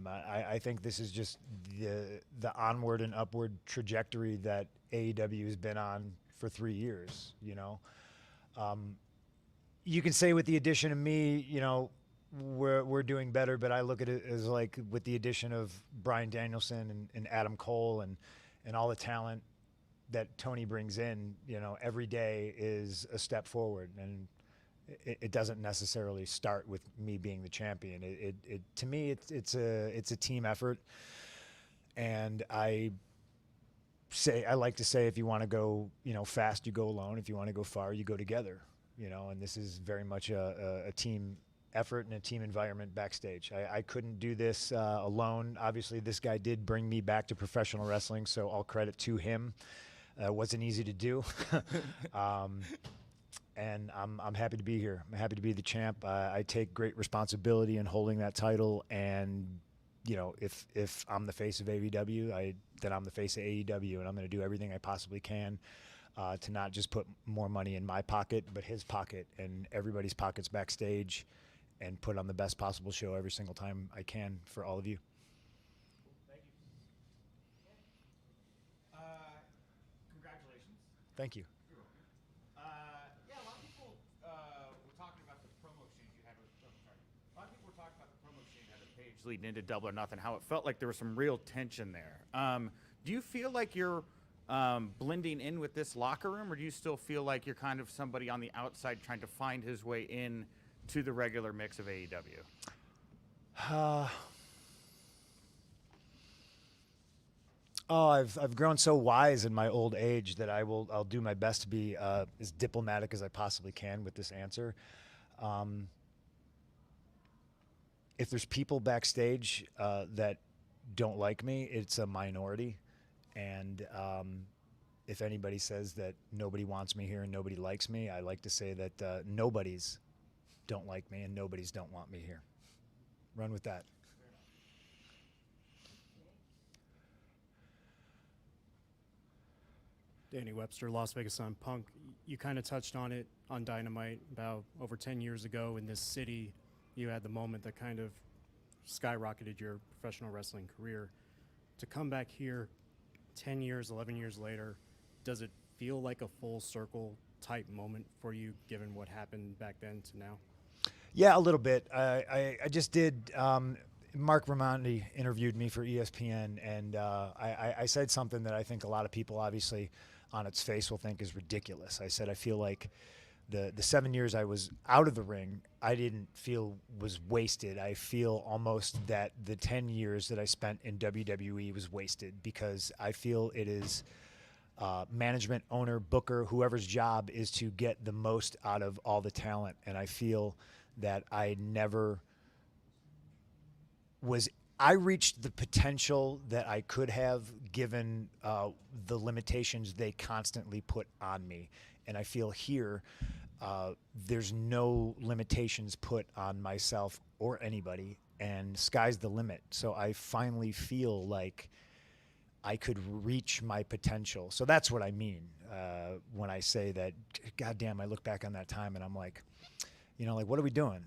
I think this is just the onward and upward trajectory that AEW has been on for 3 years. You can say with the addition of me, we're doing better, but I look at it as like with the addition of Bryan Danielson and Adam Cole and all the talent that Tony brings in, every day is a step forward, and it doesn't necessarily start with me being the champion. It to me, it's a team effort, and I like to say, if you want to go, fast, you go alone. If you want to go far, you go together. And this is very much a team effort and a team environment backstage. I couldn't do this alone. Obviously, this guy did bring me back to professional wrestling, so all credit to him. It wasn't easy to do. And I'm happy to be here. I'm happy to be the champ. I take great responsibility in holding that title. And, if I'm the face of AEW, then I'm the face of AEW, and I'm going to do everything I possibly can to not just put more money in my pocket, but his pocket and everybody's pockets backstage, and put on the best possible show every single time I can for all of you. Thank you. Congratulations. Thank you. Yeah, a lot of people were talking about the promo exchange you had with. A lot of people were talking about the promo exchange you had with Page leading into Double or Nothing. How it felt like there was some real tension there. Do you feel like you're blending in with this locker room, or do you still feel like you're kind of somebody on the outside trying to find his way in to the regular mix of AEW? I've grown so wise in my old age that I'll do my best to be as diplomatic as I possibly can with this answer. If there's people backstage that don't like me, it's a minority. And if anybody says that nobody wants me here and nobody likes me, I like to say that nobodies don't like me and nobodies don't want me here. Run with that. Danny Webster, Las Vegas Sun. Punk, you kind of touched on it on Dynamite about over 10 years ago in this city. You had the moment that kind of skyrocketed your professional wrestling career. To come back here 10 years, 11 years later, does it feel like a full circle type moment for you, given what happened back then to now? Yeah, a little bit. I just did. Mark Ramondi interviewed me for ESPN, and I said something that I think a lot of people, obviously, on its face will think is ridiculous. I said I feel like the 7 years I was out of the ring, I didn't feel was wasted. I feel almost that the 10 years that I spent in WWE was wasted, because I feel it is management, owner, booker, whoever's job is to get the most out of all the talent. And I feel that I never was – I reached the potential that I could have, given the limitations they constantly put on me. And I feel here there's no limitations put on myself or anybody, and sky's the limit. So I finally feel like I could reach my potential. So that's what I mean when I say that. Goddamn, I look back on that time and I'm like, what are we doing?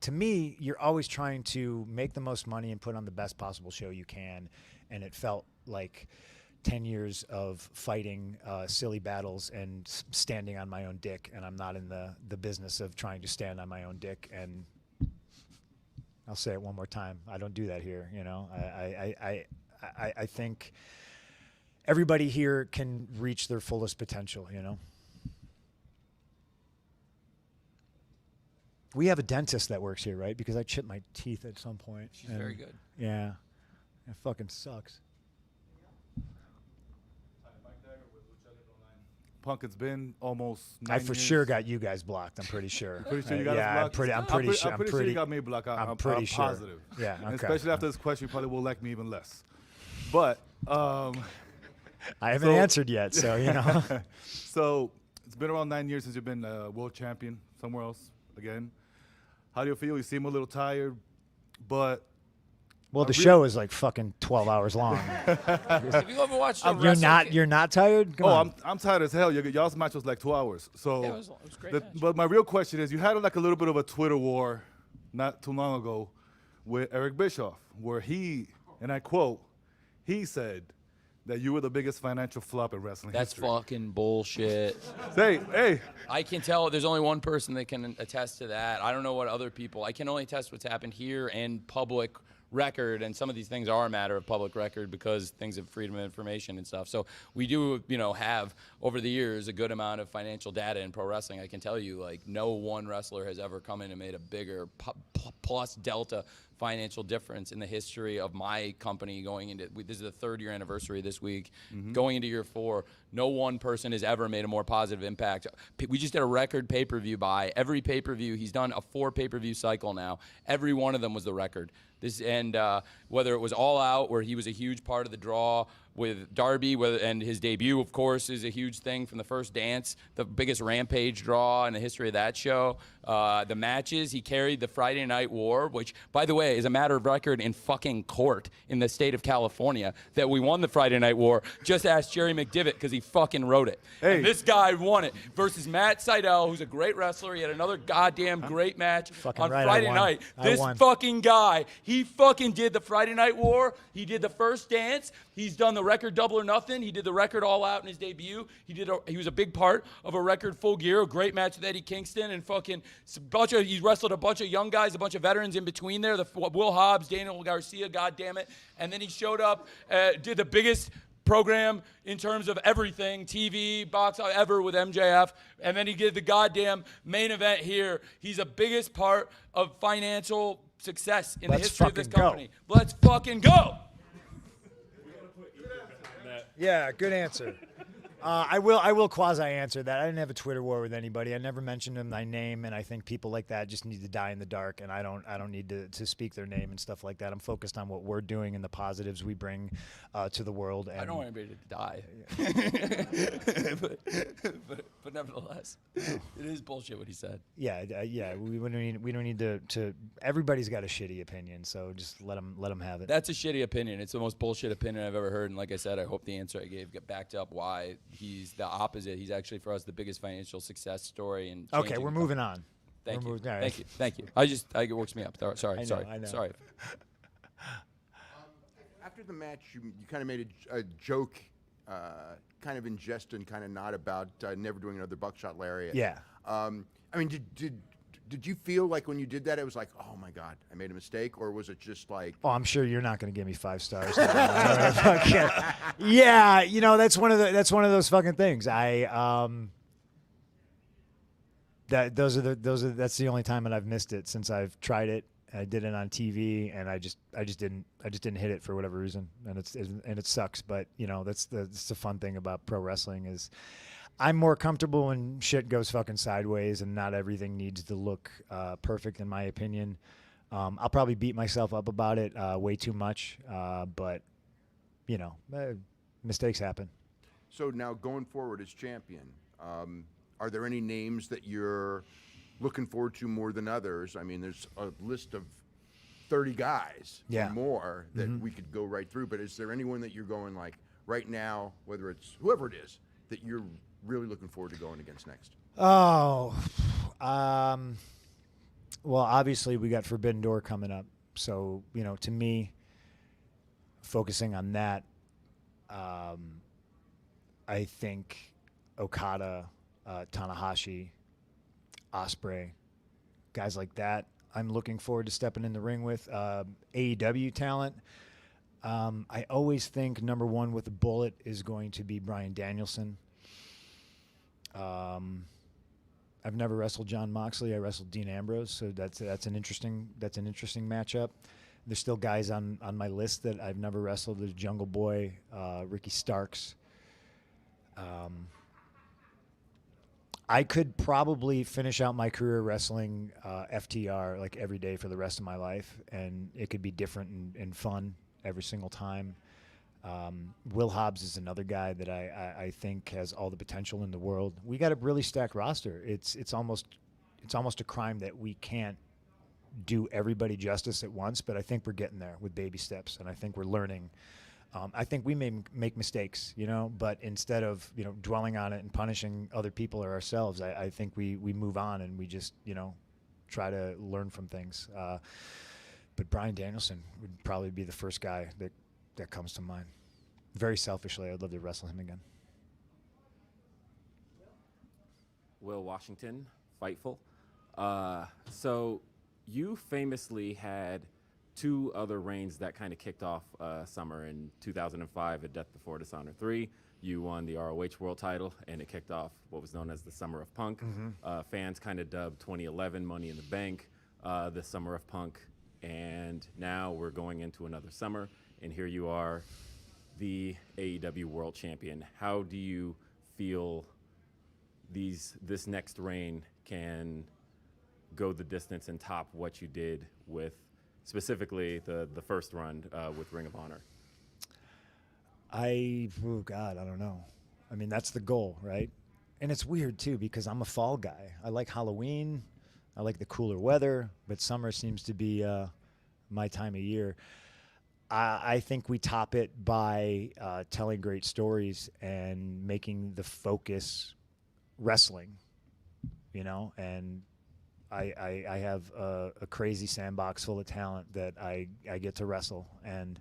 To me, you're always trying to make the most money and put on the best possible show you can. And it felt like 10 years of fighting silly battles and standing on my own dick. And I'm not in the business of trying to stand on my own dick. And I'll say it one more time. I don't do that here. I think everybody here can reach their fullest potential, We have a dentist that works here, right? Because I chipped my teeth at some point. She's very good. Yeah. It fucking sucks. Punk, it's been almost 9 I years. for sure got you guys blocked. I'm pretty sure. Pretty sure you got us blocked? I'm pretty sure you got me blocked. I'm pretty sure. positive. Yeah, And okay. especially after this question, you probably will like me even less. But I haven't answered yet, so So it's been around 9 years since you've been world champion somewhere else again. How do you feel? You seem a little tired, but well, the show is like fucking 12 hours long. Have you ever watched You're not tired? Come on. I'm tired as hell. Y'all's match was like 2 hours. So Yeah, it was a great match. but my real question is, you had like a little bit of a Twitter war not too long ago with Eric Bischoff, where he, and I quote, he said that you were the biggest financial flop in wrestling That's history. fucking bullshit. Hey, I can tell there's only one person that can attest to that. I don't know what other people. I can only attest what's happened here and public record, and some of these things are a matter of public record because things of freedom of information and stuff. So we do, have over the years a good amount of financial data in pro wrestling. I can tell you, like, no one wrestler has ever come in and made a bigger plus delta financial difference in the history of my company going into this is the 3rd year anniversary this week. Going into year 4, no one person has ever made a more positive impact. We just did a record pay-per-view buy. Every pay-per-view, he's done a 4 pay-per-view cycle now. Every one of them was the record. Whether it was All Out, where he was a huge part of the draw with Darby, and his debut, of course, is a huge thing from the first dance, the biggest Rampage draw in the history of that show. The matches, he carried the Friday Night War, which, by the way, is a matter of record in fucking court in the state of California that we won the Friday Night War. Just ask Jerry McDivitt because he fucking wrote it. Hey. And this guy won it versus Matt Sydal, who's a great wrestler. He had another goddamn great match on right, Friday I won. night. I This won. fucking guy, he fucking did the Friday Night War. He did the first dance. He's done the record Double or Nothing. He did the record All Out in his debut. He was a big part of a record Full Gear, a great match with Eddie Kingston, and he wrestled a bunch of young guys, a bunch of veterans in between there. Will Hobbs, Daniel Garcia, goddammit. And then he showed up, did the biggest program in terms of everything, TV, box ever with MJF, and then he did the goddamn main event here. He's the biggest part of financial success in the history of this company. Let's fucking go. Yeah, good answer. I will quasi-answer that. I didn't have a Twitter war with anybody. I never mentioned them by name, and I think people like that just need to die in the dark, and I don't need to speak their name and stuff like that. I'm focused on what we're doing and the positives we bring to the world. And I don't want anybody to die. but nevertheless, it is bullshit what he said. Yeah. We don't need to. Everybody's got a shitty opinion, so just let them have it. That's a shitty opinion. It's the most bullshit opinion I've ever heard. And like I said, I hope the answer I gave got backed up why he's the opposite. He's actually, for us, the biggest financial success story. And Okay, we're moving on. Thank you. All right. Thank you. It works me up. Sorry. I know. Sorry. After the match, you kind of made a joke, kind of in jest and kind of not about never doing another buckshot lariat. Yeah. I mean, did you feel like when you did that, it was like, oh my God, I made a mistake, or was it just like? Oh, I'm sure you're not going to give me 5 stars. Yeah, that's one of those fucking things. That's the only time that I've missed it since I've tried it. I did it on TV, and I just didn't hit it for whatever reason, and it sucks. But that's the fun thing about pro wrestling is I'm more comfortable when shit goes fucking sideways, and not everything needs to look perfect, in my opinion. I'll probably beat myself up about it way too much, but mistakes happen. So now going forward as champion, are there any names that you're looking forward to more than others? I mean, there's a list of 30 guys or more that we could go right through, but is there anyone that you're going like right now, whether it's whoever it is, that you're really looking forward to going against next? Oh, well, obviously we got Forbidden Door coming up. So, to me, focusing on that, I think Okada, Tanahashi, Ospreay, guys like that, I'm looking forward to stepping in the ring with. AEW talent, I always think number one with a bullet is going to be Bryan Danielson. I've never wrestled Jon Moxley. I wrestled Dean Ambrose, so that's an interesting matchup. There's still guys on my list that I've never wrestled. There's Jungle Boy, Ricky Starks. I could probably finish out my career wrestling FTR like every day for the rest of my life, and it could be different and fun every single time. Will Hobbs is another guy that I think has all the potential in the world. We got a really stacked roster. It's almost a crime that we can't do everybody justice at once, but I think we're getting there with baby steps, and I think we're learning. I think we may make mistakes, but instead of dwelling on it and punishing other people or ourselves, I think we move on and we just try to learn from things. But Bryan Danielson would probably be the first guy that comes to mind. Very selfishly, I'd love to wrestle him again. Will Washington, Fightful. So you famously had 2 other reigns that kind of kicked off summer in 2005 at Death Before Dishonor 3. You won the ROH World title, and it kicked off what was known as the Summer of Punk. Fans kind of dubbed 2011 Money in the Bank the Summer of Punk. And now we're going into another summer, and here you are, the AEW World Champion. How do you feel this next reign can go the distance and top what you did with specifically the first run with Ring of Honor? I don't know. I mean, that's the goal, right? And it's weird too, because I'm a fall guy. I like Halloween. I like the cooler weather, but summer seems to be my time of year. I think we top it by telling great stories and making the focus wrestling, and I have a crazy sandbox full of talent that I get to wrestle, and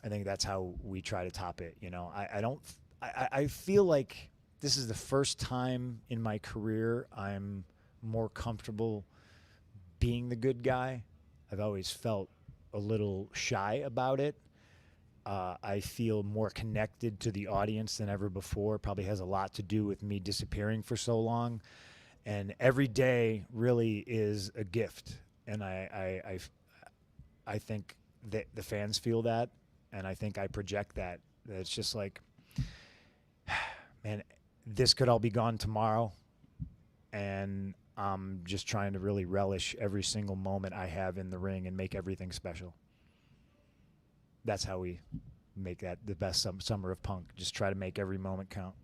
I think that's how we try to top it. I feel like this is the first time in my career I'm more comfortable being the good guy. I've always felt a little shy about it. I feel more connected to the audience than ever before. Probably has a lot to do with me disappearing for so long. And every day really is a gift. And I think that the fans feel that, and I think I project that. It's just like, man, this could all be gone tomorrow. And I'm just trying to really relish every single moment I have in the ring and make everything special. That's how we make that the best summer of Punk. Just try to make every moment count.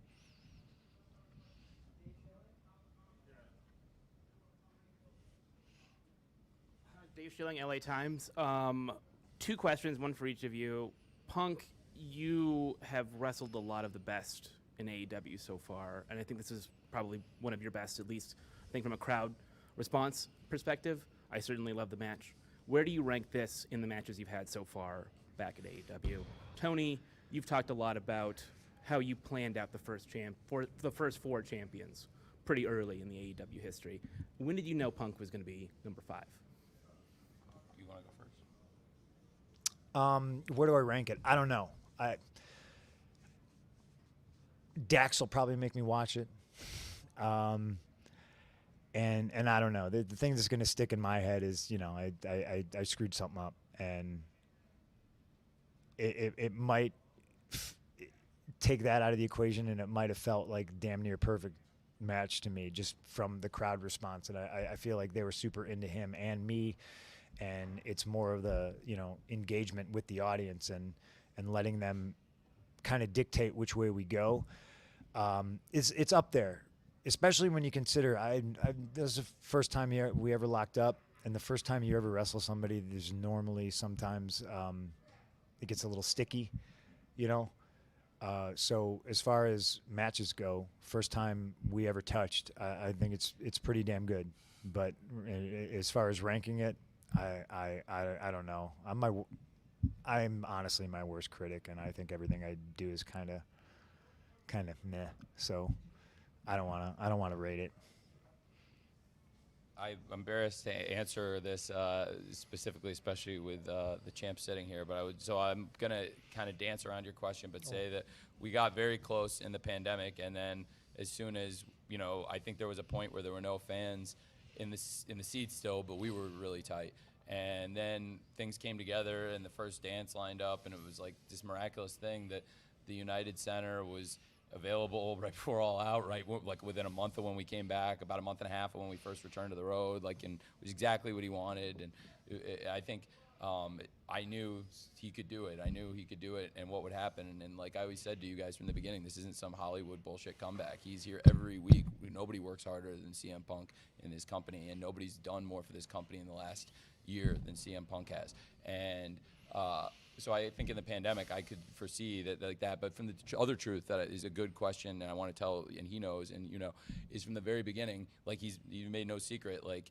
Dave Schilling, LA Times. 2 questions, one for each of you. Punk, you have wrestled a lot of the best in AEW so far, and I think this is probably one of your best, at least I think from a crowd response perspective. I certainly love the match. Where do you rank this in the matches you've had so far back at AEW? Tony, you've talked a lot about how you planned out the first 4 champions pretty early in the AEW history. When did you know Punk was going to be number 5? You want to go first? Where do I rank it? I don't know. Dax will probably make me watch it. And I don't know. The thing that's going to stick in my head is, I screwed something up, and it might take that out of the equation, and it might have felt like damn near perfect match to me just from the crowd response. And I feel like they were super into him and me, and it's more of the, engagement with the audience and letting them kind of dictate which way we go. It's up there. Especially when you consider, this is the first time we ever locked up, and the first time you ever wrestle somebody, there's normally sometimes it gets a little sticky, So as far as matches go, first time we ever touched, I think it's pretty damn good. But as far as ranking it, I don't know. I'm honestly my worst critic, and I think everything I do is kind of meh. So. I don't want to rate it. I'm embarrassed to answer this specifically, especially with the champ sitting here. So I'm gonna kind of dance around your question, but say that we got very close in the pandemic, and then as soon as I think there was a point where there were no fans in the seats still, but we were really tight. And then things came together, and the first dance lined up, and it was like this miraculous thing that the United Center was available right before All Out, right, like within a month of when we came back, about a month and a half of when we first returned to the road, and it was exactly what he wanted. And I think I knew he could do it. I knew he could do it, and what would happen. And like I always said to you guys from the beginning, this isn't some Hollywood bullshit comeback. He's here every week. Nobody works harder than CM Punk in this company, and nobody's done more for this company in the last year than CM Punk has. And so I think in the pandemic I could foresee that like that. But from the other truth that is a good question, and I want to tell, and he knows, and is from the very beginning, like you made no secret, like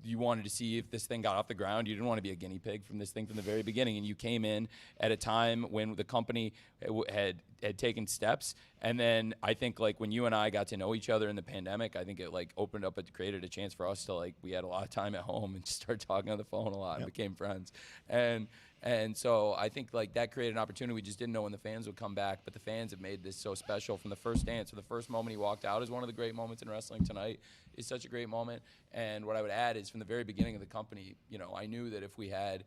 you wanted to see if this thing got off the ground. You didn't want to be a guinea pig from this thing from the very beginning, and you came in at a time when the company had taken steps. And then I think like when you and I got to know each other in the pandemic, I think it like opened up, it created a chance for us to like, we had a lot of time at home and just started talking on the phone a lot and became friends. And so I think like that created an opportunity. We just didn't know when the fans would come back, but the fans have made this so special from the first dance. So the first moment he walked out is one of the great moments in wrestling. Tonight is such a great moment. And what I would add is from the very beginning of the company, you know, I knew that if we had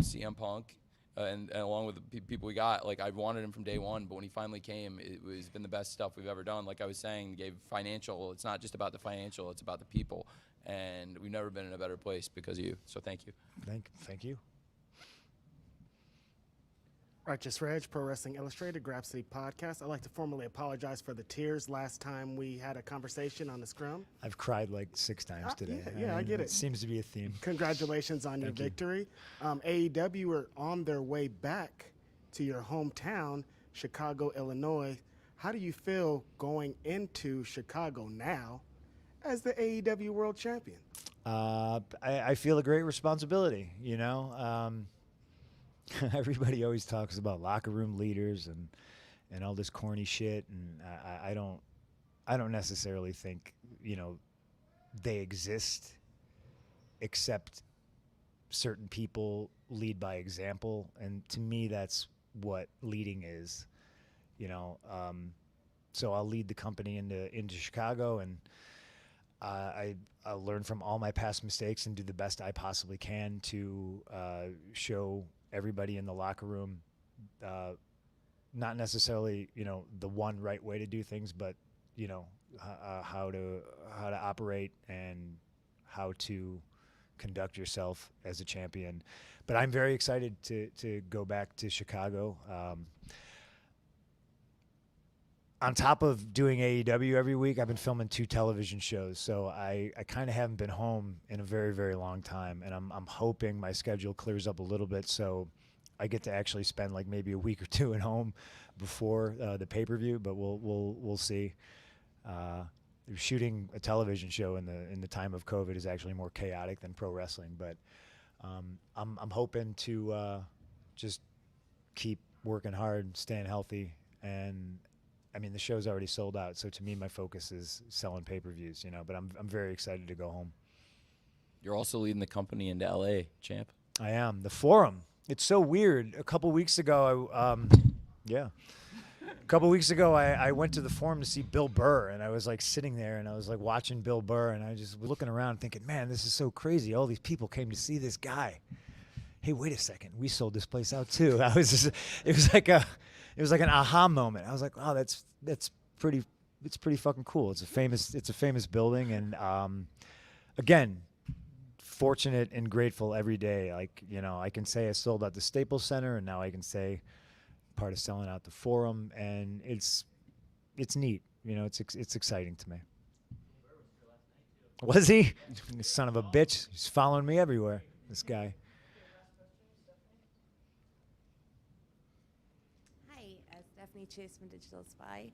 CM Punk and along with the people we got, like I wanted him from day one, but when he finally came, it was been the best stuff we've ever done. Like I was saying, gave financial, it's not just about the financial, it's about the people. And we've never been in a better place because of you. So thank you. Thank you. Righteous Reg, Pro Wrestling Illustrated, Grab City Podcast. I'd like to formally apologize for the tears last time we had a conversation on the Scrum. I've cried like 6 times today. I get it. It seems to be a theme. Congratulations on your victory. AEW are on their way back to your hometown, Chicago, Illinois. How do you feel going into Chicago now as the AEW World Champion? I feel a great responsibility, you know. Everybody always talks about locker room leaders and all this corny shit, and I don't necessarily think, you know, they exist, except certain people lead by example, and to me that's what leading is, you know. So I'll lead the company into Chicago, and I'll learn from all my past mistakes and do the best I possibly can to show everybody in the locker room, not necessarily, you know, the one right way to do things, but, you know, how to operate and how to conduct yourself as a champion. But I'm very excited to go back to Chicago. On top of doing AEW every week, I've been filming 2 television shows, so I kind of haven't been home in a very, very long time, and I'm hoping my schedule clears up a little bit so I get to actually spend like maybe a week or 2 at home before the pay-per-view, but we'll see. Shooting a television show in the time of COVID is actually more chaotic than pro wrestling, but I'm hoping to just keep working hard, staying healthy, and I mean, the show's already sold out, so to me, my focus is selling pay-per-views, you know, but I'm very excited to go home. You're also leading the company into LA, champ. I am. The Forum. It's so weird. A couple weeks ago, I went to the Forum to see Bill Burr, and I was like sitting there, and I was like watching Bill Burr, and I just was looking around thinking, man, this is so crazy. All these people came to see this guy. Hey, wait a second. We sold this place out too. It was like an aha moment. I was like, oh, it's pretty fucking cool. It's a famous building, and again, fortunate and grateful every day. Like, you know, I can say I sold out the Staples Center, and now I can say part of selling out the Forum, and it's neat. You know, it's exciting to me. Was he? Son of a bitch. He's following me everywhere, this guy. Stephanie Chase from Digital Spy.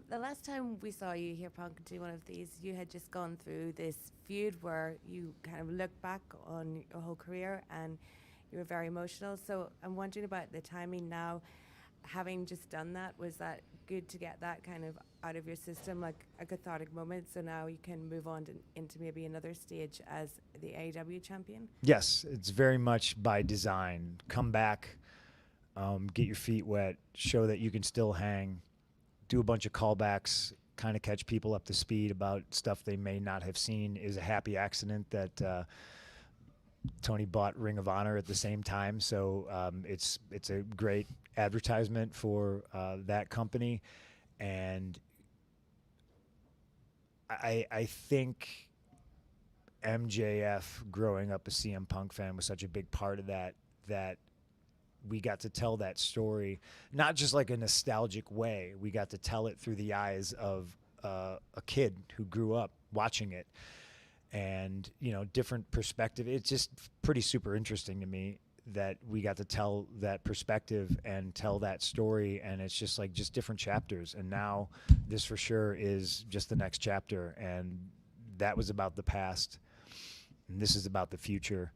The last time we saw you here, Punk, do one of these, you had just gone through this feud where you kind of looked back on your whole career and you were very emotional. So I'm wondering about the timing now, having just done that. Was that good to get that kind of out of your system, like a cathartic moment, so now you can move on into maybe another stage as the AEW champion? Yes, it's very much by design. Come back. Get your feet wet, show that you can still hang, do a bunch of callbacks, kind of catch people up to speed about stuff they may not have seen. Is a happy accident that Tony bought Ring of Honor at the same time, so it's a great advertisement for that company, and I think MJF, growing up a CM Punk fan, was such a big part of that we got to tell that story, not just like a nostalgic way. We got to tell it through the eyes of a kid who grew up watching it, and, you know, different perspective. It's just pretty super interesting to me that we got to tell that perspective and tell that story, and it's just like just different chapters. And now this for sure is just the next chapter, and that was about the past. And this is about the future,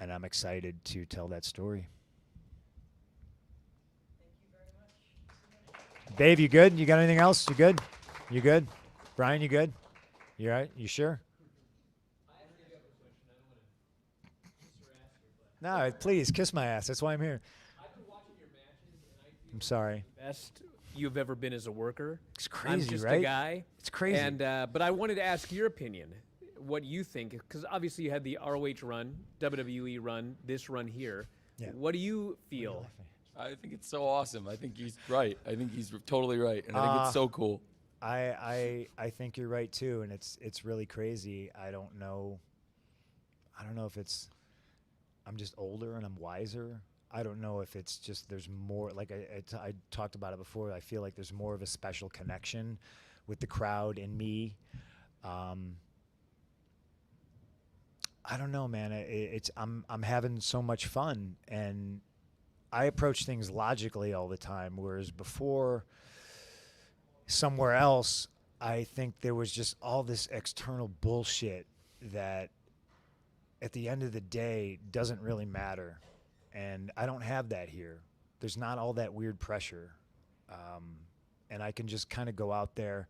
and I'm excited to tell that story. Dave, you good? You got anything else? You good? You good? Brian, you good? You all right? You sure? No, please, kiss my ass. That's why I'm here. I'm sorry. Best you've ever been as a worker. It's crazy, I'm just right? a guy. It's crazy. And but I wanted to ask your opinion, what you think, because obviously you had the ROH run, WWE run, this run here. Yeah. What do you feel? I think it's so awesome. I think he's right. I think he's totally right, and I think it's so cool. I think you're right too, and it's really crazy. I don't know if it's I'm just older and I'm wiser. I don't know if it's just there's more, like I talked about it before. I feel like there's more of a special connection with the crowd and me. I don't know, man. I'm having so much fun, and I approach things logically all the time, whereas before, somewhere else, I think there was just all this external bullshit that at the end of the day doesn't really matter. And I don't have that here. There's not all that weird pressure. And I can just kind of go out there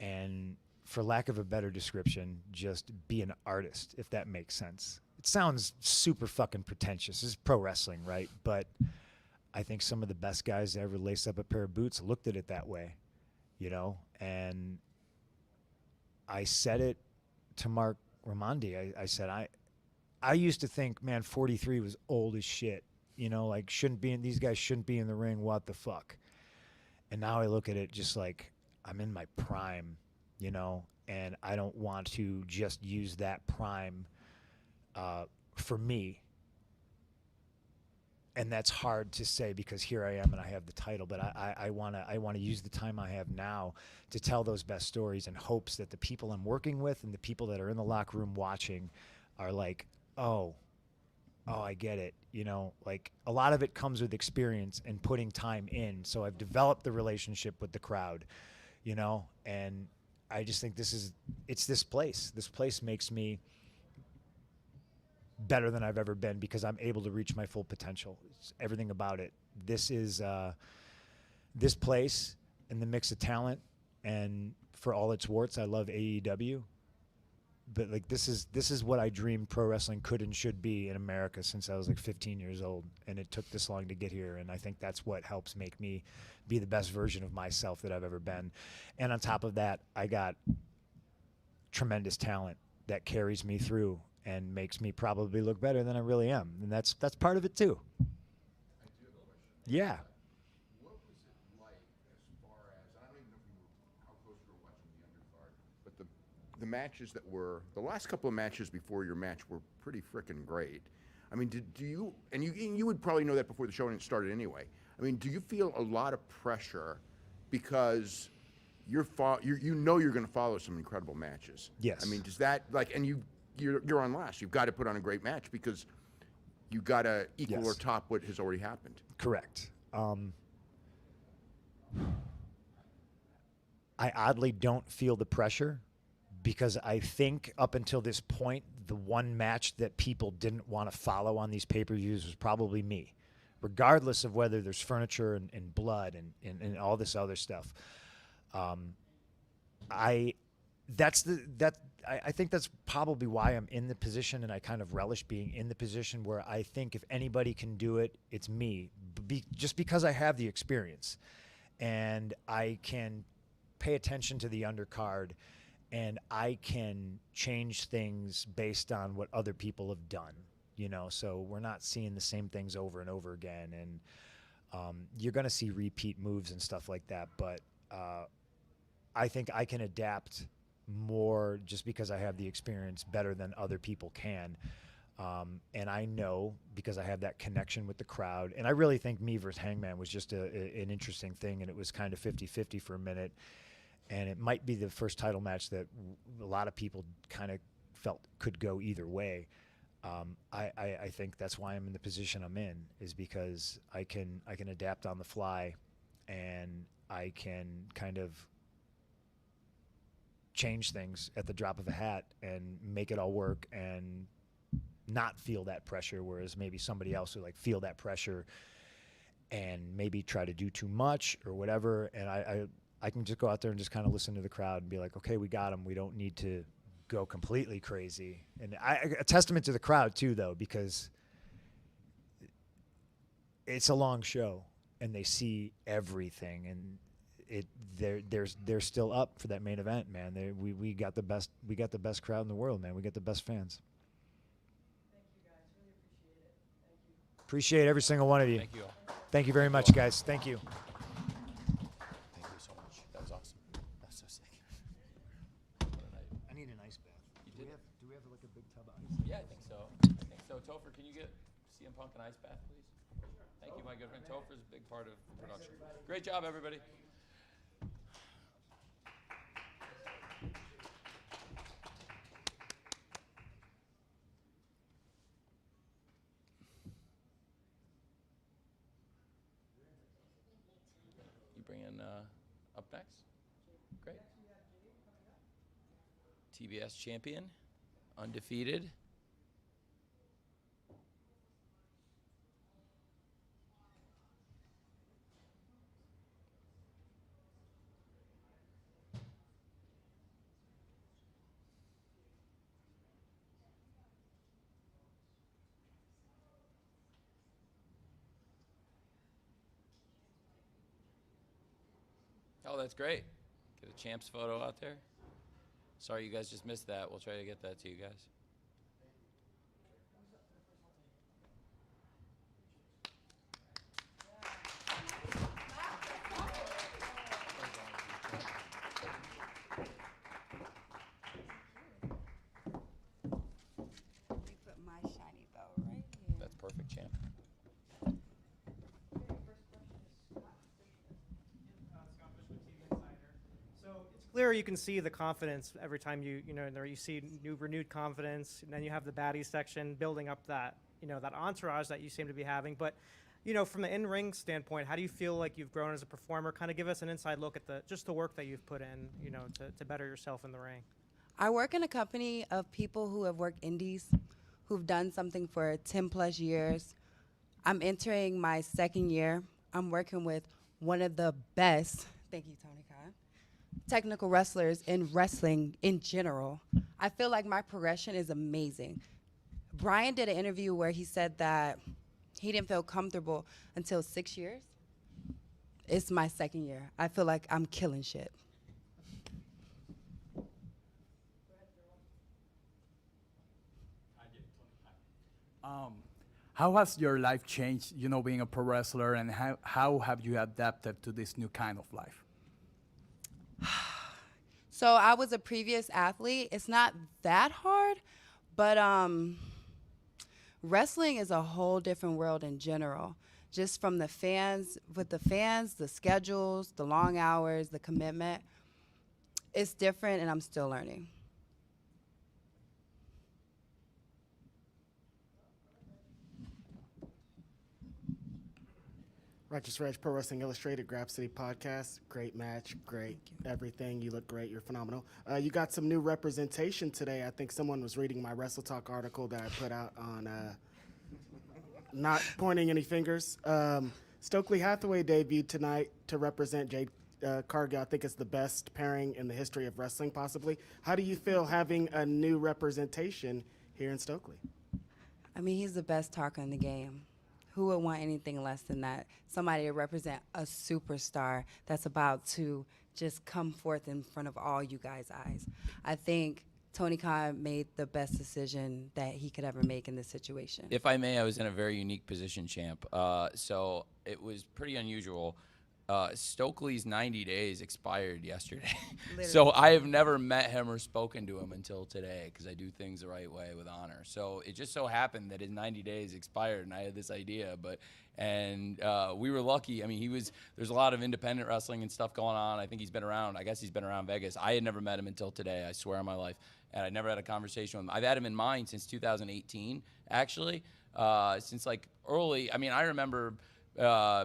and, for lack of a better description, just be an artist, if that makes sense. It sounds super fucking pretentious. This is pro wrestling, right? But I think some of the best guys that ever laced up a pair of boots looked at it that way, you know? And I said it to Mark Raimondi. I said, I used to think, man, 43 was old as shit. You know, like, these guys shouldn't be in the ring. What the fuck? And now I look at it just like I'm in my prime, you know, and I don't want to just use that prime for me. And that's hard to say because here I am and I have the title, but I want to use the time I have now to tell those best stories in hopes that the people I'm working with and the people that are in the locker room watching are like, oh, I get it. You know, like a lot of it comes with experience and putting time in. So I've developed the relationship with the crowd, you know, and I just think it's this place. This place makes me better than I've ever been because I'm able to reach my full potential. It's everything about it. This is this place and the mix of talent, and for all its warts, I love AEW. But like this is what I dreamed pro wrestling could and should be in America since I was like 15 years old, and it took this long to get here. And I think that's what helps make me be the best version of myself that I've ever been. And on top of that, I got tremendous talent that carries me through and makes me probably look better than I really am, and that's part of it too. Yeah. What was it like as far as, I don't even know how close you were watching the undercard, but the matches that were, the last couple of matches before your match were pretty frickin' great. I mean, do you, and you would probably know that before the show started anyway. I mean, do you feel a lot of pressure because you know you're going to follow some incredible matches? Yes. I mean, does that, like, and you're on last. You've got to put on a great match because you got to equal Yes. or top what has already happened. Correct. I oddly don't feel the pressure because I think up until this point, the one match that people didn't want to follow on these pay-per-views was probably me, regardless of whether there's furniture and blood and all this other stuff. I think that's probably why I'm in the position, and I kind of relish being in the position where I think if anybody can do it, it's me. Just because I have the experience, and I can pay attention to the undercard, and I can change things based on what other people have done. You know, so we're not seeing the same things over and over again, and you're going to see repeat moves and stuff like that. But I think I can adapt more just because I have the experience better than other people can. And I know because I have that connection with the crowd. And I really think me versus Hangman was just an interesting thing, and it was kind of 50-50 for a minute. And it might be the first title match that a lot of people kind of felt could go either way. I think that's why I'm in the position I'm in, is because I can adapt on the fly, and I can kind of change things at the drop of a hat and make it all work and not feel that pressure, whereas maybe somebody else would like feel that pressure and maybe try to do too much or whatever. And I can just go out there and just kind of listen to the crowd and be like, okay, we got him. We don't need to go completely crazy. And a testament to the crowd too, though, because it's a long show and they see everything, and they're still up for that main event, man. We got the best crowd in the world, man. We got the best fans. Thank you guys, really appreciate it. Thank you. Appreciate every single one of you. Thank you all. Thank you very much, guys. Thank you. Thank you so much. That was awesome. That's so sick. I need an ice bath. You did? Do we have like a big tub of ice? Yeah, I think so. Topher, can you get CM Punk an ice bath, please? Thank you, my good friend. Topher's a big part of the production. Great job, everybody. You bringing up next? Great. TBS champion, undefeated. Oh, that's great. Get a champs photo out there. Sorry you guys just missed that. We'll try to get that to you guys. Let me put my shiny belt right here. That's perfect, champ. Clear, you can see the confidence every time you see renewed confidence, and then you have the baddies section building up that that entourage that you seem to be having. But from the in-ring standpoint, how do you feel like you've grown as a performer? Kind of give us an inside look at the work that you've put in, to better yourself in the ring. I work in a company of people who have worked indies, who've done something for 10 plus years. I'm entering my second year. I'm working with one of the best, thank you, Tony Khan, technical wrestlers in wrestling in general. I feel like my progression is amazing. Bryan did an interview where he said that he didn't feel comfortable until 6 years. It's my second year. I feel like I'm killing shit. How has your life changed, being a pro wrestler, and how have you adapted to this new kind of life? So I was a previous athlete. It's not that hard, but wrestling is a whole different world in general. Just from the fans, the schedules, the long hours, the commitment. It's different, and I'm still learning. Righteous Reg, Pro Wrestling Illustrated, Grab City Podcast. Great match, great everything. You look great. You're phenomenal. You got some new representation today. I think someone was reading my Wrestle Talk article that I put out on not pointing any fingers. Stokely Hathaway debuted tonight to represent Jade Cargill. I think it's the best pairing in the history of wrestling, possibly. How do you feel having a new representation here in Stokely? I mean, he's the best talker in the game. Who would want anything less than that? Somebody to represent a superstar that's about to just come forth in front of all you guys' eyes. I think Tony Khan made the best decision that he could ever make in this situation. If I may, I was in a very unique position, champ. So it was pretty unusual. Stokely's 90 days expired yesterday. So I have never met him or spoken to him until today, because I do things the right way with honor. So it just so happened that his 90 days expired, and I had this idea. We were lucky. I mean, there's a lot of independent wrestling and stuff going on. I think he's been around. I guess he's been around Vegas. I had never met him until today, I swear on my life. And I never had a conversation with him. I've had him in mind since 2018, actually. Since like early, I mean, I remember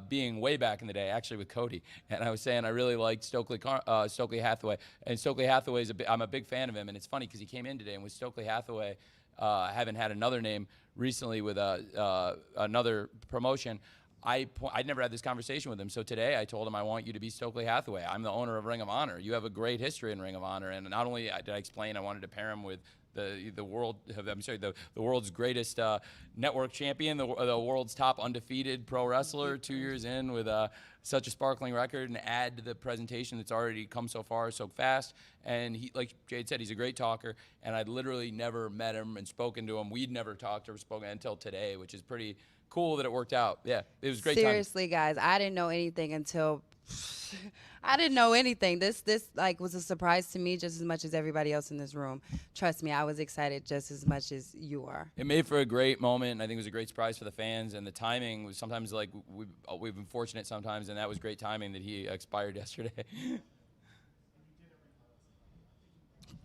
being way back in the day, actually with Cody, and I was saying I really liked Stokely Hathaway, and Stokely Hathaway I'm a big fan of him, and it's funny because he came in today, and with Stokely Hathaway, having had another name recently with another promotion, I'd never had this conversation with him. So today I told him, I want you to be Stokely Hathaway. I'm the owner of Ring of Honor. You have a great history in Ring of Honor. And not only did I explain, I wanted to pair him with the world's greatest network champion, the world's top undefeated pro wrestler, 2 years in with such a sparkling record, and add to the presentation that's already come so far so fast. And he, like Jade said, he's a great talker, and I'd literally never met him and spoken to him. We'd never talked or spoken until today, which is pretty cool that it worked out. Yeah, it was a great. Seriously, guys, I didn't know anything until I didn't know anything. This like was a surprise to me just as much as everybody else in this room. Trust me, I was excited just as much as you are. It made for a great moment, and I think it was a great surprise for the fans. And the timing was sometimes like we've been fortunate sometimes, and that was great timing that he expired yesterday.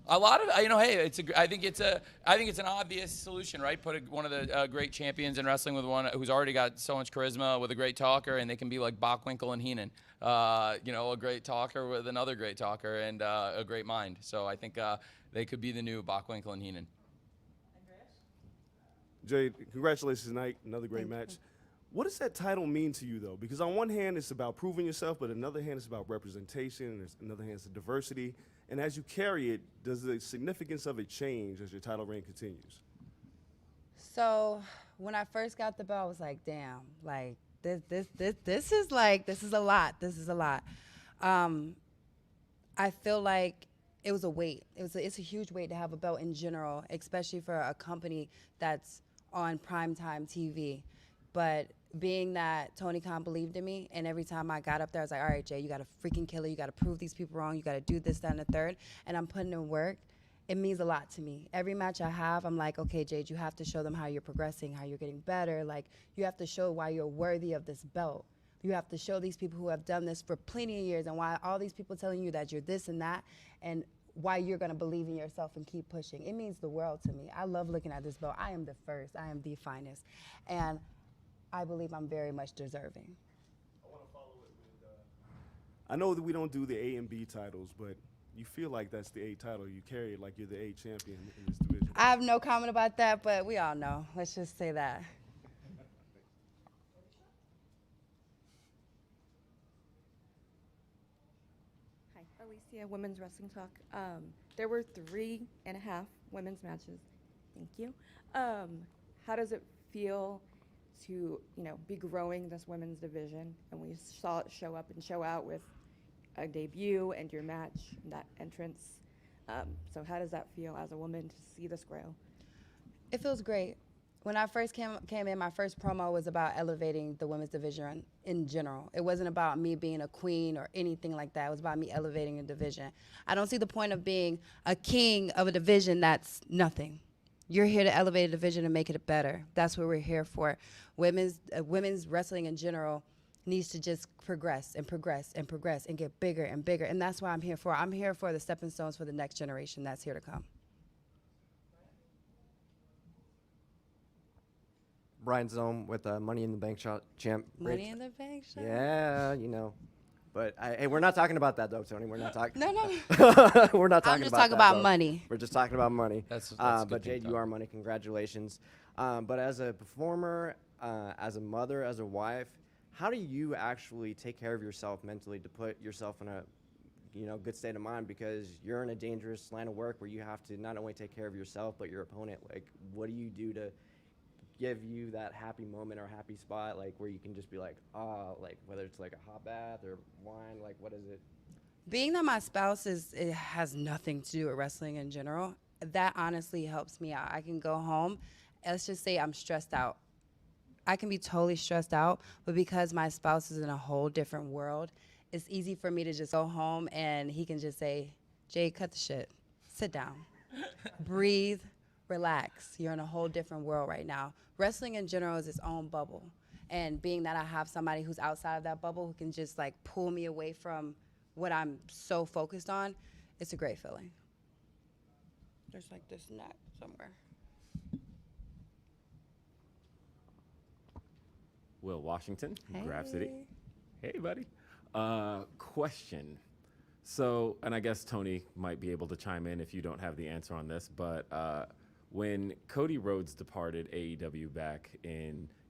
A lot of, hey, I think it's an obvious solution, right? Put one of the great champions in wrestling with one who's already got so much charisma, with a great talker, and they can be like Bockwinkel and Heenan. A great talker with another great talker and a great mind. So I think they could be the new Bockwinkel and Heenan. Jade, congratulations tonight, another great match. What does that title mean to you, though? Because on one hand, it's about proving yourself, but on the other hand, it's about representation, and on the other hand, it's diversity. And as you carry it, does the significance of it change as your title reign continues? So when I first got the belt, I was like, damn, like this is a lot. This is a lot. I feel like it was a weight. It's a huge weight to have a belt in general, especially for a company that's on primetime TV. But being that Tony Khan believed in me, and every time I got up there, I was like, all right, Jay, you got to freaking kill it. You got to prove these people wrong. You got to do this, that, and the third. And I'm putting in work. It means a lot to me. Every match I have, I'm like, okay, Jade, you have to show them how you're progressing, how you're getting better. Like, you have to show why you're worthy of this belt. You have to show these people who have done this for plenty of years and why all these people telling you that you're this and that, and why you're going to believe in yourself and keep pushing. It means the world to me. I love looking at this belt. I am the first. I am the finest. And I believe I'm very much deserving. I want to follow it with, I know that we don't do the A and B titles, but you feel like that's the A title. You carry it like you're the A champion in this division. I have no comment about that, but we all know. Let's just say that. Hi, Alicia, Women's Wrestling Talk. There were 3.5 women's matches. Thank you. How does it feel to be growing this women's division, and we saw it show up and show out with a debut and your match, and that entrance. So how does that feel as a woman to see this grow? It feels great. When I first came in, my first promo was about elevating the women's division in general. It wasn't about me being a queen or anything like that. It was about me elevating a division. I don't see the point of being a king of a division that's nothing. You're here to elevate a division and make it better. That's what we're here for. Women's wrestling in general needs to just progress and progress and progress and get bigger and bigger. And that's what I'm here for. I'm here for the stepping stones for the next generation that's here to come. Brian Zone with Money in the Bank champ. Money in the Bank shot? Yeah, But hey, we're not talking about that though, Tony. We're not talking. No. We're not talking about that. I'm just talking about though. money. We're just talking about money. That's but Jade, you are money. Congratulations. But as a performer, as a mother, as a wife, how do you actually take care of yourself mentally to put yourself in a good state of mind? Because you're in a dangerous line of work where you have to not only take care of yourself but your opponent. Like, what do you do to give you that happy moment or happy spot, like where you can just be like, like whether it's like a hot bath or wine, like what is it? Being that my spouse it has nothing to do with wrestling in general, that honestly helps me out. I can go home, let's just say I'm stressed out. I can be totally stressed out, but because my spouse is in a whole different world, it's easy for me to just go home and he can just say, Jay, cut the shit, sit down, breathe, relax. You're in a whole different world right now. Wrestling in general is its own bubble. And being that I have somebody who's outside of that bubble who can just like pull me away from what I'm so focused on, it's a great feeling. There's like this knot somewhere. Will Washington, Hey. Grab City. Hey, buddy. Question. So, and I guess Tony might be able to chime in if you don't have the answer on this, but when Cody Rhodes departed AEW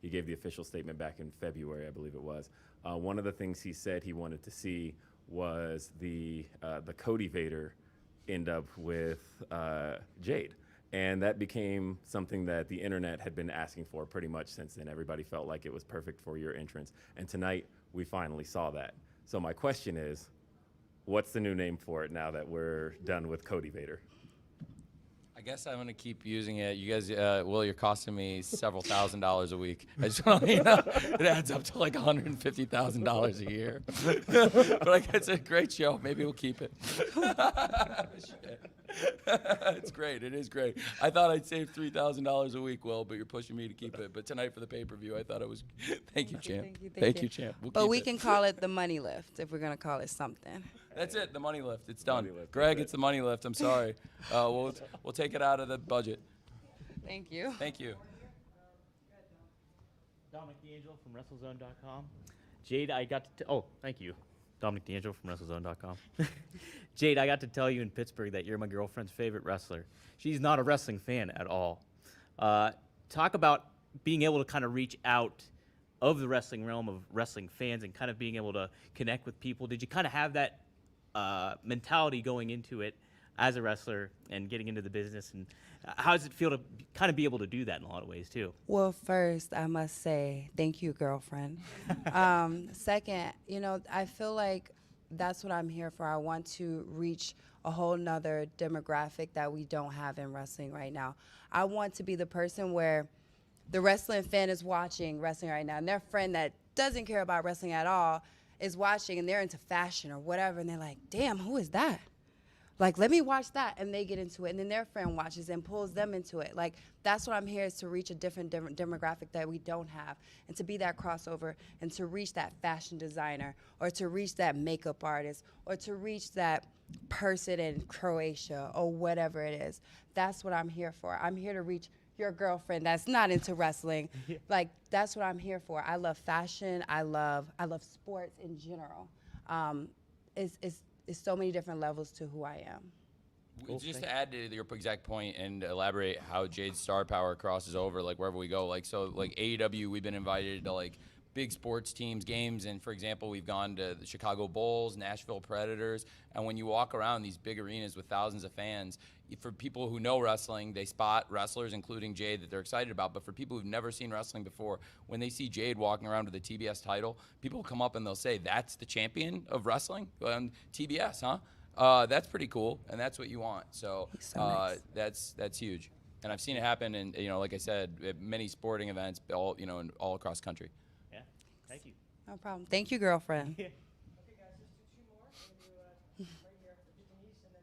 he gave the official statement back in February, I believe it was. One of the things he said he wanted to see was the Cody Vader end up with Jade. And that became something that the internet had been asking for pretty much since then. Everybody felt like it was perfect for your entrance. And tonight, we finally saw that. So my question is, what's the new name for it now that we're done with Cody Vader? I guess I'm going to keep using it. You guys, Will, you're costing me several $1,000s a week. I just want to let you know, it adds up to like $150,000 a year. But like, it's a great show. Maybe we'll keep it. It's great. It is great. I thought I'd save $3,000 a week, Will, but you're pushing me to keep it. But tonight for the pay-per-view, I thought it was. Thank you, champ. Thank you, champ. But we can call it the money lift if we're going to call it something. That's it. The money lift. It's done. Lift, Greg, it's the money lift. I'm sorry. We'll take it out of the budget. Thank you. Thank you. Dominic D'Angelo from WrestleZone.com. Jade, thank you. Dominic D'Angelo from WrestleZone.com. Jade, I got to tell you in Pittsburgh that you're my girlfriend's favorite wrestler. She's not a wrestling fan at all. Talk about being able to kind of reach out of the wrestling realm of wrestling fans and kind of being able to connect with people. Did you kind of have that mentality going into it as a wrestler and getting into the business? And how does it feel to kind of be able to do that in a lot of ways too? Well, first, I must say, thank you, girlfriend. Second, I feel like that's what I'm here for. I want to reach a whole nother demographic that we don't have in wrestling right now. I want to be the person where the wrestling fan is watching wrestling right now, and their friend that doesn't care about wrestling at all is watching, and they're into fashion or whatever, and they're like, damn, who is that? Like, let me watch that, and they get into it, and then their friend watches and pulls them into it. Like, that's what I'm here, is to reach a different demographic that we don't have, and to be that crossover, and to reach that fashion designer, or to reach that makeup artist, or to reach that person in Croatia, or whatever it is. That's what I'm here for. I'm here to reach your girlfriend that's not into wrestling. Like, that's what I'm here for. I love fashion. I love sports in general. It's so many different levels to who I am. Cool. Just to add to your exact point and elaborate how Jade's star power crosses over, like, wherever we go. Like, so, like, AEW, we've been invited to, like, big sports teams, games, and, for example, we've gone to the Chicago Bulls, Nashville Predators, and when you walk around these big arenas with thousands of fans, for people who know wrestling, they spot wrestlers, including Jade, that they're excited about. But for people who've never seen wrestling before, when they see Jade walking around with a TBS title, people will come up and they'll say, "That's the champion of wrestling? TBS, huh?" That's pretty cool, and that's what you want. So, nice. That's huge. And I've seen it happen, and like I said, at many sporting events, all all across the country. Yeah, thank you. No problem. Thank you, girlfriend. Okay, guys, let's do two more. We're going to do right here, Denise and then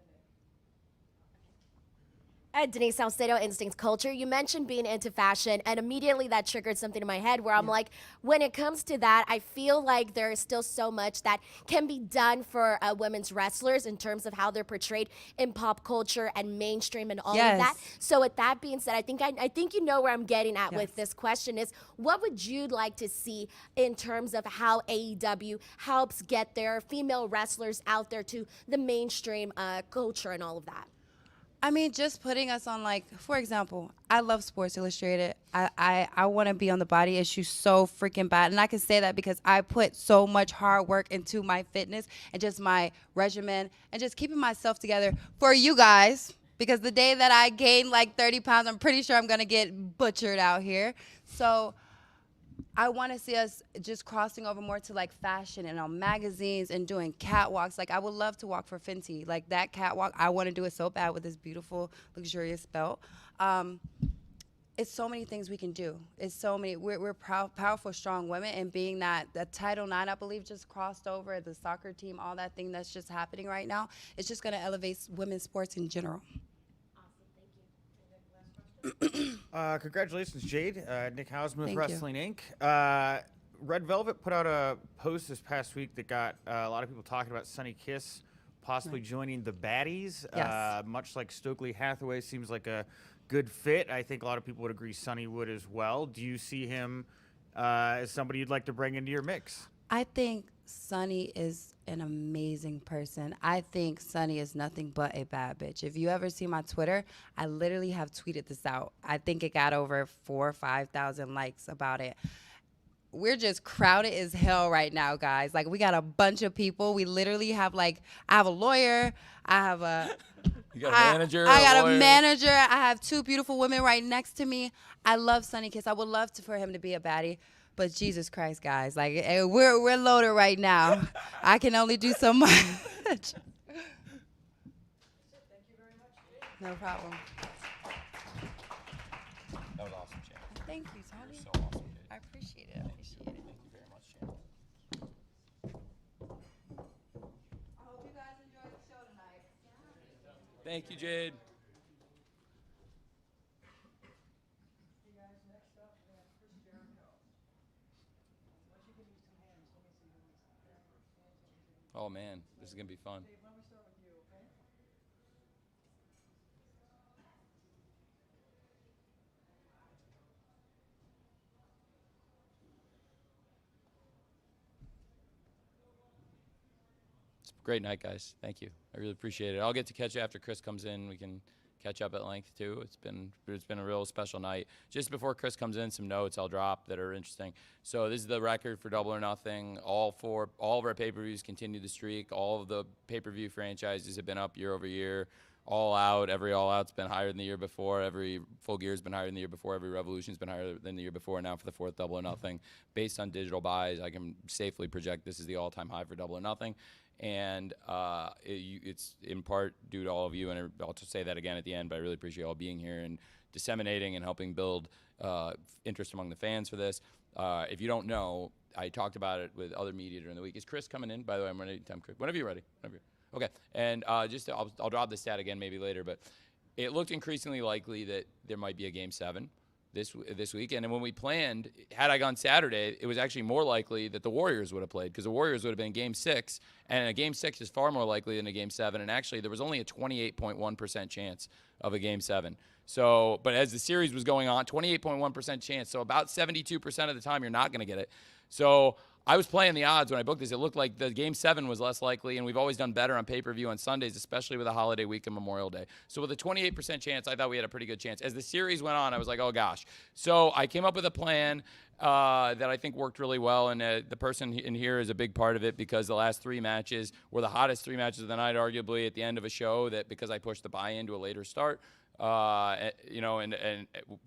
Nick. Denise Salcedo, Instincts Culture. You mentioned being into fashion, and immediately that triggered something in my head where I'm like, when it comes to that, I feel like there is still so much that can be done for women's wrestlers in terms of how they're portrayed in pop culture and mainstream and all of that. So with that being said, I think you know where I'm getting at with this question is, what would you like to see in terms of how AEW helps get their female wrestlers out there to the mainstream culture and all of that? I mean, just putting us on, like, for example, I love Sports Illustrated. I want to be on the body issue so freaking bad. And I can say that because I put so much hard work into my fitness and just my regimen and just keeping myself together for you guys. Because the day that I gain like 30 pounds, I'm pretty sure I'm going to get butchered out here. So I want to see us just crossing over more to like fashion and on magazines and doing catwalks. Like, I would love to walk for Fenty. Like, that catwalk, I want to do it so bad with this beautiful, luxurious belt. It's so many things we can do. It's so many. We're powerful, strong women, and being that the Title IX, I believe, just crossed over, the soccer team, all that thing that's just happening right now, it's just going to elevate women's sports in general. Congratulations, Jade. Nick Hausman with Thank Wrestling Inc. Red Velvet put out a post this past week that got a lot of people talking about Sonny Kiss possibly joining the Baddies. Yes. Much like Stokely Hathaway seems like a good fit. I think a lot of people would agree Sonny would as well. Do you see him as somebody you'd like to bring into your mix? I think Sunny is an amazing person. I think Sunny is nothing but a bad bitch. If you ever see my Twitter, I literally have tweeted this out. I think it got over 4,000 or 5,000 likes about it. We're just crowded as hell right now, guys. Like, we got a bunch of people. We literally have, like, I have a lawyer. I have a... You got a manager? I got lawyer? a manager. I have 2 beautiful women right next to me. I love Sunny Kiss. I would love for him to be a baddie. But Jesus Christ, guys, like we're loaded right now. I can only do so much. No problem. That was awesome, Champ. Thank you, Tony. So awesome, dude. I appreciate it. I appreciate it. Thank you very much, Champ. I hope you guys enjoy the show tonight. Thank you, Jade. Oh man, this is gonna be fun. It's a great night, guys. Thank you. I really appreciate it. I'll get to catch you after Chris comes in. We can catch up at length too. It's been a real special night. Just before Chris comes in, some notes I'll drop that are interesting. So this is the record for Double or Nothing. All of our pay-per-views continue the streak. All of the pay-per-view franchises have been up year over year. All Out, every All Out's been higher than the year before. Every Full Gear's been higher than the year before. Every Revolution's been higher than the year before. And now for the 4th Double or Nothing, based on digital buys, I can safely project this is the all-time high for Double or Nothing. And it's in part due to all of you, and I'll just say that again at the end, but I really appreciate all being here and disseminating and helping build interest among the fans for this. If you don't know, I talked about it with other media during the week. Is Chris coming in? By the way, I'm ready to time Chris. Whenever you're ready. Okay. And I'll drop the stat again maybe later, but it looked increasingly likely that there might be a Game 7 this week. And when we planned, had I gone Saturday, it was actually more likely that the Warriors would have played, because the Warriors would have been Game 6, and a Game 6 is far more likely than a Game 7. And actually, there was only a 28.1% chance of a Game 7. So, but as the series was going on, 28.1% chance. So about 72% of the time, you're not going to get it. So I was playing the odds when I booked this. It looked like the Game 7 was less likely, and we've always done better on pay-per-view on Sundays, especially with a holiday week and Memorial Day. So with a 28% chance, I thought we had a pretty good chance. As the series went on, I was like, oh, gosh. So I came up with a plan that I think worked really well, and the person in here is a big part of it, because the last 3 matches were the hottest 3 matches of the night, arguably, at the end of a show, that because I pushed the buy-in to a later start. And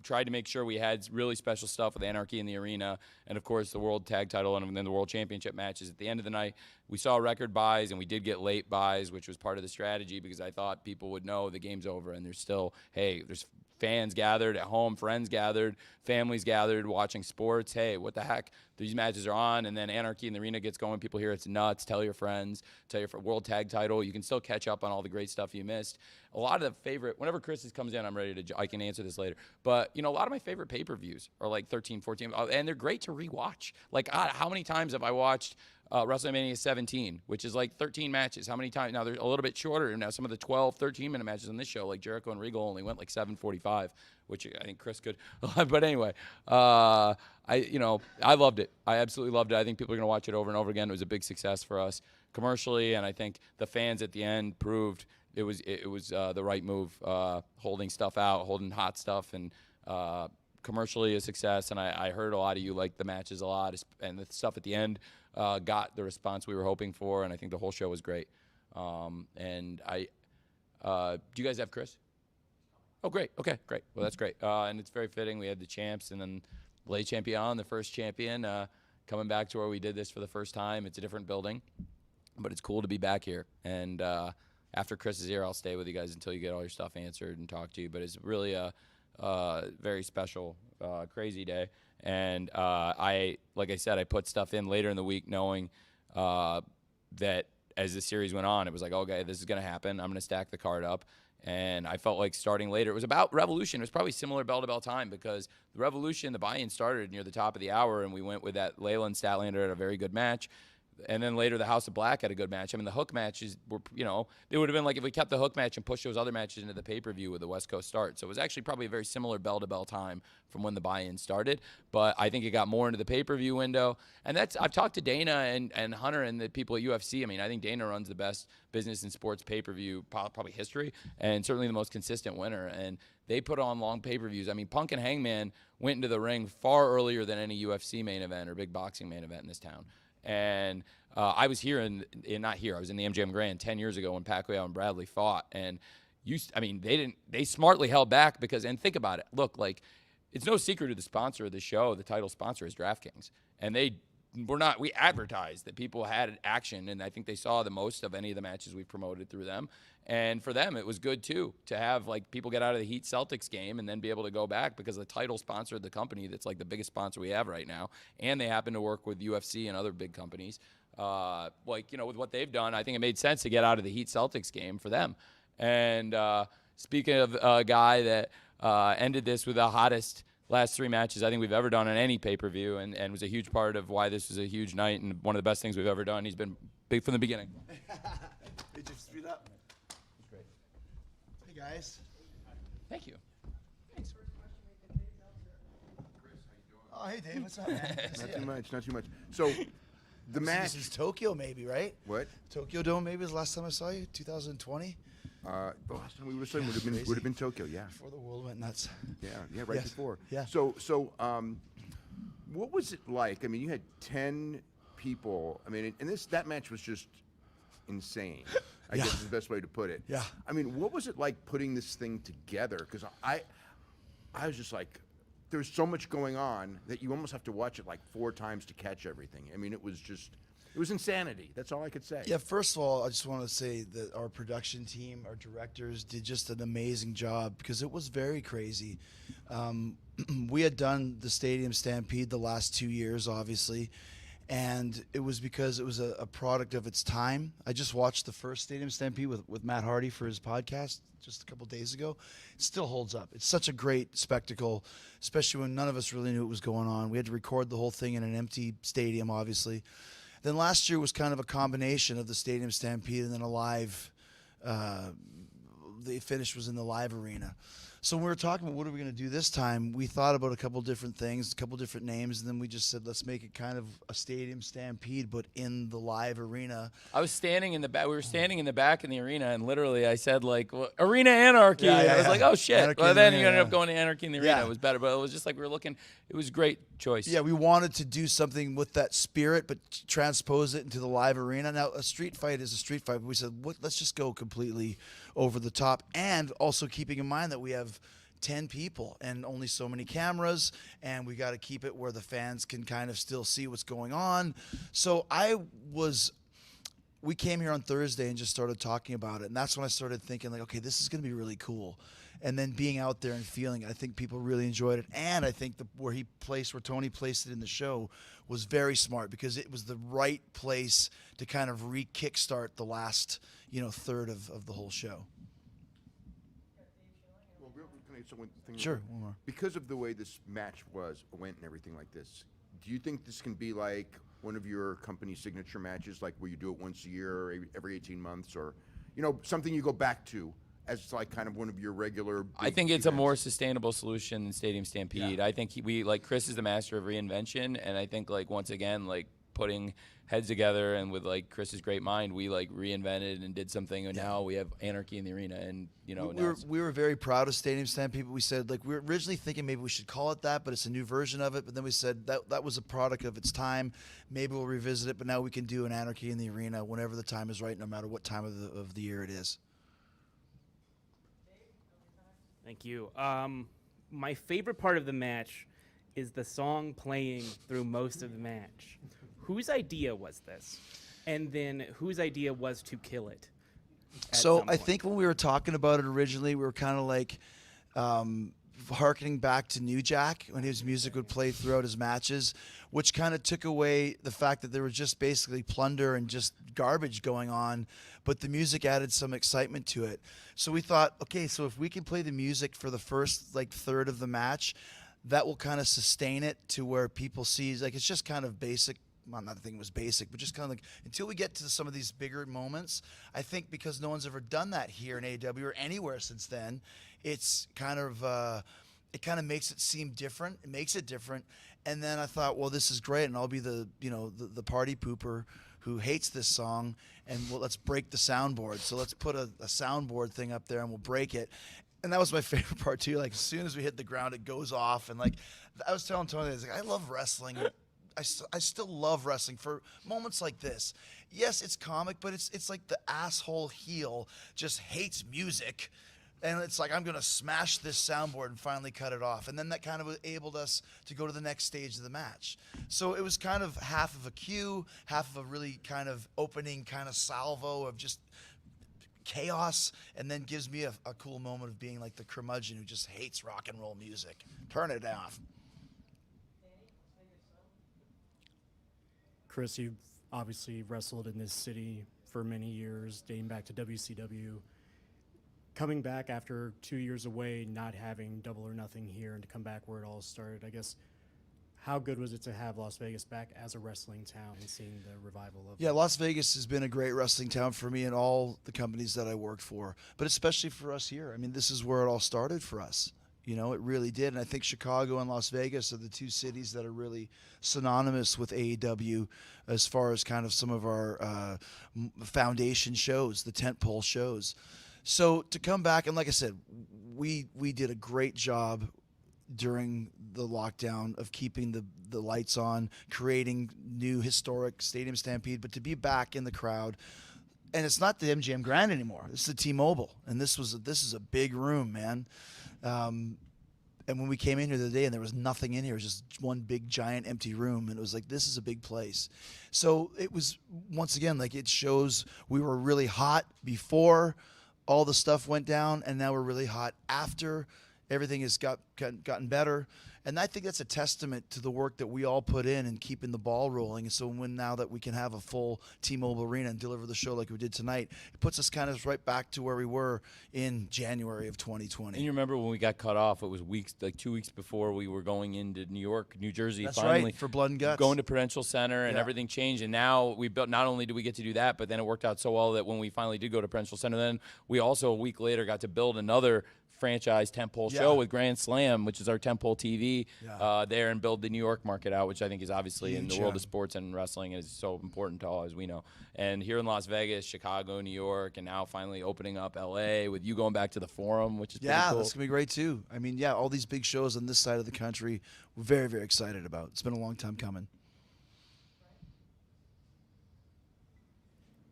tried to make sure we had really special stuff with Anarchy in the Arena, and of course the World Tag Title and then the World Championship matches at the end of the night. We saw record buys, and we did get late buys, which was part of the strategy, because I thought people would know the game's over, and there's fans gathered at home, friends gathered, families gathered watching sports. Hey, what the heck? These matches are on, and then Anarchy in the Arena gets going. People hear it's nuts. Tell your friends. Tell your World Tag Title. You can still catch up on all the great stuff you missed. A lot of the favorite, whenever Chris comes in, I'm ready to, I can answer this later. But, a lot of my favorite pay-per-views are like 13, 14, and they're great to rewatch. Like, how many times have I watched WrestleMania 17, which is like 13 matches? How many times? Now, they're a little bit shorter. Now, some of the 12, 13-minute matches on this show, like Jericho and Regal, only went like 7:45, which I think Chris could. But anyway, I loved it. I absolutely loved it. I think people are going to watch it over and over again. It was a big success for us commercially, and I think the fans at the end proved it was the right move, holding stuff out, holding hot stuff, and commercially a success. And I heard a lot of you liked the matches a lot, and the stuff at the end got the response we were hoping for, and I think the whole show was great. Do you guys have Chris? Oh, great. Okay, great. Well, that's great. And it's very fitting. We had the champs, and then Le Champion, the first champion, coming back to where we did this for the first time. It's a different building, but it's cool to be back here. And after Chris is here, I'll stay with you guys until you get all your stuff answered and talk to you. But it's really a very special, crazy day. And like I said, I put stuff in later in the week knowing that as the series went on, it was like, okay, this is going to happen. I'm going to stack the card up. And I felt like starting later. It was about Revolution. It was probably similar bell-to-bell time, because the Revolution, the buy-in started near the top of the hour, and we went with that Layla and Statlander at a very good match. And then later, the House of Black had a good match. I mean, the Hook matches were, it would have been like if we kept the Hook match and pushed those other matches into the pay-per-view with the West Coast start. So it was actually probably a very similar bell-to-bell time from when the buy-in started. But I think it got more into the pay-per-view window. And I've talked to Dana and Hunter and the people at UFC. I mean, I think Dana runs the best business in sports pay-per-view probably history, and certainly the most consistent winner. And they put on long pay-per-views. I mean, Punk and Hangman went into the ring far earlier than any UFC main event or big boxing main event in this town. And I was here not here. I was in the MGM Grand 10 years ago when Pacquiao and Bradley fought. And they smartly held back because, and think about it. Look, like, it's no secret to the sponsor of the show. The title sponsor is DraftKings. And we advertised that people had action, and I think they saw the most of any of the matches we've promoted through them. And for them, it was good, too, to have, like, people get out of the Heat Celtics game and then be able to go back because the title sponsored the company that's, like, the biggest sponsor we have right now. And they happen to work with UFC and other big companies. With what they've done, I think it made sense to get out of the Heat Celtics game for them. And speaking of a guy that ended this with the hottest last 3 matches I think we've ever done on any pay-per-view and was a huge part of why this was a huge night and one of the best things we've ever done. He's been big from the beginning. Did you speed up? Great. Hey, guys. Thank you. Thanks. Oh, hey, Dave. What's up, man? Not too much. So, the match. This is Tokyo, maybe, right? What? Tokyo Dome, maybe was the last time I saw you, 2020. The last time we would have been Tokyo, yeah. Before the world went nuts. Yeah, right Yes. before. Yeah. So, what was it like? I mean, you had 10 people. I mean, and that match was just insane. I guess is the best way to put it. Yeah. I mean, what was it like putting this thing together? Because I was just like, there's so much going on that you almost have to watch it like 4 times to catch everything. I mean, it was insanity. That's all I could say. Yeah, first of all, I just want to say that our production team, our directors, did just an amazing job because it was very crazy. We had done the Stadium Stampede the last 2 years, obviously, and it was because it was a product of its time. I just watched the first Stadium Stampede with Matt Hardy for his podcast just a couple days ago. It still holds up. It's such a great spectacle, especially when none of us really knew what was going on. We had to record the whole thing in an empty stadium, obviously. Then last year was kind of a combination of the Stadium Stampede and then a live, the finish was in the live arena. So when we were talking about what are we going to do this time, we thought about a couple different things, a couple different names, and then we just said, let's make it kind of a Stadium Stampede, but in the live arena. I was standing in the back. We were standing in the back in the arena, and literally I said, like, Arena Anarchy. And I was like, oh, shit. Anarchy Well, then in the you ended arena. up going to Anarchy in the Arena. It was better, but it was just like we were looking. It was a great choice. Yeah, we wanted to do something with that spirit, but transpose it into the live arena. Now, a street fight is a street fight, but we said, let's just go completely over the top, and also keeping in mind that we have 10 people and only so many cameras, and we got to keep it where the fans can kind of still see what's going on. So we came here on Thursday and just started talking about it, and that's when I started thinking, like, okay, this is going to be really cool. And then being out there and feeling it, I think people really enjoyed it, and I think where Tony placed it in the show was very smart because it was the right place to kind of kickstart the last third of the whole show. Sure, one more. Because of the way this match went and everything like this, do you think this can be like one of your company signature matches, like where you do it once a year or every 18 months, or something you go back to as like kind of one of your regular? I think it's a more sustainable solution than Stadium Stampede. Yeah. I think Chris is the master of reinvention, and I think once again putting heads together and with Chris's great mind, we reinvented and did something, and now we have Anarchy in the Arena, and we were very proud of Stadium Stampede. But we said we were originally thinking maybe we should call it that, but it's a new version of it. But then we said that was a product of its time. Maybe we'll revisit it, but now we can do an Anarchy in the Arena whenever the time is right, no matter what time of the year it is. Thank you. My favorite part of the match is the song playing through most of the match. Whose idea was this? And then whose idea was to kill it? So I think when we were talking about it originally, we were kind of hearkening back to New Jack when his music would play throughout his matches, which kind of took away the fact that there was just basically plunder and just garbage going on, but the music added some excitement to it. So we thought, okay, so if we can play the music for the first third of the match, that will kind of sustain it to where people see it's just kind of basic well, not thinking it was basic, but just kind of like until we get to some of these bigger moments, I think because no one's ever done that here in AEW or anywhere since then, it's kind of it kind of makes it seem different. It makes it different. And then I thought, well, this is great, and I'll be the the party pooper who hates this song, and let's break the soundboard. So let's put a soundboard thing up there, and we'll break it. And that was my favorite part too. Like as soon as we hit the ground, it goes off, and like I was telling Tony, I was like, I love wrestling. I still love wrestling for moments like this. Yes, it's comic, but it's like the asshole heel just hates music. And it's like, I'm going to smash this soundboard and finally cut it off. And then that kind of enabled us to go to the next stage of the match. So it was kind of half of a cue, half of a really kind of opening kind of salvo of just chaos, and then gives me a cool moment of being like the curmudgeon who just hates rock and roll music. Turn it off. Chris, you've obviously wrestled in this city for many years, dating back to WCW. Coming back after 2 years away, not having Double or Nothing here, and to come back where it all started, I guess, how good was it to have Las Vegas back as a wrestling town and seeing the revival of Yeah, Las Vegas has been a great wrestling town for me and all the companies that I worked for, but especially for us here. I mean, this is where it all started for us. You know, it really did. And I think Chicago and Las Vegas are the two cities that are really synonymous with AEW as far as kind of some of our foundation shows, the tentpole shows. So to come back, and like I said, we did a great job during the lockdown of keeping the lights on, creating new historic Stadium Stampede, but to be back in the crowd, and it's not the MGM Grand anymore. This is the T-Mobile, and this is a big room, man. And when we came in here the other day and there was nothing in here, it was just one big giant empty room, and it was like, this is a big place. So it was, once again, like it shows we were really hot before all the stuff went down, and now we're really hot after everything has gotten better. And I think that's a testament to the work that we all put in keeping the ball rolling. And so now that we can have a full T-Mobile Arena and deliver the show like we did tonight, it puts us kind of right back to where we were in January of 2020. And you remember when we got cut off, it was like 2 weeks before we were going into New York, New Jersey. That's finally, right, for Blood and Guts. Going to Prudential Center, and Yeah. everything changed. And now we built, not only did we get to do that, but then it worked out so well that when we finally did go to Prudential Center, then we also a week later got to build another franchise tentpole show with Grand Slam, which is our tentpole TV there, and build the New York market out, which I think is obviously in the world of sports and wrestling is so important to all, as we know. And here in Las Vegas, Chicago, New York, and now finally opening up LA with you going back to the Forum, which is pretty cool. That's gonna be great too. I mean, all these big shows on this side of the country, we're very, very excited about. It's been a long time coming.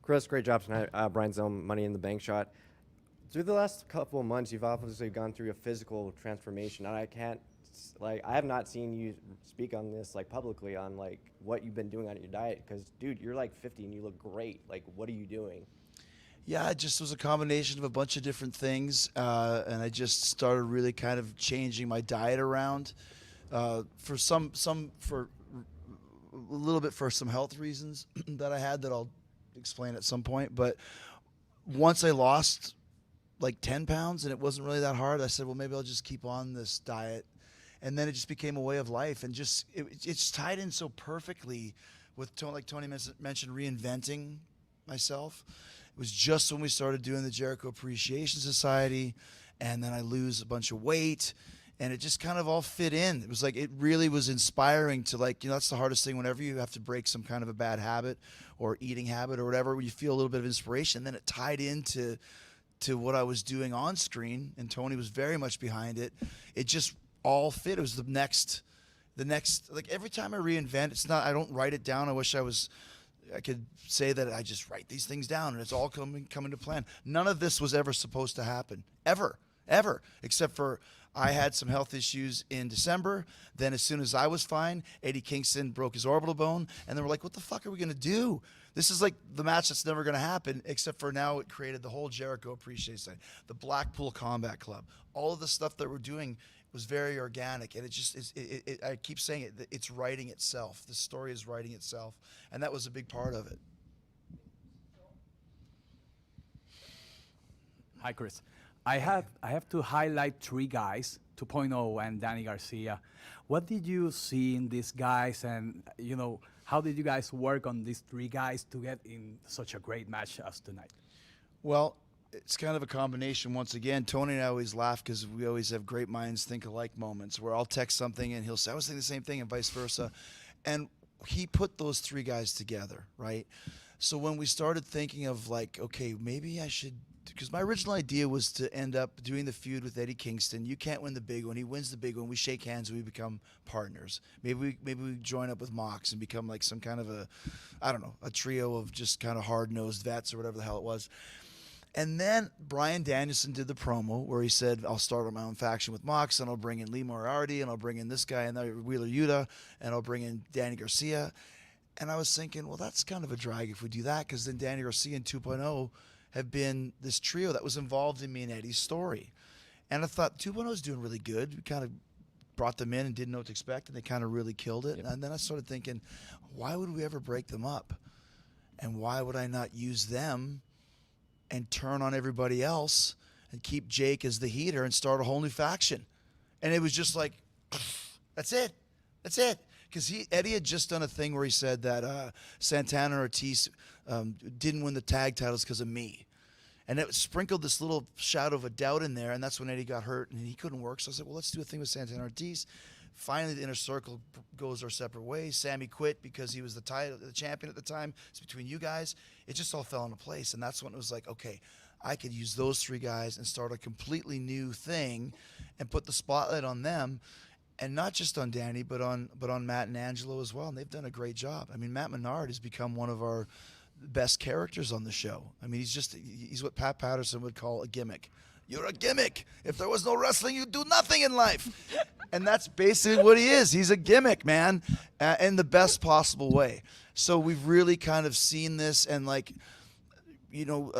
Chris, great job tonight. Brian's own Money in the Bank shot. Through the last couple of months, you've obviously gone through a physical transformation, and I have not seen you speak on this publicly on what you've been doing on your diet. Because, dude, you're 50 and you look great. What are you doing? Yeah, it just was a combination of a bunch of different things, and I just started really kind of changing my diet around for for a little bit for some health reasons that I had that I'll explain at some point. But once I lost 10 pounds and it wasn't really that hard, I said, well, maybe I'll just keep on this diet. And then it just became a way of life, and it's tied in so perfectly with, like Tony mentioned, reinventing myself. It was just when we started doing the Jericho Appreciation Society, and then I lose a bunch of weight, and it just kind of all fit in. It was it really was inspiring to that's the hardest thing whenever you have to break some kind of a bad habit or eating habit or whatever, when you feel a little bit of inspiration. And then it tied into what I was doing on screen, and Tony was very much behind it. It just all fit. It was the next, every time I reinvent, it's not, I don't write it down. I wish I could say that I just write these things down and it's all coming to plan. None of this was ever supposed to happen, ever, except for I had some health issues in December. Then as soon as I was fine, Eddie Kingston broke his orbital bone, and they were like, what the fuck are we going to do? This is the match that's never going to happen, except for now it created the whole Jericho Appreciation Society, the Blackpool Combat Club. All of the stuff that we're doing was very organic, and it just is. I keep saying it. It's writing itself. The story is writing itself, and that was a big part of it. Hi, Chris. I have to highlight 3 guys, 2.0 and Danny Garcia. What did you see in these guys? And How did you guys work on these three guys to get in such a great match as tonight? Well, it's kind of a combination. Once again, Tony and I always laugh because we always have great minds think alike moments where I'll text something and he'll say, I was thinking the same thing, and vice versa. And he put those three guys together, right? So when we started thinking of like, okay, maybe I should, because my original idea was to end up doing the feud with Eddie Kingston. You can't win the big one. He wins the big one. We shake hands and we become partners. Maybe we join up with Mox and become like some kind of a, I don't know, a trio of just kind of hard-nosed vets or whatever the hell it was. And then Bryan Danielson did the promo where he said, I'll start on my own faction with Mox, and I'll bring in Lee Moriarty, and I'll bring in this guy, and Wheeler Yuta, and I'll bring in Danny Garcia. And I was thinking, well, that's kind of a drag if we do that, because then Danny Garcia and 2.0 have been this trio that was involved in me and Eddie's story. And I thought 2.0 is doing really good. We kind of brought them in and didn't know what to expect, and they kind of really killed it. Yep. And then I started thinking, why would we ever break them up? And why would I not use them and turn on everybody else and keep Jake as the heater and start a whole new faction? And it was just like, that's it. That's it. Because Eddie had just done a thing where he said that Santana and Ortiz didn't win the tag titles because of me. And it sprinkled this little shadow of a doubt in there, and that's when Eddie got hurt and he couldn't work. So I said, well, let's do a thing with Santana and Ortiz. Finally, the Inner Circle goes our separate ways. Sammy quit because he was the champion at the time. It's between you guys. It just all fell into place, and that's when it was like, okay, I could use those three guys and start a completely new thing and put the spotlight on them, and not just on Danny, but on Matt and Angelo as well, and they've done a great job. I mean, Matt Menard has become one of our best characters on the show. I mean, he's what Pat Patterson would call a gimmick. You're a gimmick. If there was no wrestling, you'd do nothing in life. And that's basically what he is. He's a gimmick, man, in the best possible way. So we've really kind of seen this, and like, you know,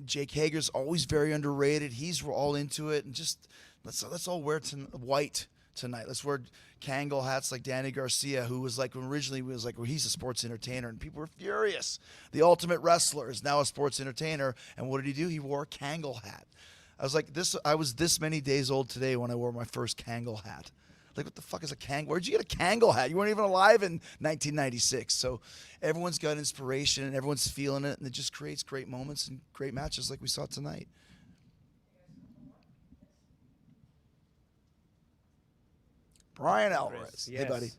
Jake Hager's always very underrated. He's all into it, and just let's all wear white tonight. Let's wear Kangol hats like Danny Garcia, who was like originally was like, well, he's a sports entertainer, and people were furious. The Ultimate Wrestler is now a sports entertainer, and what did he do? He wore a Kangol hat. I was like, I was this many days old today when I wore my first Kangol hat. Like, what the fuck is a Kangol? Where'd you get a Kangol hat? You weren't even alive in 1996. So everyone's got inspiration and everyone's feeling it, and it just creates great moments and great matches like we saw tonight. Brian Alvarez. Yes. Hey, buddy.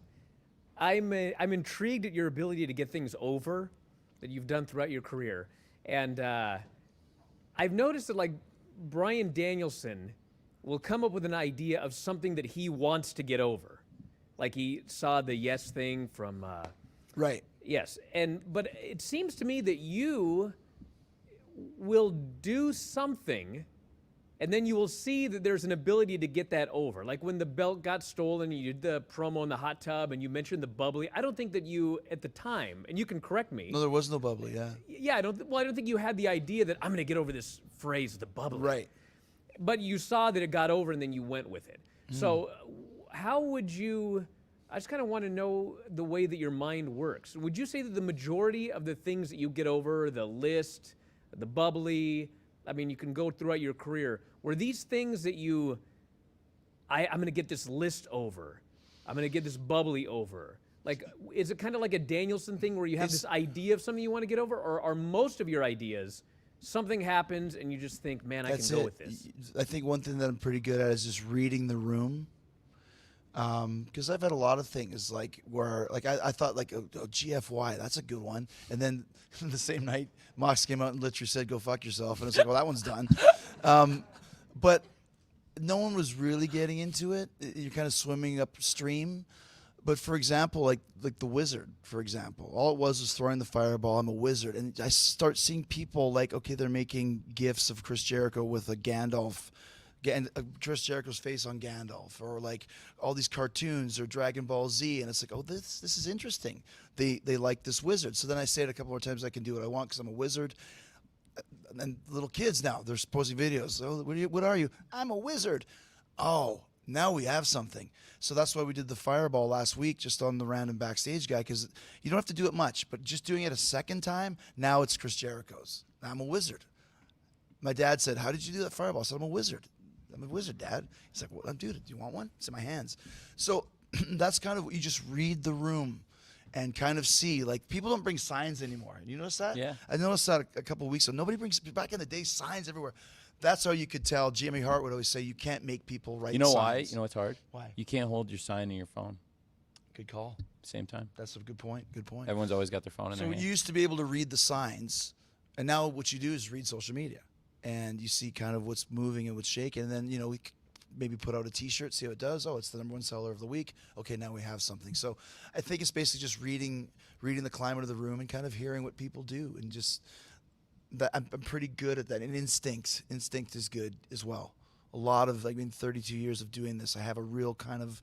I'm intrigued at your ability to get things over that you've done throughout your career. And I've noticed that, like, Bryan Danielson will come up with an idea of something that he wants to get over. Like he saw the Yes thing from... right. Yes. But it seems to me that you will do something, and then you will see that there's an ability to get that over. Like when the belt got stolen, you did the promo in the hot tub, and you mentioned the bubbly. I don't think that you, at the time, and you can correct me. No, there was no bubbly, yeah. Yeah, I don't think you had the idea that I'm going to get over this phrase, the bubbly. Right. But you saw that it got over, and then you went with it. So how would you... I just kind of want to know the way that your mind works. Would you say that the majority of the things that you get over, the list, the bubbly, I mean, you can go throughout your career, were these things that I'm going to get this list over, I'm going to get this bubbly over? Like, is it kind of like a Danielson thing where you have this idea of something you want to get over, or are most of your ideas something happens and you just think, man, I can go with this? I think one thing that I'm pretty good at is just reading the room. Because I've had a lot of things like where like I thought like GFY, that's a good one, and then the same night Mox came out and literally said go fuck yourself, and it's like, well, that one's done. But no one was really getting into it. You're kind of swimming upstream. But for example, like the Wizard, for example, all it was throwing the fireball. I'm a wizard, and I start seeing people like, okay, they're making gifs of Chris Jericho with a Gandalf. Chris Jericho's face on Gandalf, or like all these cartoons or Dragon Ball Z, and it's like, oh, this is interesting. They like this wizard. So then I say it a couple more times. I can do what I want because I'm a wizard. And little kids now, they're posting videos. Oh, what are you? I'm a wizard. Oh, now we have something. So that's why we did the fireball last week, just on the random backstage guy, because you don't have to do it much, but just doing it a second time, now it's Chris Jericho's. I'm a wizard. My dad said, how did you do that fireball? I said, I'm a wizard. I'm a wizard, Dad. He's like, well, dude, do you want one? It's in my hands. So that's kind of what you just read the room. and kind of see, like, people don't bring signs anymore. You notice that? Yeah. I noticed that a couple of weeks ago. Nobody brings, back in the day, signs everywhere. That's how you could tell. Jimmy Hart would always say, you can't make people write signs. You know why? You know what's hard? Why? You can't hold your sign in your phone. Good call. Same time. That's a good point. Good point. Everyone's always got their phone in So their you hand. used to be able to read the signs, and now what you do is read social media, and you see kind of what's moving and what's shaking, and then, you know, we maybe put out a T-shirt, see how it does. Oh, it's the #1 seller of the week. Okay, now we have something. So I think it's basically just reading the climate of the room and kind of hearing what people do, and just that I'm pretty good at that. And instinct is good as well. A lot of, 32 years of doing this, I have a real kind of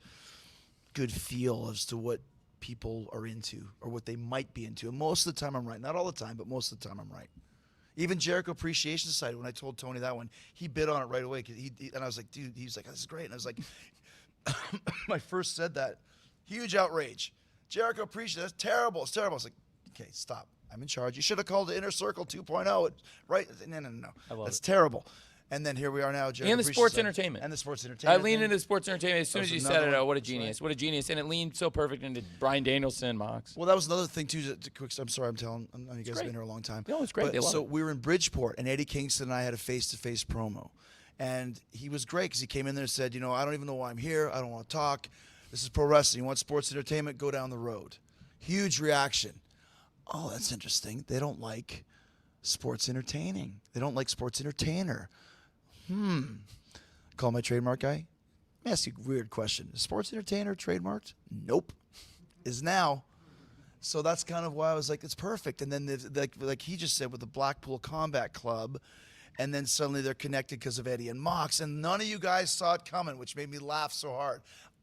good feel as to what people are into or what they might be into. And most of the time I'm right. Not all the time, but most of the time I'm right. Even Jericho Appreciation Society, when I told Tony that one, he bid on it right away. And I was like, dude, he was like, this is great. And I was like, when I first said that, huge outrage. Jericho Appreciation, that's terrible. It's terrible. I was like, okay, stop. I'm in charge. You should have called it Inner Circle 2.0. Right? No. That's terrible. And then here we are now, Jericho And the sports Appreciation entertainment. And the sports entertainment. I leaned into sports entertainment as soon as you said it. one. Oh, what a genius. What a genius. And it leaned so perfect into Bryan Danielson, Mox. Well, that was another thing, too. I'm sorry, I know you guys have great. been here a long time. No, it's great. But, They love so it. we were in Bridgeport, and Eddie Kingston and I had a face-to-face promo. And he was great because he came in there and said, you know, I don't even know why I'm here. I don't want to talk. This is pro wrestling. You want sports entertainment? Go down the road. Huge reaction. Oh, that's interesting. They don't like sports entertaining. They don't like sports entertainer. Call my trademark guy. Let me ask you a weird question. Is sports entertainer trademarked? Nope. Is now. So that's kind of why I was like, it's perfect. And then, like he just said, with the Blackpool Combat Club, and then suddenly they're connected because of Eddie and Mox, and none of you guys saw it coming, which made me laugh so hard.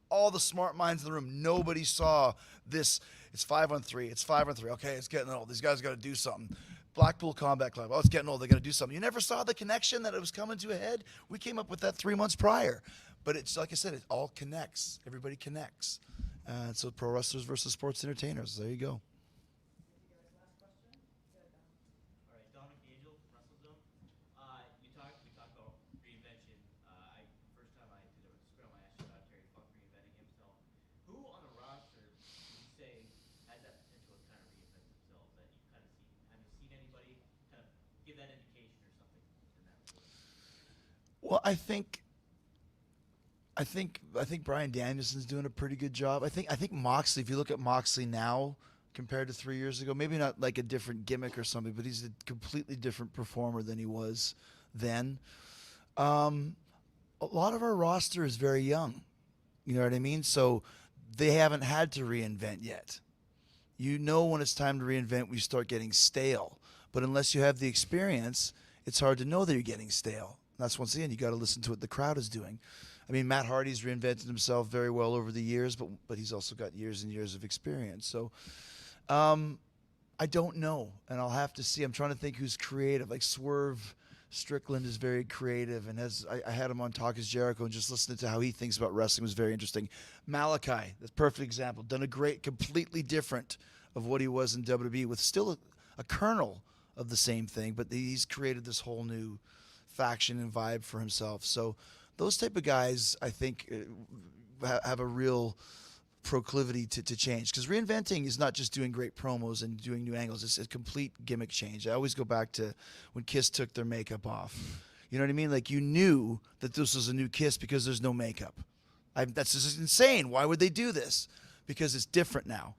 All the smart minds in the room, nobody saw this. It's 5-on-3. It's 5-on-3. Okay, it's getting old. These guys got to do something. Blackpool Combat Club. Oh, it's getting old. They got to do something. You never saw the connection that it was coming to a head? We came up with that 3 months prior. But it's like I said, it all connects. Everybody connects. So pro wrestlers versus sports entertainers. There you go. We talked about reinvention. First time I did a Scrum, I asked you about Terry Funk reinventing himself. Who on the roster would you say has that potential to kind of reinvent themselves that you kind of see? Have you seen anybody kind of give that indication or something in that regard? Well, I think Bryan Danielson's doing a pretty good job. I think Moxley, if you look at Moxley now compared to 3 years ago, maybe not like a different gimmick or something, but he's a completely different performer than he was then. A lot of our roster is very young. You know what I mean? So they haven't had to reinvent yet. You know when it's time to reinvent, we start getting stale. But unless you have the experience, it's hard to know that you're getting stale. That's once again, you got to listen to what the crowd is doing. I mean, Matt Hardy's reinvented himself very well over the years, but he's also got years and years of experience. So I don't know, and I'll have to see. I'm trying to think who's creative. Like Swerve Strickland is very creative, and I had him on Talk is Jericho, and just listening to how he thinks about wrestling was very interesting. Malakai, that's a perfect example. Done a great, completely different of what he was in WWE, with still a kernel of the same thing, but he's created this whole new faction and vibe for himself. So those type of guys, I think, have a real proclivity to change, because reinventing is not just doing great promos and doing new angles. It's a complete gimmick change. I always go back to when Kiss took their makeup off. You know what I mean? Like, you knew that this was a new Kiss because there's no makeup. That's just insane. Why would they do this? Because it's different now.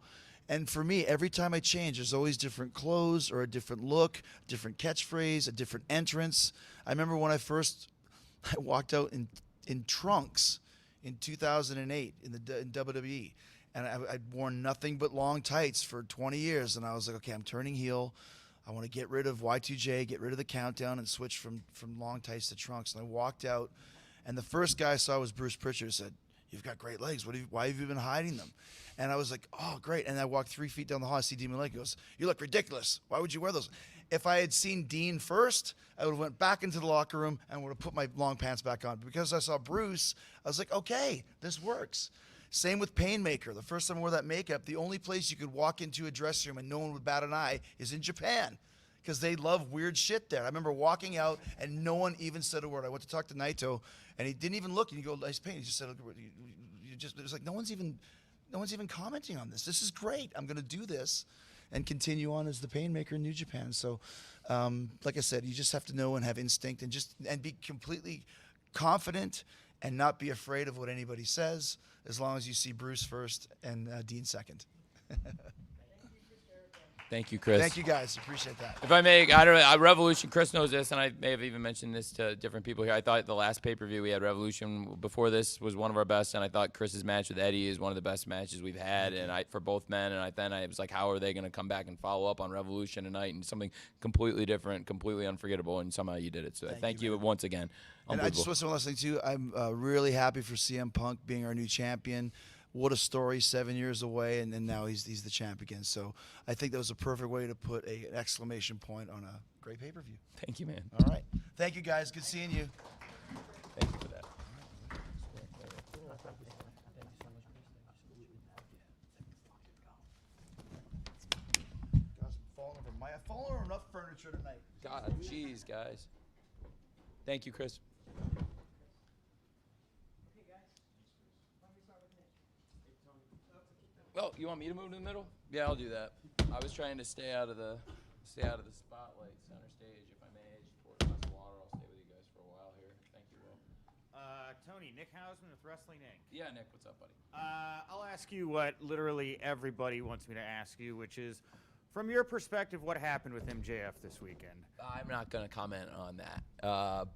And for me, every time I change, there's always different clothes or a different look, different catchphrase, a different entrance. I remember when I walked out in trunks in 2008 in WWE, and I'd worn nothing but long tights for 20 years, and I was like, okay, I'm turning heel. I want to get rid of Y2J, get rid of the countdown, and switch from long tights to trunks. And I walked out, and the first guy I saw was Bruce Pritchard. Said, "You've got great legs. Why have you been hiding them?" And I was like, oh, great. And I walked 3 feet down the hall. I see Dean Malenko. He goes, "You look ridiculous. Why would you wear those?" If I had seen Dean first, I would have went back into the locker room and would have put my long pants back on. But because I saw Bruce, I was like, okay, this works. Same with Painmaker. The first time I wore that makeup, the only place you could walk into a dressing room and no one would bat an eye is in Japan, because they love weird shit there. I remember walking out and no one even said a word. I went to talk to Naito, and he didn't even look. And you go, "Nice paint." He just said, it was like no No one's even commenting on this. This is great. I'm going to do this and continue on as the Painmaker in New Japan. So, like I said, you just have to know and have instinct and be completely confident and not be afraid of what anybody says, as long as you see Bruce first and Dean second. Thank you, Chris. Thank you, guys. Appreciate that. If I may, I don't know, Revolution, Chris knows this, and I may have even mentioned this to different people here. I thought the last pay-per-view we had, Revolution, before this was one of our best, and I thought Chris's match with Eddie is one of the best matches we've had, and for both men, and then I was like, how are they going to come back and follow up on Revolution tonight and something completely different, completely unforgettable, and somehow you did it. So thank you once again. And I just want to say one last thing, too. I'm really happy for CM Punk being our new champion. What a story, 7 years away, and now he's the champ again. So I think that was a perfect way to put an exclamation point on a great pay-per-view. Thank you, man. All right. Thank you, guys. Good seeing you. Thank you for that. I've fallen over enough furniture tonight. God, jeez, guys. Thank you, Chris. Well, you want me to move to the middle? Yeah, I'll do that. I was trying to stay out of the spotlight, center stage, if I may. Just pour a glass of water. I'll stay with you guys for a while here. Thank you, Will. Tony, Nick Hausman with Wrestling Inc. Yeah, Nick, what's up, buddy? I'll ask you what literally everybody wants me to ask you, which is, from your perspective, what happened with MJF this weekend? I'm not going to comment on that,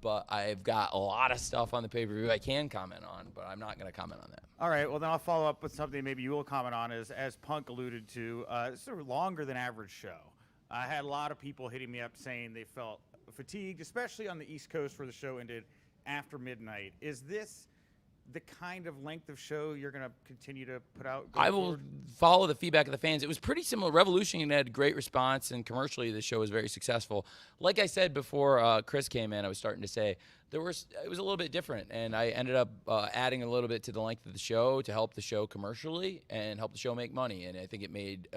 but I've got a lot of stuff on the pay-per-view I can comment on, but I'm not going to comment on that. All right, well, then I'll follow up with something maybe you will comment on, as Punk alluded to. It's a longer than average show. I had a lot of people hitting me up saying they felt fatigued, especially on the East Coast where the show ended after midnight. Is this the kind of length of show you're going to continue to put out? I will follow the feedback of the fans. It was pretty similar. Revolution had a great response, and commercially the show was very successful. Like I said before Chris came in, I was starting to say it was a little bit different, and I ended up adding a little bit to the length of the show to help the show commercially and help the show make money. And I think it made,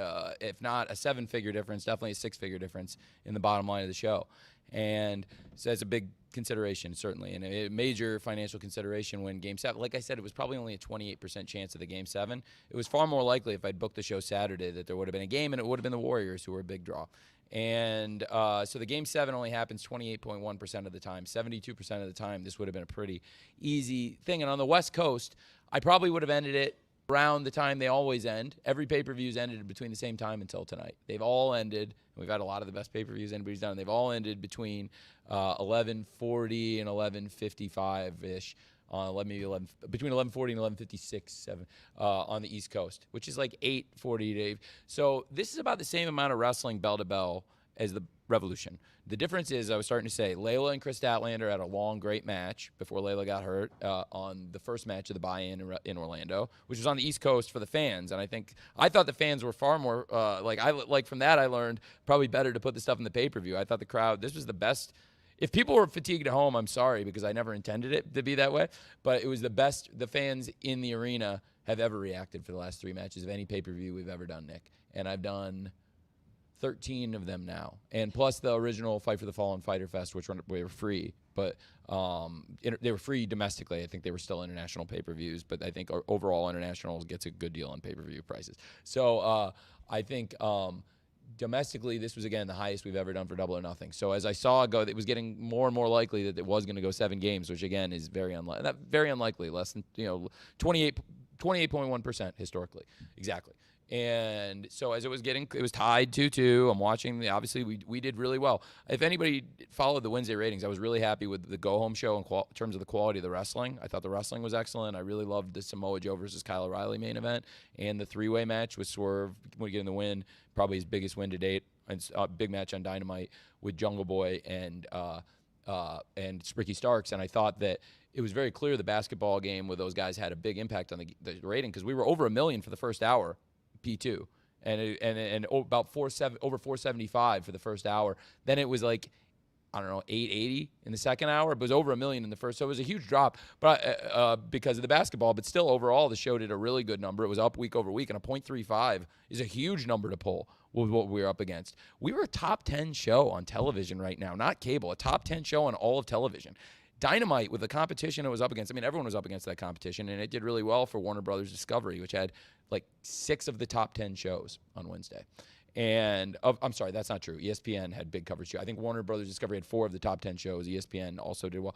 if not a 7-figure difference, definitely a 6-figure difference in the bottom line of the show. And so that's a big consideration, certainly, and a major financial consideration when Game 7. Like I said, it was probably only a 28% chance of the Game 7. It was far more likely if I'd booked the show Saturday that there would have been a game, and it would have been the Warriors who were a big draw. And so the Game 7 only happens 28.1% of the time. 72% of the time, this would have been a pretty easy thing. And on the West Coast, I probably would have ended it around the time they always end. Every pay-per-view's ended between the same time until tonight. They've all ended. We've had a lot of the best pay-per-views anybody's done. They've all ended between 11:40 and 11:55-ish. Between 11:40 and 11:56 on the East Coast, which is like 8:40 Dave. So this is about the same amount of wrestling bell to bell as the Revolution. The difference is, I was starting to say, Layla and Chris Statlander had a long, great match before Layla got hurt on the first match of the buy-in in Orlando, which was on the East Coast for the fans. And I thought the fans were far more from that I learned probably better to put the stuff in the pay-per-view. I thought the crowd, this was the best. If people were fatigued at home, I'm sorry, because I never intended it to be that way. But it was the best the fans in the arena have ever reacted for the last 3 matches of any pay-per-view we've ever done, Nick. And I've done 13 of them now, and plus the original Fight for the Fallen Fighter Fest, which were free, but they were free domestically. I think they were still international pay-per-views, but I think overall international gets a good deal on pay-per-view prices. So I think domestically, this was, again, the highest we've ever done for Double or Nothing. So as I saw it go, it was getting more and more likely that it was going to go 7 games, which, again, is very unlikely, less than 28.1% historically, exactly. And so as it was tied 2-2. I'm watching. Obviously, we did really well. If anybody followed the Wednesday ratings, I was really happy with the go-home show in terms of the quality of the wrestling. I thought the wrestling was excellent. I really loved the Samoa Joe versus Kyle O'Reilly main event and the 3-way match with Swerve getting the win, probably his biggest win to date. And a big match on Dynamite with Jungle Boy and Ricky Starks. And I thought that it was very clear the basketball game with those guys had a big impact on the rating, because we were over 1 million for the first hour. P2 and about over 475 for the first hour. Then it was like, I don't know, 880 in the second hour. It was over 1 million in the first, so it was a huge drop, but because of the basketball. But still, overall, the show did a really good number. It was up week over week, and a .35 is a huge number to pull with what we were up against. We were a top 10 show on television right now, not cable, a top 10 show on all of television. Dynamite, with the competition it was up against, I mean, everyone was up against that competition, and it did really well for Warner Brothers Discovery, which had like 6 of the top 10 shows on Wednesday. And I'm sorry, that's not true. ESPN had big coverage too. I think Warner Brothers Discovery had 4 of the top 10 shows. ESPN also did well.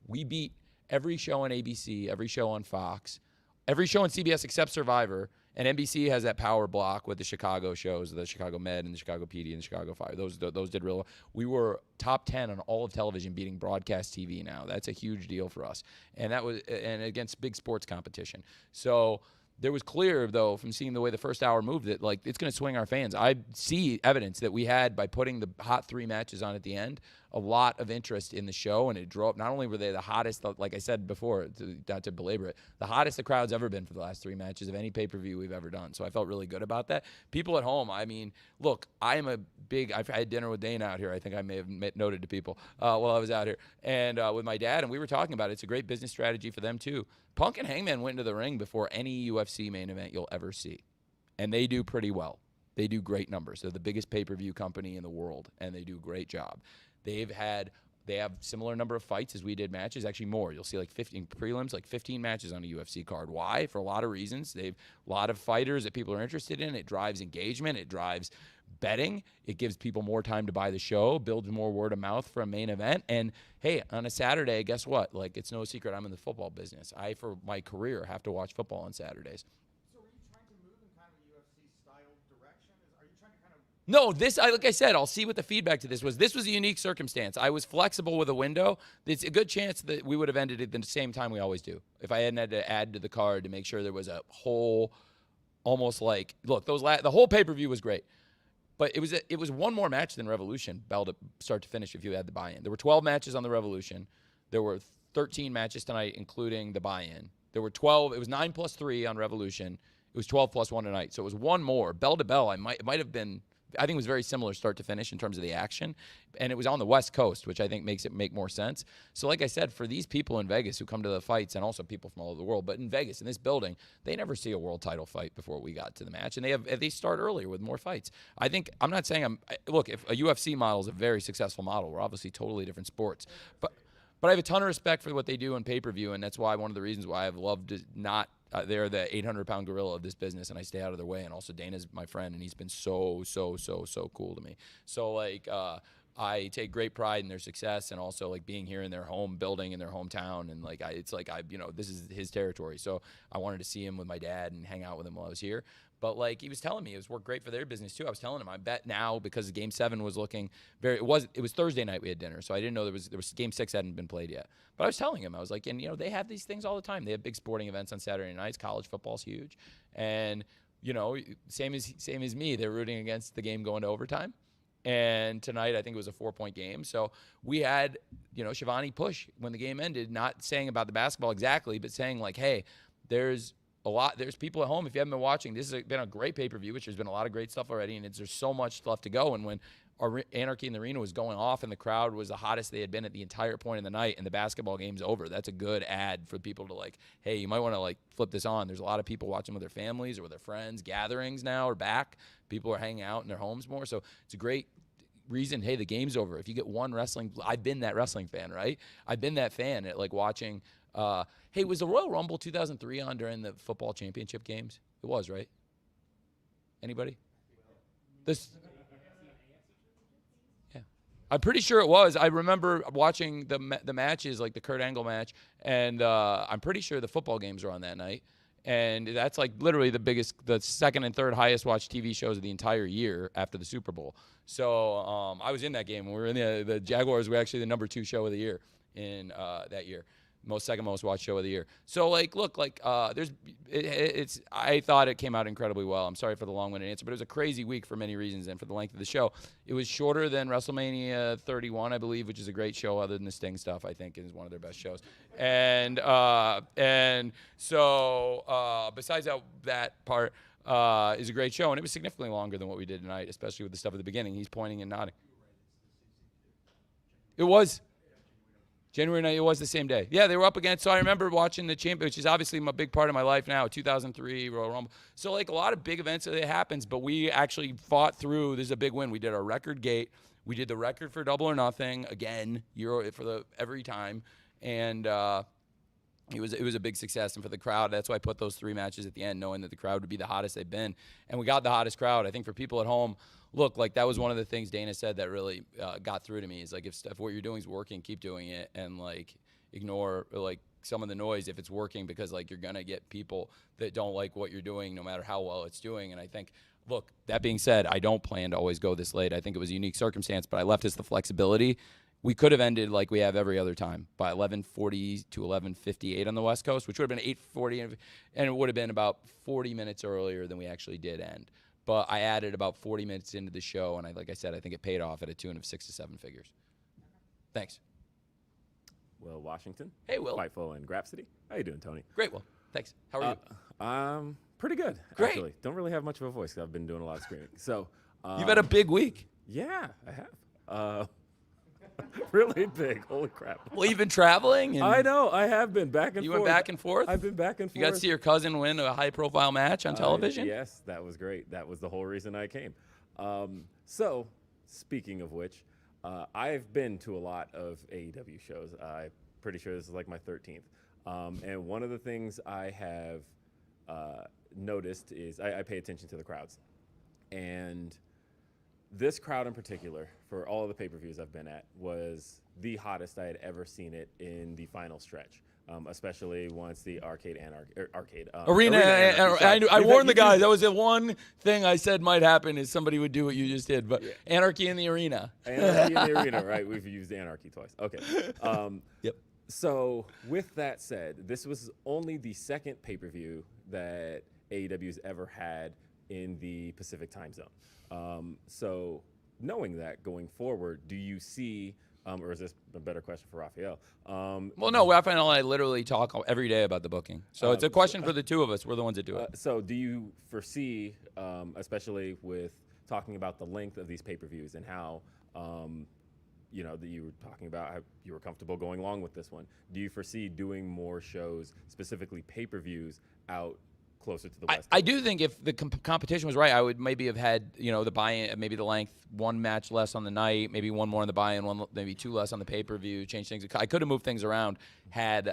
We beat every show on ABC, every show on Fox, every show on CBS except Survivor. And NBC has that power block with the Chicago shows, the Chicago Med and the Chicago PD and the Chicago Fire. Those did real well. We were top 10 on all of television, beating broadcast TV now. That's a huge deal for us. And that was against big sports competition. So there was clear, though, from seeing the way the first hour moved, that like it's going to swing our fans. I see evidence that we had, by putting the hot 3 matches on at the end, a lot of interest in the show, and it drove. Not only were they the hottest, like I said before, not to belabor it, the hottest the crowd's ever been for the last 3 matches of any pay-per-view we've ever done. So I felt really good about that. People at home, I mean, look, I've had dinner with Dana out here. I think I may have noted to people while I was out here, and with my dad, and we were talking about it. It's a great business strategy for them too. Punk and Hangman went into the ring before any UFC main event you'll ever see, and they do pretty well. They do great numbers. They're the biggest pay-per-view company in the world, and they do a great job. They have similar number of fights as we did matches, actually more. You'll see like 15 prelims, like 15 matches on a UFC card. Why? For a lot of reasons. They've a lot of fighters that people are interested in. It drives engagement. It drives betting. It gives people more time to buy the show, builds more word of mouth for a main event. And hey, on a Saturday, guess what? Like, it's no secret I'm in the football business. I, for my career, have to watch football on Saturdays. So are you trying to move in kind of a UFC-style direction? Are you trying to kind of... No, like I said, I'll see what the feedback to this was. This was a unique circumstance. I was flexible with a window. It's a good chance that we would have ended it at the same time we always do. If I hadn't had to add to the card to make sure there was a whole, almost like, look, the whole pay-per-view was great. But it was one more match than Revolution, bell to start to finish, if you had the buy-in. There were 12 matches on the Revolution. There were 13 matches tonight, including the buy-in. There were 12. It was 9 plus 3 on Revolution. It was 12 plus 1 tonight. So it was one more. Bell to bell, it might have been, I think it was very similar start to finish in terms of the action. And it was on the West Coast, which I think makes it make more sense. So like I said, for these people in Vegas who come to the fights, and also people from all over the world, but in Vegas, in this building, they never see a world title fight before we got to the match. And they start earlier with more fights. I'm not saying look, if a UFC model is a very successful model, we're obviously totally different sports. But I have a ton of respect for what they do on pay-per-view, and that's why one of the reasons why I've loved to not they're the 800-pound gorilla of this business, and I stay out of their way. And also, Dana's my friend, and he's been so cool to me. So, like, I take great pride in their success, and also, like, being here in their home building, in their hometown. And, like, this is his territory. So I wanted to see him with my dad and hang out with him while I was here. But, like, he was telling me it was worked great for their business, too. I was telling him, I bet now, because Game 7 was looking very – it was Thursday night we had dinner, so I didn't know there was Game 6 hadn't been played yet. But I was telling him, I was like, and, they have these things all the time. They have big sporting events on Saturday nights. College football's huge. And, same as me, they're rooting against the game going to overtime. And tonight, I think it was a 4-point game. So we had, Shivani push when the game ended, not saying about the basketball exactly, but saying, like, hey, there's people at home, if you haven't been watching, this has been a great pay-per-view, which there's been a lot of great stuff already, and there's so much left to go. And when Anarchy in the Arena was going off and the crowd was the hottest they had been at the entire point of the night, and the basketball game's over, that's a good ad for people to, like, hey, you might want to, like, flip this on. There's a lot of people watching with their families or with their friends. Gatherings now are back. People are hanging out in their homes more. So it's a great reason, hey, the game's over. If you get one wrestling, I've been that wrestling fan, right? I've been that fan at, like, watching hey, was the Royal Rumble 2003 on during the football championship games? It was, right? Anybody? Yeah. I'm pretty sure it was. I remember watching the matches, like the Kurt Angle match, and I'm pretty sure the football games were on that night. And that's like literally the second and third highest watched TV shows of the entire year after the Super Bowl. So I was in that game. We were in the Jaguars were actually the number 2 show of the year in that year. Second most watched show of the year. So, like, look, like, I thought it came out incredibly well. I'm sorry for the long-winded answer, but it was a crazy week for many reasons and for the length of the show. It was shorter than WrestleMania 31, I believe, which is a great show other than the Sting stuff, I think, is one of their best shows. And so besides that part is a great show, and it was significantly longer than what we did tonight, especially with the stuff at the beginning. He's pointing and nodding. It was. January 9th, it was the same day. Yeah, they were up against, so I remember watching the champion, which is obviously a big part of my life now, 2003 Royal Rumble. So, like, a lot of big events that happens, but we actually fought through. This is a big win. We did our record gate. We did the record for Double or Nothing, again, every time. and it was a big success. And for the crowd, that's why I put those 3 matches at the end, knowing that the crowd would be the hottest they've been. And we got the hottest crowd. I think for people at home, look, like that was one of the things Dana said that really got through to me, is like, if what you're doing is working, keep doing it, and like ignore like some of the noise if it's working, because like you're gonna get people that don't like what you're doing no matter how well it's doing. And I think, look, that being said, I don't plan to always go this late. I think it was a unique circumstance, but I left us the flexibility. We could have ended like we have every other time, by 11:40 to 11:58 on the West Coast, which would have been 8:40, and it would have been about 40 minutes earlier than we actually did end. But I added about 40 minutes into the show, and like I said, I think it paid off at a tune of 6 to 7 figures. Thanks. Will Washington. Hey, Will. Fightful and Grapsity. How you doing, Tony? Great, Will. Thanks. How are you? Pretty good. Great. Actually, don't really have much of a voice 'cause I've been doing a lot of screaming. So You've had a big week. Yeah, I have. Really big. Holy crap. Well, you've been traveling. And I know. I have been back and forth. you went back and forth? I've been back and forth. You got to see your cousin win a high-profile match on television? Yes, that was great. That was the whole reason I came. So, speaking of which, I've been to a lot of AEW shows. I'm pretty sure this is like my 13th. And one of the things I have noticed is I pay attention to the crowds. And this crowd in particular, for all of the pay-per-views I've been at, was the hottest I had ever seen it in the final stretch, especially once the Arena I warned the guys. That was the one thing I said might happen, is somebody would do what you just did. But Anarchy in the Arena. Anarchy in the Arena, right? We've used Anarchy twice. Okay. Yep. So with that said, this was only the second pay-per-view that AEW's ever had in the Pacific time zone. So knowing that going forward, do you see, or is this a better question for Raphael? Well, no, Raphael and I literally talk every day about the booking. So it's a question for the two of us. We're the ones that do it. So do you foresee, especially with talking about the length of these pay-per-views and how, that you were talking about how you were comfortable going along with this one, do you foresee doing more shows, specifically pay-per-views, out closer to the West? I do think if the competition was right, I would maybe have had, the buy-in, maybe the length, one match less on the night, maybe one more on the buy-in, maybe two less on the pay-per-view, change things. I could have moved things around had,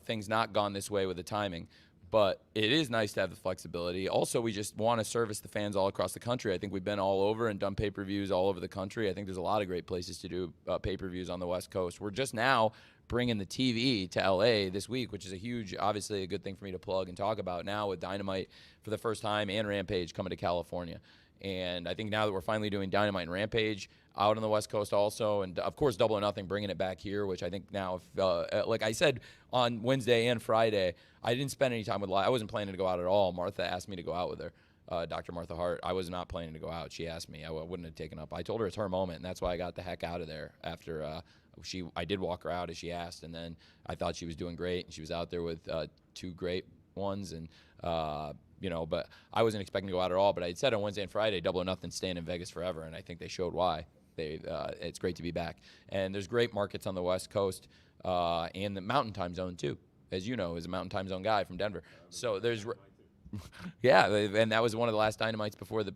things not gone this way with the timing. But it is nice to have the flexibility. Also, we just want to service the fans all across the country. I think we've been all over and done pay-per-views all over the country. I think there's a lot of great places to do pay-per-views on the West Coast. We're just now bringing the TV to LA this week, which is obviously a good thing for me to plug and talk about now with Dynamite for the first time and Rampage coming to California. And I think now that we're finally doing Dynamite and Rampage out on the West Coast also, and of course Double or Nothing bringing it back here, which I think now, like I said on Wednesday and Friday, I didn't spend any time with I wasn't planning to go out at all. Martha asked me to go out with her, Dr. Martha Hart. I was not planning to go out. She asked me. I wouldn't have taken up. I told her it's her moment, and that's why I got the heck out of there after I did walk her out as she asked, and then I thought she was doing great, and she was out there with two great ones, and but I wasn't expecting to go out at all. But I had said on Wednesday and Friday, Double or Nothing staying in Vegas forever, and I think they showed why. It's great to be back, and there's great markets on the West Coast and the Mountain Time Zone too, as you know, as a Mountain Time Zone guy from Denver. So there's. Yeah, and that was one of the last Dynamites before the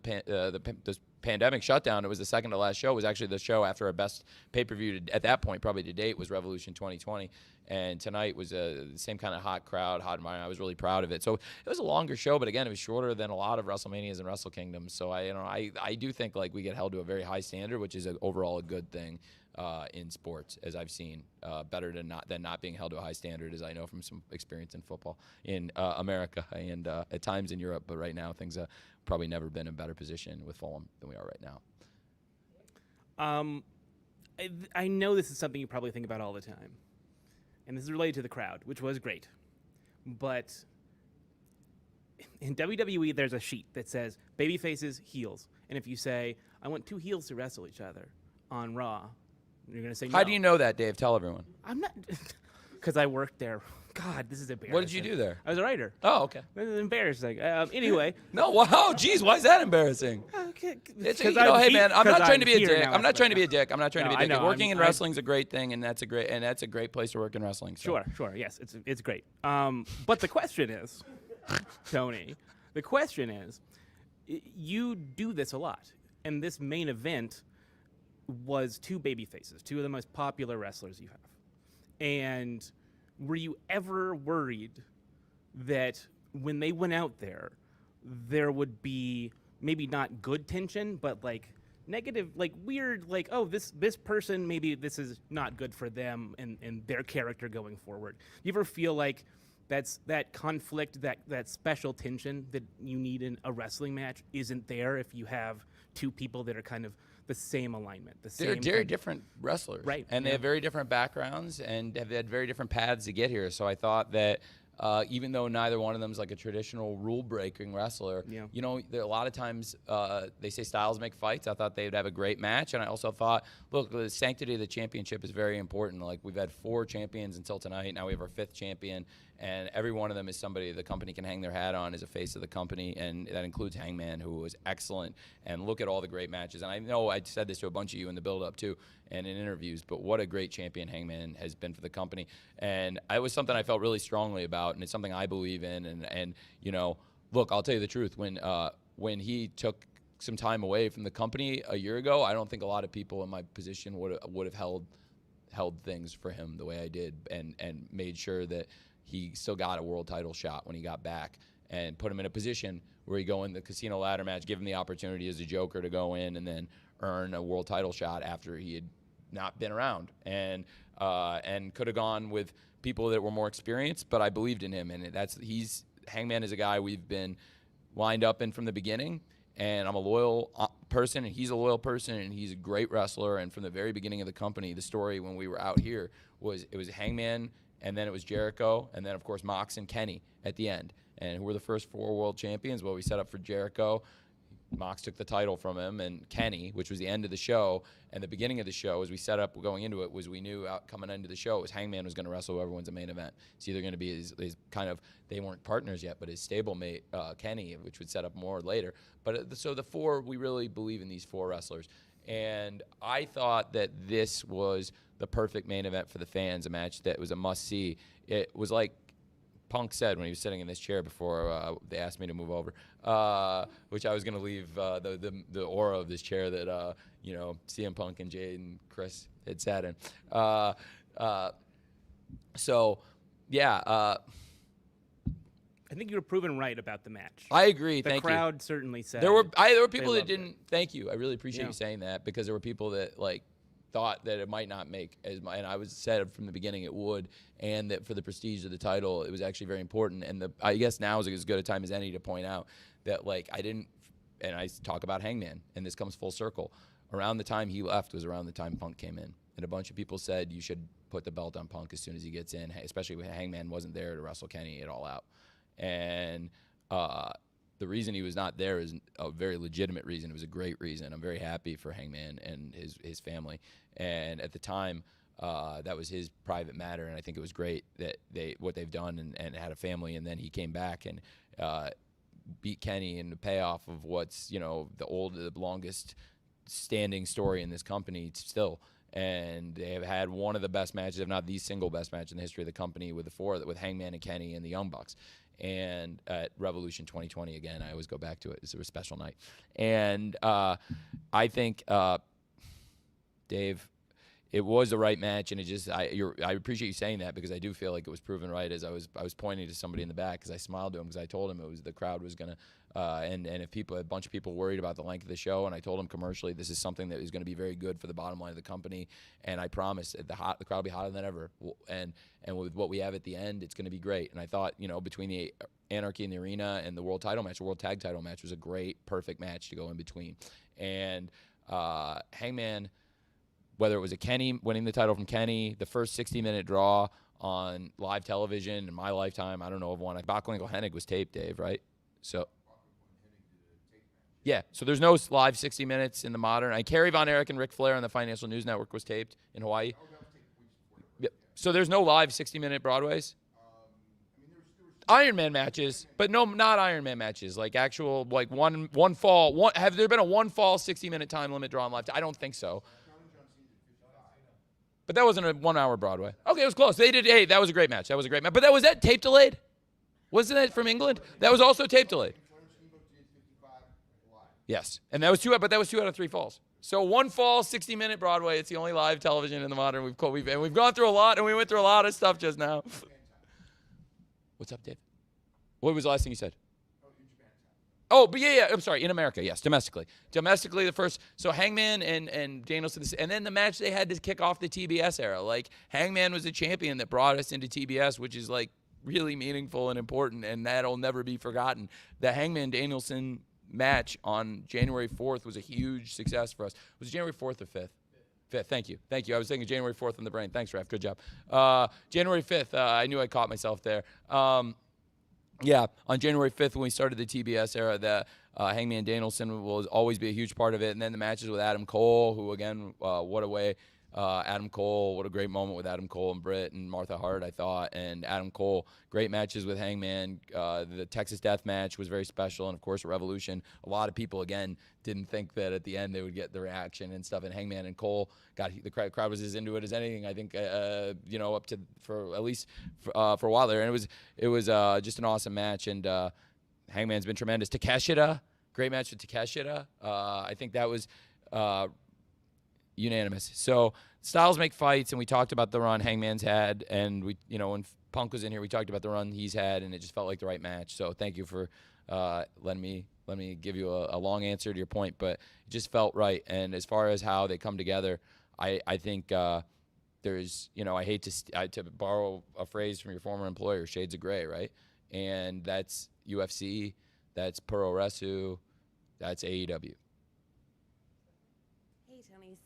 pandemic shutdown. It was the second to last show. It was actually the show after our best pay-per-view at that point, probably to date, was Revolution 2020. And tonight was the same kind of hot crowd, hot environment. I was really proud of it. So it was a longer show, but again, it was shorter than a lot of WrestleManias and Wrestle Kingdoms. So I do think like we get held to a very high standard, which is overall a good thing. In sports, as I've seen, better than not being held to a high standard, as I know from some experience in football in America and at times in Europe. But right now, things have probably never been in a better position with Fulham than we are right now. I know this is something you probably think about all the time, and this is related to the crowd, which was great. But in WWE, there's a sheet that says baby faces, heels, and if you say, "I want two heels to wrestle each other" on Raw, you're going to say no. How do you know that, Dave? Tell everyone. I'm not, because I worked there. God, this is embarrassing. What did you do there? I was a writer. Oh, okay. This is embarrassing. Anyway. No, wow, geez, why is that embarrassing? Hey man, I'm not trying to be a dick. I'm not trying to be a dick. Working in wrestling is a great thing, and that's a great place to work in wrestling. So. Sure, yes, it's great. But the question is, Tony, you do this a lot, and this main event was two baby faces, two of the most popular wrestlers you have. And were you ever worried that when they went out there would be maybe not good tension, but like negative, like weird, like, oh, this person, maybe this is not good for them and their character going forward? You ever feel like that conflict, that special tension that you need in a wrestling match isn't there if you have two people that are kind of the same alignment, the same? They're very different wrestlers, right? And they have very different backgrounds and have had very different paths to get here. So I thought that even though neither one of them is like a traditional rule-breaking wrestler, you know, there, a lot of times they say styles make fights. I thought they would have a great match, and I also thought, look, the sanctity of the championship is very important. Like, we've had 4 champions until tonight. Now we have our 5th champion, and every one of them is somebody the company can hang their hat on as a face of the company, and that includes Hangman, who was excellent. And look at all the great matches. And I know I said this to a bunch of you in the build-up too, and in interviews, but what a great champion Hangman has been for the company. And it was something I felt really strongly about, and it's something I believe in. And you know, look, I'll tell you the truth. When he took some time away from the company a year ago, I don't think a lot of people in my position would have held things for him the way I did, and made sure that he still got a world title shot when he got back, and put him in a position where he go in the casino ladder match, give him the opportunity as a Joker to go in and then earn a world title shot after he had not been around, and could have gone with people that were more experienced, but I believed in him, and Hangman is a guy we've been lined up in from the beginning, and I'm a loyal person, and he's a loyal person, and he's a great wrestler. And from the very beginning of the company, the story when we were out here was Hangman, and then it was Jericho, and then of course Mox and Kenny at the end. And who were the first 4 world champions? Well, we set up for Jericho. Mox took the title from him, and Kenny, which was the end of the show, and the beginning of the show, as we set up going into it, was we knew coming into the show was Hangman was going to wrestle whoever wins the main event. It's either going to be his kind of, they weren't partners yet, but his stablemate Kenny, which would set up more later. But so the 4, we really believe in these 4 wrestlers, and I thought that this was the perfect main event for the fans, a match that was a must-see. It was like Punk said when he was sitting in this chair before they asked me to move over, which I was going to leave the aura of this chair that you know, CM Punk and Jade and Chris had sat in. So, yeah. I think you were proven right about the match. I agree. The Thank you. The crowd certainly said. There were people that loved didn't. Thank you. I really appreciate Yeah. you saying that, because there were people that thought that it might not make as much, and I was said from the beginning it would, and that for the prestige of the title, it was actually very important. And I guess now is as good a time as any to point out that I didn't, and I talk about Hangman, and this comes full circle. Around the time he left was around the time Punk came in, and a bunch of people said you should put the belt on Punk as soon as he gets in, especially when Hangman wasn't there to wrestle Kenny at All Out. And the reason he was not there is a very legitimate reason. It was a great reason. I'm very happy for Hangman and his family. And at the time, that was his private matter, and I think it was great that what they've done and had a family. And then he came back and beat Kenny in the payoff of what's the longest standing story in this company still. And they have had one of the best matches, if not the single best match in the history of the company, with with Hangman and Kenny and the Young Bucks. And at Revolution 2020, again, I always go back to it. It's a special night. And I think, Dave, it was the right match, and I appreciate you saying that, because I do feel like it was proven right. As I was pointing to somebody in the back, because I smiled to him, because I told him the crowd was gonna, and if a bunch of people worried about the length of the show, and I told him commercially this is something that is going to be very good for the bottom line of the company, and I promise the crowd will be hotter than ever, and with what we have at the end, it's going to be great. And I thought between the Anarchy in the Arena and the World Title match, the World Tag Title match was a great, perfect match to go in between, and Hangman. Whether it was a Kenny winning the title from Kenny, the first 60-minute draw on live television in my lifetime, I don't know of one. Backlund Hennig was taped, Dave, right? So, yeah. So there's no live 60 minutes in the modern. Kerry Von Erich and Ric Flair on the Financial News Network was taped in Hawaii. Yep. So there's no live 60-minute Broadways. Iron Man matches, but no, not Iron Man matches. Like actual, one fall. Have there been a one fall 60-minute time limit draw on live? I don't think so. But that wasn't a 1 hour Broadway. Okay, it was close. They did. Hey, that was a great match. That was a great match. But was that tape delayed? Wasn't that from England? That was also tape delayed. Yes, and that was 2 out of 3 falls. So 1 fall, 60-minute Broadway. It's the only live television in the modern. We've gone through a lot, and we went through a lot of stuff just now. What's up, Dave? What was the last thing you said? Oh, but yeah. I'm sorry. In America, yes, domestically, the first. So Hangman and Danielson, and then the match they had to kick off the TBS era. Like Hangman was the champion that brought us into TBS, which is like really meaningful and important, and that'll never be forgotten. The Hangman Danielson match on January 4th was a huge success for us. Was it January 4th or 5th? 5th. Thank you. I was thinking January 4th in the brain. Thanks, Raf. Good job. January 5th. I knew I caught myself there. Yeah, on January 5th when we started the TBS era, the Hangman Danielson will always be a huge part of it. And then the matches with Adam Cole, who again, what a way. Adam Cole, what a great moment with Adam Cole and Britt and Martha Hart, I thought. And Adam Cole, great matches with Hangman. The Texas Death match was very special. And, of course, Revolution. A lot of people, again, didn't think that at the end they would get the reaction and stuff. And Hangman and Cole, the crowd was as into it as anything, I think, up to for at least for a while there. And it was just an awesome match. And Hangman's been tremendous. Takeshita, great match with Takeshita. I think that was unanimous. So styles make fights, and we talked about the run Hangman's had, and we, when Punk was in here, we talked about the run he's had, and it just felt like the right match. So thank you for letting me give you a long answer to your point, but it just felt right. And as far as how they come together, I think there's, I hate to borrow a phrase from your former employer, shades of gray, right? And that's UFC, that's Pro Wrestling, that's AEW.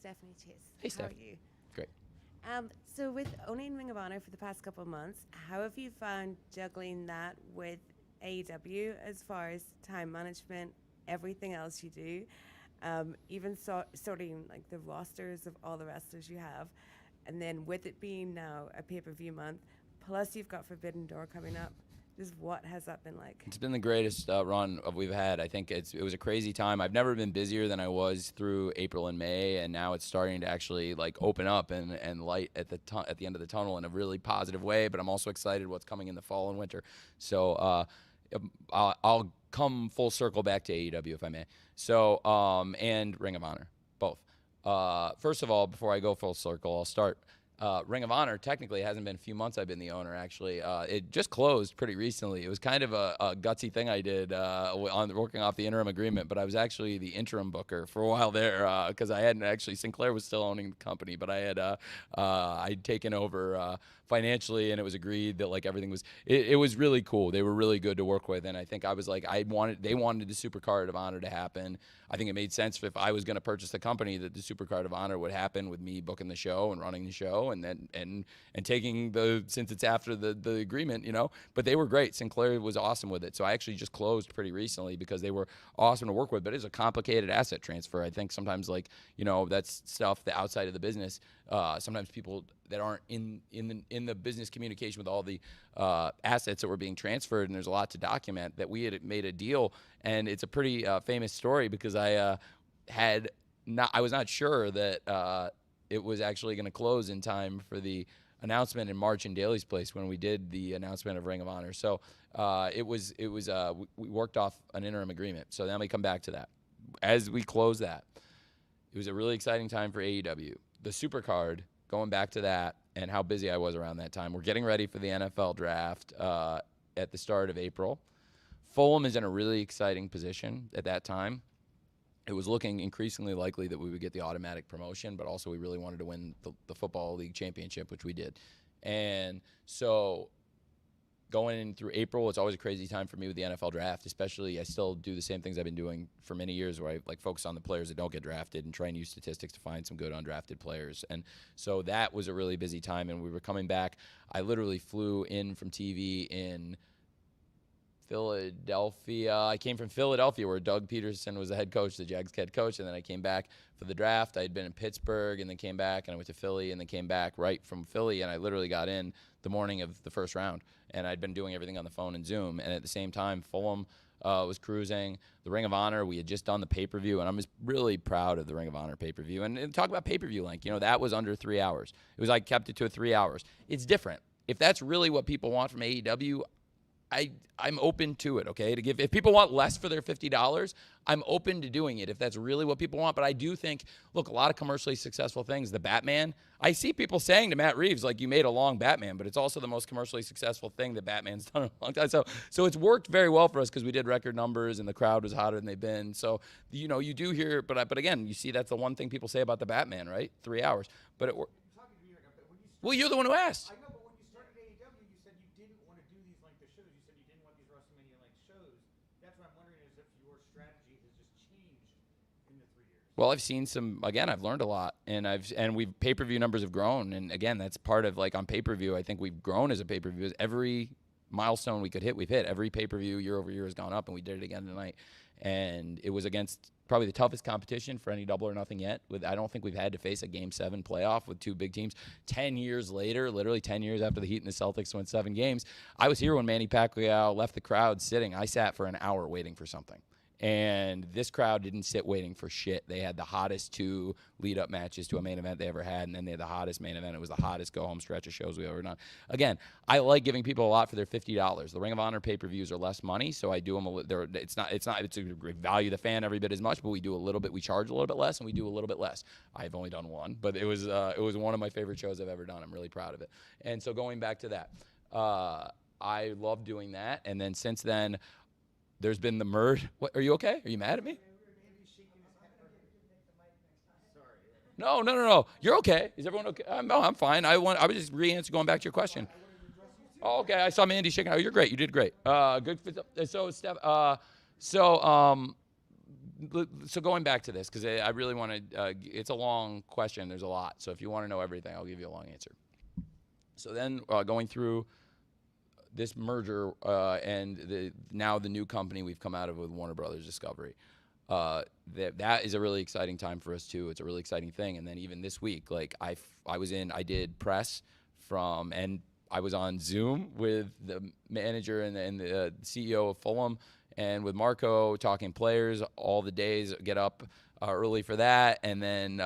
Stephanie Chase. Hey, Steph. How are you? Great. So with owning Ring of Honor for the past couple of months, how have you found juggling that with AEW as far as time management, everything else you do, even sorting like the rosters of all the wrestlers you have, and then with it being now a pay-per-view month, plus you've got Forbidden Door coming up. Just what has that been like? It's been the greatest run we've had. I think it was a crazy time. I've never been busier than I was through April and May, and now it's starting to actually like open up and light at the end of the tunnel in a really positive way. But I'm also excited what's coming in the fall and winter. So I'll come full circle back to AEW if I may. So and Ring of Honor, both. First of all, before I go full circle, I'll start. Ring of Honor, technically, it hasn't been a few months I've been the owner, actually. It just closed pretty recently. It was kind of a gutsy thing I did on working off the interim agreement, but I was actually the interim booker for a while there because I hadn't actually, Sinclair was still owning the company, but I had I'd taken over financially, and it was agreed that like everything was, it was really cool. They were really good to work with, and I think I was like, they wanted the Supercard of Honor to happen. I think it made sense if I was going to purchase the company that the Supercard of Honor would happen with me booking the show and running the show and then and taking since it's after the agreement, But they were great. Sinclair was awesome with it. So I actually just closed pretty recently because they were awesome to work with. But it's a complicated asset transfer. I think sometimes that's stuff the outside of the business. Sometimes people that aren't in the business communication with all the assets that were being transferred, and there's a lot to document, that we had made a deal, and it's a pretty famous story because I was not sure that it was actually going to close in time for the announcement in March in Daly's place when we did the announcement of Ring of Honor. So we worked off an interim agreement. So then we come back to that. As we close that, it was a really exciting time for AEW. The Supercard, going back to that and how busy I was around that time. We're getting ready for the NFL draft at the start of April. Fulham is in a really exciting position at that time. It was looking increasingly likely that we would get the automatic promotion, but also we really wanted to win the Football League Championship, which we did. And so going in through April, it's always a crazy time for me with the NFL draft, especially I still do the same things I've been doing for many years where I focus on the players that don't get drafted and try and use statistics to find some good undrafted players. And so that was a really busy time, and we were coming back. I literally flew in from TV in Philadelphia. I came from Philadelphia where Doug Peterson was the head coach, the Jags head coach, and then I came back for the draft. I had been in Pittsburgh and then came back, and I went to Philly and then came back right from Philly, and I literally got in the morning of the first round, and I'd been doing everything on the phone and Zoom, and at the same time, Fulham was cruising. The Ring of Honor, we had just done the pay-per-view, and I'm just really proud of the Ring of Honor pay-per-view. And talk about pay-per-view length. That was under 3 hours. It was like kept it to 3 hours. It's different. If that's really what people want from AEW, I'm open to it, okay? To give, if people want less for their $50, I'm open to doing it if that's really what people want. But I do think, look, a lot of commercially successful things, the Batman, I see people saying to Matt Reeves, like, you made a long Batman, but it's also the most commercially successful thing that Batman's done in a long time. So it's worked very well for us because we did record numbers and the crowd was hotter than they've been. So, you know, you do hear, but again, you see that's the one thing people say about the Batman, right? 3 hours. But it worked. Well, you're the one who asked. I know, but when you started AEW, you said you didn't want to do these length of shows. You said you didn't want these WrestleMania length shows. That's what I'm wondering is if your strategy has just changed in the 3 years. Well, I've seen some. Again, I've learned a lot, and we've pay-per-view numbers have grown, and again, that's part of like on pay-per-view. I think we've grown as a pay-per-view. Every milestone we could hit, we've hit. Every pay-per-view year over year has gone up, and we did it again tonight. And it was against probably the toughest competition for any Double or Nothing yet. I don't think we've had to face a Game 7 playoff with two big teams. 10 years later, literally 10 years after the Heat and the Celtics won 7 games, I was here when Manny Pacquiao left the crowd sitting. I sat for an hour waiting for something. And this crowd didn't sit waiting for shit. They had the hottest 2 lead-up matches to a main event they ever had, and then they had the hottest main event. It was the hottest go-home stretch of shows we've ever done. Again, I like giving people a lot for their $50. The Ring of Honor pay-per-views are less money, so I do them. It's a great value the fan every bit as much, but we do a little bit. We charge a little bit less, and we do a little bit less. I've only done one, but it was one of my favorite shows I've ever done. I'm really proud of it. And so going back to that, I love doing that, and then since then. There's been the merge. What, are you okay? Are you mad at me? No. You're okay. Is everyone okay? No, I'm fine. I was just re-answering, going back to your question. Oh, okay. I saw Mandy shaking. Oh, you're great. You did great. Good. So, Steph. So going back to this, because I really want to. It's a long question. There's a lot. So if you want to know everything, I'll give you a long answer. So then going through. This merger and now the new company we've come out of with Warner Brothers Discovery. That is a really exciting time for us too. It's a really exciting thing. And then even this week, like I did press and I was on Zoom with the manager and the CEO of Fulham and with Marco talking players all the days, get up early for that. And then,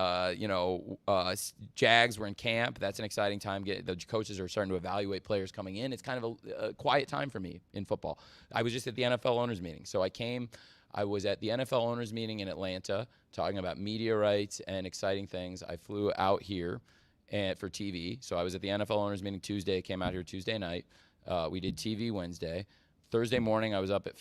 Jags were in camp. That's an exciting time. The coaches are starting to evaluate players coming in. It's kind of a quiet time for me in football. I was just at the NFL owners meeting. So I was at the NFL owners meeting in Atlanta talking about media rights and exciting things. I flew out here for TV. So I was at the NFL owners meeting Tuesday, came out here Tuesday night. We did TV Wednesday. Thursday morning, I was up at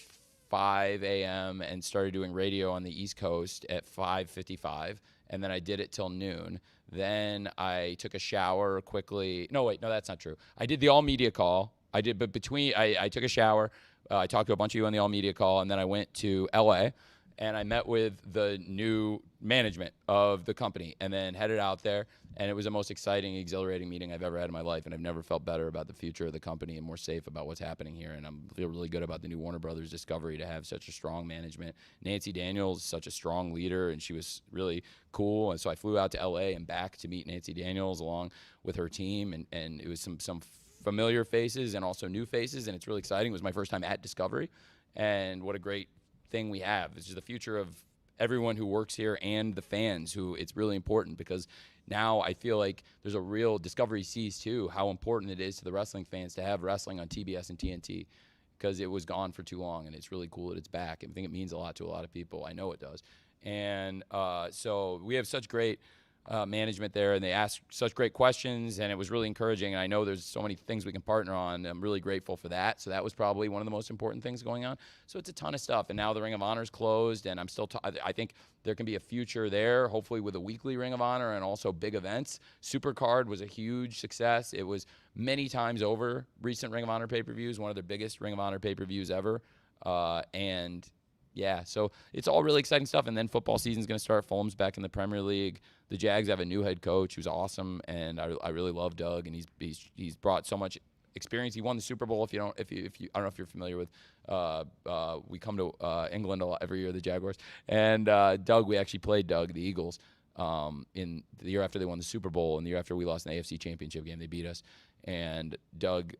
5 a.m. and started doing radio on the East Coast at 5:55, and then I did it till noon. Then I took a shower quickly. No, that's not true. I did the all-media call. I took a shower. I talked to a bunch of you on the all-media call, and then I went to L.A., and I met with the new management of the company and then headed out there. And it was the most exciting, exhilarating meeting I've ever had in my life. And I've never felt better about the future of the company and more safe about what's happening here. And I feel really good about the new Warner Brothers Discovery to have such a strong management. Nancy Daniels is such a strong leader, and she was really cool. And so I flew out to L.A. and back to meet Nancy Daniels along with her team. And it was some familiar faces and also new faces. And it's really exciting. It was my first time at Discovery. And what a great thing we have. This is the future of everyone who works here and the fans who it's really important because now I feel like there's a real Discovery sees too how important it is to the wrestling fans to have wrestling on TBS and TNT because it was gone for too long and it's really cool that it's back. I think it means a lot to a lot of people. I know it does. And so we have such great management there, and they ask such great questions, and it was really encouraging. And I know there's so many things we can partner on. I'm really grateful for that. So that was probably one of the most important things going on. So it's a ton of stuff. And now the Ring of Honor is closed, and I'm still I think there can be a future there, hopefully with a weekly Ring of Honor and also big events. Supercard was a huge success. It was many times over recent Ring of Honor pay-per-views, one of the biggest Ring of Honor pay-per-views ever. Yeah, so it's all really exciting stuff. And then football season's going to start. Fulham's back in the Premier League. The Jags have a new head coach who's awesome, and I really love Doug. And he's brought so much experience. He won the Super Bowl. I don't know if you're familiar with. We come to England a lot every year, the Jaguars. And Doug, we actually played Doug, the Eagles, in the year after they won the Super Bowl, and the year after we lost in the AFC Championship game, they beat us. And Doug,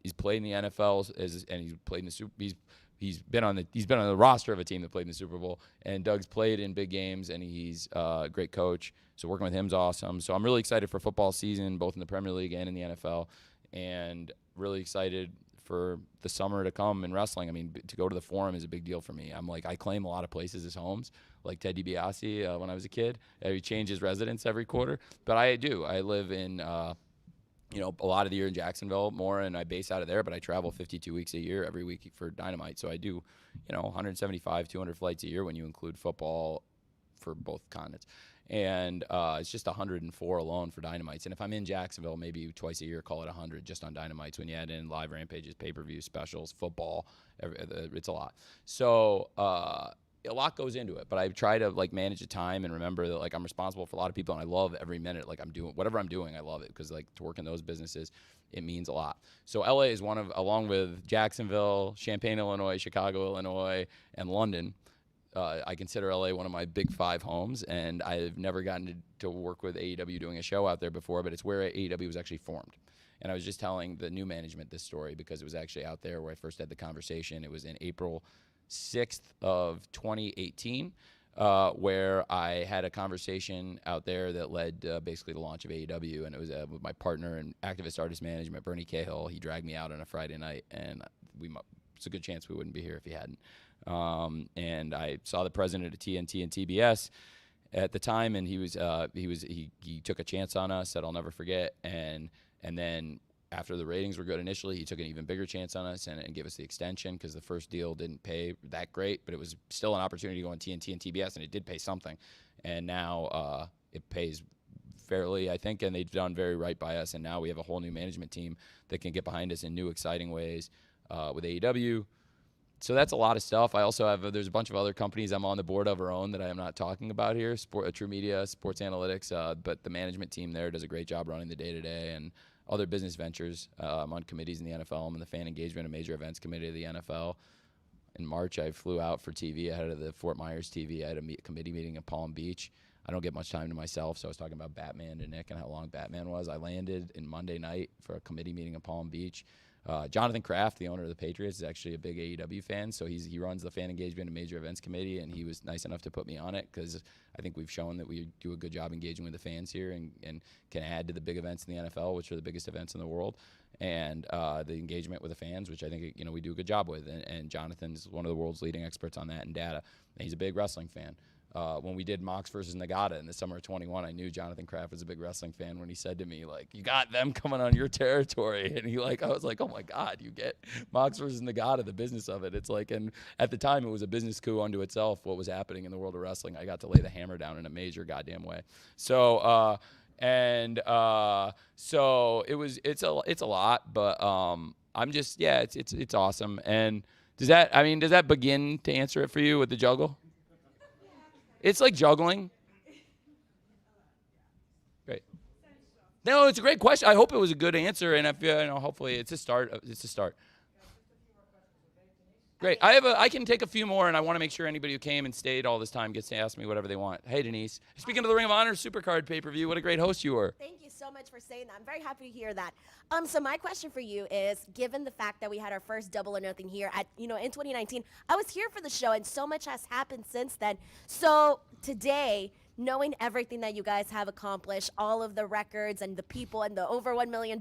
he's played in the NFL and he's played in the Super. He's been on the roster of a team that played in the Super Bowl, and Doug's played in big games, and he's a great coach. So working with him's awesome. So I'm really excited for football season, both in the Premier League and in the NFL, and really excited for the summer to come in wrestling. I mean, to go to the Forum is a big deal for me. I'm like, I claim a lot of places as homes, like Ted DiBiase when I was a kid. He changes residence every quarter, but I do. I live in, a lot of the year in Jacksonville more, and I base out of there, but I travel 52 weeks a year every week for Dynamite. So I do, 175, 200 flights a year when you include football for both continents. And it's just 104 alone for Dynamites. And if I'm in Jacksonville, maybe twice a year, call it 100 just on Dynamites. When you add in live Rampages, pay-per-view specials, football, it's a lot. So a lot goes into it. But I try to manage the time and remember that I'm responsible for a lot of people, and I love every minute. I'm doing whatever I'm doing, I love it, because to work in those businesses, it means a lot. So LA is one of, along with Jacksonville, Champaign, Illinois, Chicago, Illinois, and London. I consider LA one of my big 5 homes, and I've never gotten to work with AEW doing a show out there before, but it's where AEW was actually formed. And I was just telling the new management this story because it was actually out there where I first had the conversation. It was in April 6th of 2018, where I had a conversation out there that led basically the launch of AEW, and it was with my partner and activist artist management, Bernie Cahill. He dragged me out on a Friday night, and it's a good chance we wouldn't be here if he hadn't. And I saw the president of TNT and TBS at the time, and he took a chance on us that I'll never forget. And then after the ratings were good initially, he took an even bigger chance on us and gave us the extension, because the first deal didn't pay that great, but it was still an opportunity to go on TNT and TBS, and it did pay something. And now it pays fairly, I think, and they've done very right by us. And now we have a whole new management team that can get behind us in new, exciting ways with AEW. So that's a lot of stuff. I also have, there's a bunch of other companies I'm on the board of our own that I am not talking about here, True Media, Sports Analytics, but the management team there does a great job running the day-to-day, and other business ventures. I'm on committees in the NFL. I'm in the fan engagement and major events committee of the NFL. In March, I flew out for TV ahead of the Fort Myers TV. I had a committee meeting in Palm Beach. I don't get much time to myself, so I was talking about Batman to Nick and how long Batman was. I landed in Monday night for a committee meeting in Palm Beach. Jonathan Kraft, the owner of the Patriots, is actually a big AEW fan, so he runs the fan engagement and major events committee, and he was nice enough to put me on it because I think we've shown that we do a good job engaging with the fans here and can add to the big events in the NFL, which are the biggest events in the world, and the engagement with the fans, which I think we do a good job with. And Jonathan's one of the world's leading experts on that and data, and he's a big wrestling fan. When we did Mox versus Nagata in the summer of 21, I knew Jonathan Kraft was a big wrestling fan when he said to me, you got them coming on your territory. And I was like, oh my God, you get Mox versus Nagata, the business of it. It's and at the time it was a business coup unto itself, what was happening in the world of wrestling. I got to lay the hammer down in a major goddamn way. So, so it's a lot, but I'm just, it's awesome. And does that begin to answer it for you with the juggle? It's like juggling. Great. No, it's a great question. I hope it was a good answer, and hopefully it's a start. It's a start. Great. I can take a few more, and I want to make sure anybody who came and stayed all this time gets to ask me whatever they want. Hey, Denise. Speaking of the Ring of Honor Supercard pay-per-view, what a great host you were. Thank you so much for saying that. I'm very happy to hear that. So my question for you is, given the fact that we had our first Double or Nothing here in 2019, I was here for the show, and so much has happened since then. So today, knowing everything that you guys have accomplished, all of the records and the people and the over $1 million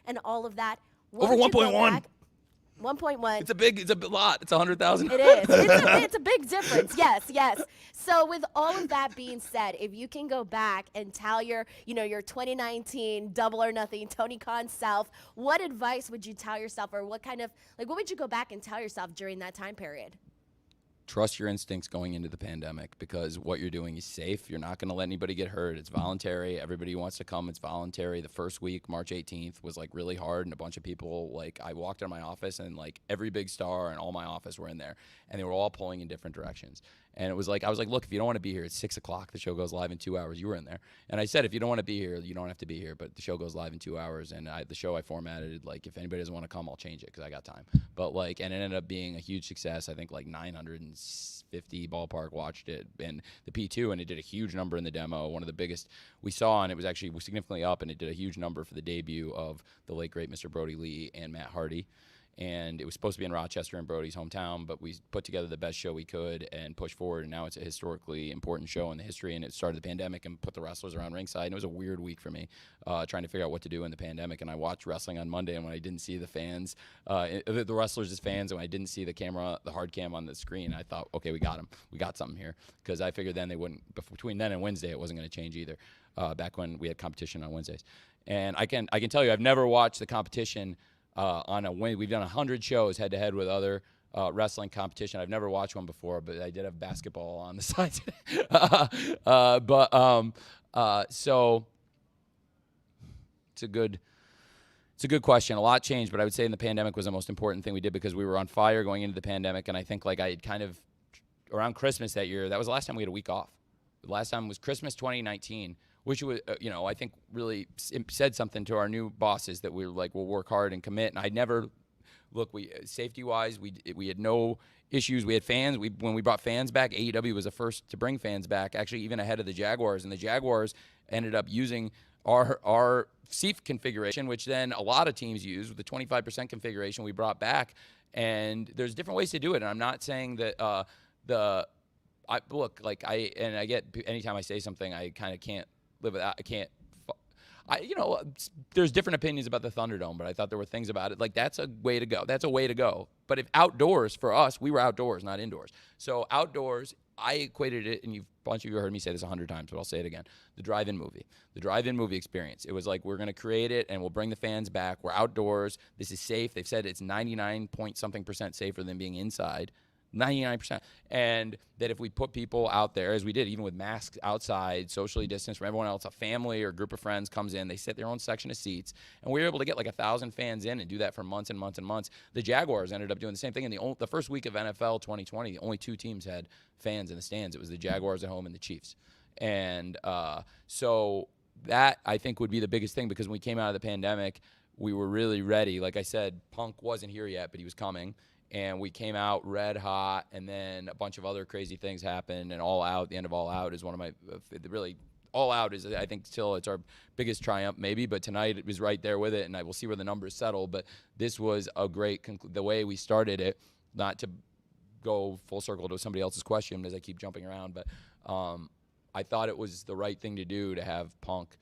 and all of that. Over 1.1. 1.1. It's a lot. It's 100,000. It is. It's a big difference. Yes. So with all of that being said, if you can go back and tell your 2019 Double or Nothing Tony Khan self, what advice would you tell yourself, or what kind of what would you go back and tell yourself during that time period? Trust your instincts going into the pandemic, because what you're doing is safe. You're not going to let anybody get hurt. It's voluntary. Everybody who wants to come, it's voluntary. The first week, March 18th, was really hard, and a bunch of people, I walked into my office, and every big star and all my office were in there, and they were all pulling in different directions. And it was I was like, look, if you don't want to be here, it's 6 o'clock. The show goes live in 2 hours. You were in there. And I said, if you don't want to be here, you don't have to be here. But the show goes live in 2 hours. And the show I formatted, if anybody doesn't want to come, I'll change it because I got time. But and it ended up being a huge success. I think 950 ballpark watched it. And the P2, and it did a huge number in the demo. One of the biggest we saw, and it was actually significantly up. And it did a huge number for the debut of the late, great Mr. Brody Lee and Matt Hardy. and it was supposed to be in Rochester and Brody's hometown, but we put together the best show we could and pushed forward, and now it's a historically important show in the history, and it started the pandemic and put the wrestlers around ringside, and it was a weird week for me, trying to figure out what to do in the pandemic, and I watched wrestling on Monday, and when I didn't see the fans, the wrestlers as fans, and when I didn't see the camera, the hard cam on the screen, I thought, okay, we got them. We got something here, because I figured then they wouldn't, between then and Wednesday, it wasn't going to change either, back when we had competition on Wednesdays. And I can tell you, I've never watched the competition on a win. We've done 100 shows head-to-head with other wrestling competition. I've never watched one before, but I did have basketball on the side today. So it's a good question. A lot changed, but I would say in the pandemic was the most important thing we did because we were on fire going into the pandemic, and I think like I had kind of around Christmas that year, that was the last time we had a week off. The last time was Christmas 2019. Which was, I think really said something to our new bosses that we were like, we'll work hard and commit. And I never, safety-wise, we had no issues. We had fans. When we brought fans back, AEW was the first to bring fans back, actually even ahead of the Jaguars. And the Jaguars ended up using our seat configuration, which then a lot of teams use, with the 25% configuration we brought back. And there's different ways to do it. And I'm not saying that I get, anytime I say something, I kind of can't live without. There's different opinions about the Thunderdome, but I thought there were things about it like that's a way to go. But if outdoors for us, we were outdoors, not indoors. So outdoors, I equated it, and a bunch of you heard me say this 100 times, but I'll say it again: the drive-in movie experience. It was like we're going to create it, and we'll bring the fans back. We're outdoors. This is safe. They've said it's 99-point-something% safer than being inside. 99%. And that if we put people out there, as we did, even with masks outside, socially distanced from everyone else, a family or a group of friends comes in, they sit their own section of seats, and we were able to get like 1,000 fans in and do that for months and months and months. The Jaguars ended up doing the same thing. In the first week of NFL 2020, the only two teams had fans in the stands. It was the Jaguars at home and the Chiefs. And so that, I think, would be the biggest thing, because when we came out of the pandemic, we were really ready. Like I said, Punk wasn't here yet, but he was coming. And we came out red hot, and then a bunch of other crazy things happened. And All Out, the end of All Out is one of my really. All Out is, I think, still it's our biggest triumph, maybe. But tonight it was right there with it, and I will see where the numbers settle. But this was a great the way we started it. Not to go full circle to somebody else's question as I keep jumping around, but I thought it was the right thing to do to have Punk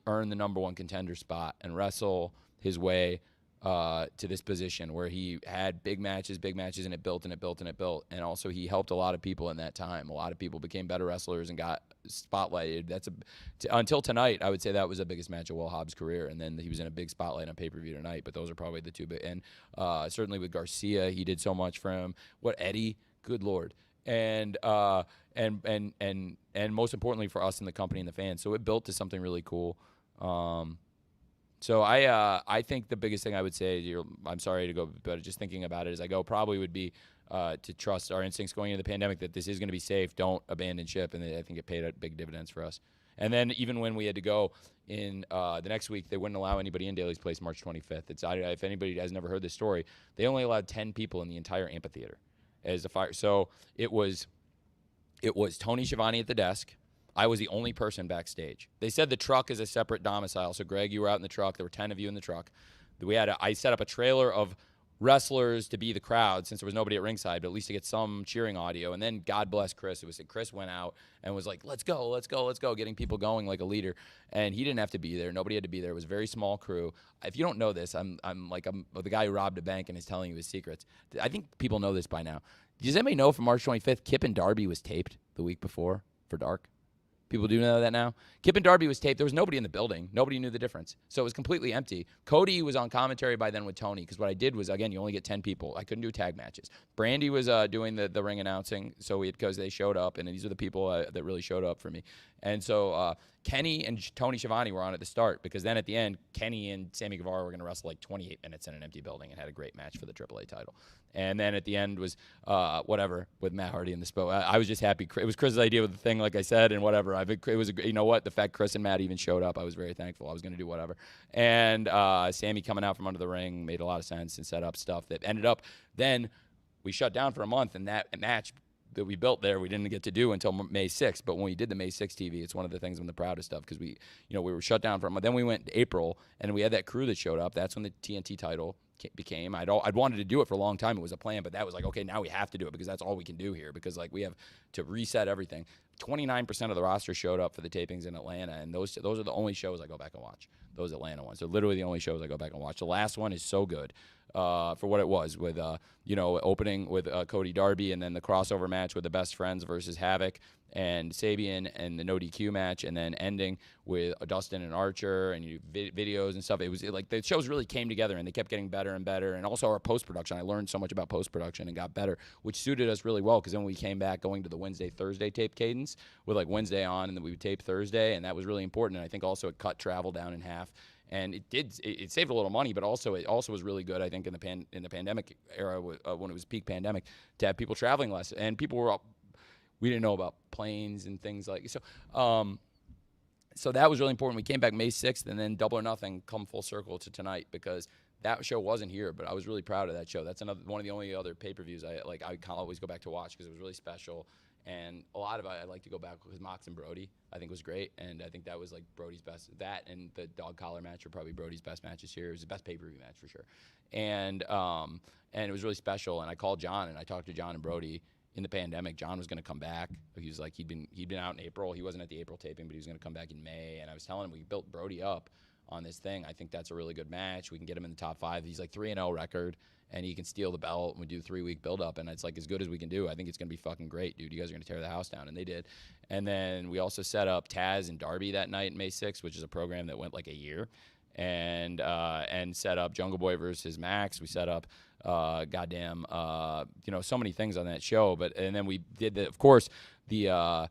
earn the number one contender spot and wrestle his way to this position where he had big matches, and it built. And also he helped a lot of people in that time. A lot of people became better wrestlers and got spotlighted. Until tonight, I would say that was the biggest match of Will Hobbs' career. And then he was in a big spotlight on pay-per-view tonight, but those are probably the two big. And certainly with Garcia, he did so much for him. Eddie, good Lord. And most importantly for us and the company and the fans. So it built to something really cool. So I think the biggest thing I would say, I'm sorry to go, but just thinking about it as I go, probably would be to trust our instincts going into the pandemic that this is going to be safe. Don't abandon ship, and I think it paid big dividends for us. And then even when we had to go in the next week, they wouldn't allow anybody in Daly's Place March 25th. If anybody has never heard this story, they only allowed 10 people in the entire amphitheater as a fire. So it was Tony Schiavone at the desk. I was the only person backstage. They said the truck is a separate domicile. So, Greg, you were out in the truck. There were 10 of you in the truck. I set up a trailer of wrestlers to be the crowd since there was nobody at ringside, but at least to get some cheering audio. And then, God bless Chris. Chris went out and was like, let's go, getting people going like a leader. And he didn't have to be there. Nobody had to be there. It was a very small crew. If you don't know this, I'm the guy who robbed a bank and is telling you his secrets. I think people know this by now. Does anybody know from March 25th, Kip and Darby was taped the week before for Dark? People do know that now. Kip and Darby was taped. There was nobody in the building. Nobody knew the difference. So it was completely empty. Cody was on commentary by then with Tony, because what I did was, again, you only get 10 people. I couldn't do tag matches. Brandy was doing the ring announcing, because they showed up, and these are the people that really showed up for me. And so Kenny and Tony Schiavone were on at the start, because then at the end, Kenny and Sammy Guevara were going to wrestle like 28 minutes in an empty building and had a great match for the AAA title. And then at the end was whatever with Matt Hardy in the spot. I was just happy. It was Chris's idea with the thing, like I said, and whatever. It was, you know what? The fact Chris and Matt even showed up, I was very thankful. I was going to do whatever. And Sammy coming out from under the ring made a lot of sense and set up stuff that ended up. Then we shut down for a month, and that match that we built there, we didn't get to do until May 6th. But when we did the May 6th TV, it's one of the things I'm the proudest of, because we were shut down for a month. Then we went to April, and we had that crew that showed up. That's when the TNT title became. I'd wanted to do it for a long time. It was a plan, but that was like, okay, now we have to do it because that's all we can do here, because like we have to reset everything. 29% of the roster showed up for the tapings in Atlanta, and those are the only shows I go back and watch. Those Atlanta ones. They're literally the only shows I go back and watch. The last one is so good for what it was, with opening with Cody Darby, and then the crossover match with the Best Friends versus Havoc and Sabian, and the no DQ match, and then ending with Dustin and Archer, and videos and stuff. It was like the shows really came together, and they kept getting better and better. And also our post-production, I learned so much about post-production and got better, which suited us really well, because then we came back going to the Wednesday-Thursday tape cadence with like Wednesday on, and then we would tape Thursday, and that was really important. And I think also it cut travel down in half. And it saved a little money, but also it also was really good, I think, in the pandemic era, when it was peak pandemic, to have people traveling less, and people were we didn't know about planes and things like so. So that was really important. We came back May 6th, and then Double or Nothing come full circle to tonight, because that show wasn't here, but I was really proud of that show. That's one of the only other pay-per-views I always go back to watch, because it was really special. And a lot of it I like to go back because Mox and Brody I think was great, and I think that was like Brody's best. That and the dog collar match were probably Brody's best matches here. It was the best pay-per-view match for sure, and it was really special. And I called John, and I talked to John and Brody in the pandemic. John was going to come back. He was like, he'd been out in April. He wasn't at the April taping, but he was going to come back in May. And I was telling him, we built Brody up on this thing. I think that's a really good match. We can get him in the top 5. He's like 3-0 record, and he can steal the belt. And we do 3-week build-up, and it's like as good as we can do. I think it's going to be fucking great, dude. You guys are going to tear the house down, and they did. And then we also set up Taz and Darby that night, May 6th, which is a program that went like a year, and set up Jungle Boy versus Max. We set up so many things on that show. And then we did of course the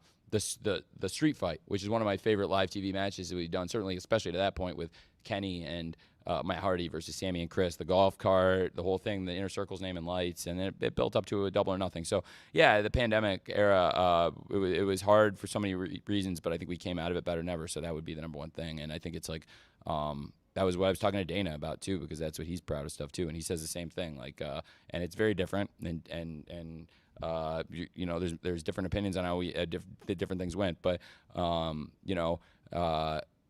street fight, which is one of my favorite live TV matches that we've done, certainly especially to that point, with Kenny and Matt Hardy versus Sammy and Chris, the golf cart, the whole thing, the Inner Circle's Name and Lights, and then it built up to a Double or Nothing. So yeah, the pandemic era, it was hard for so many reasons, but I think we came out of it better than ever. So that would be the number one thing. And I think it's like that was what I was talking to Dana about too, because that's what he's proud of stuff too, and he says the same thing. Like, and it's very different, and there's different opinions on how the different things went, but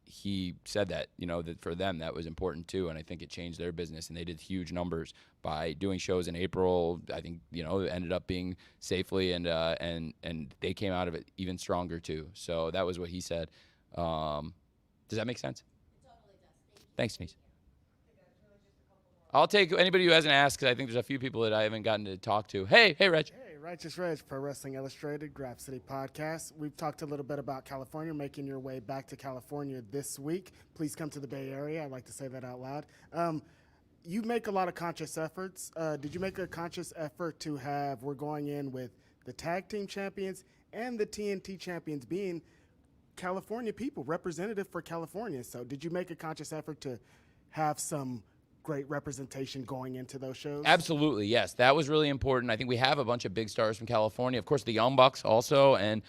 he said that that for them that was important too, and I think it changed their business, and they did huge numbers by doing shows in April. I think it ended up being safely, and they came out of it even stronger too. So that was what he said. Does that make sense? Thanks, Denise. I'll take anybody who hasn't asked, because I think there's a few people that I haven't gotten to talk to. Hey, Reg. Hey, Righteous Reg, Pro Wrestling Illustrated, Graph City Podcast. We've talked a little bit about California, making your way back to California this week. Please come to the Bay Area. I'd like to say that out loud. You make a lot of conscious efforts. Did you make a conscious effort to we're going in with the tag team champions and the TNT champions being California people, representative for California? So did you make a conscious effort to have some great representation going into those shows? Absolutely, yes. That was really important. I think we have a bunch of big stars from California. Of course, the Young Bucks also, and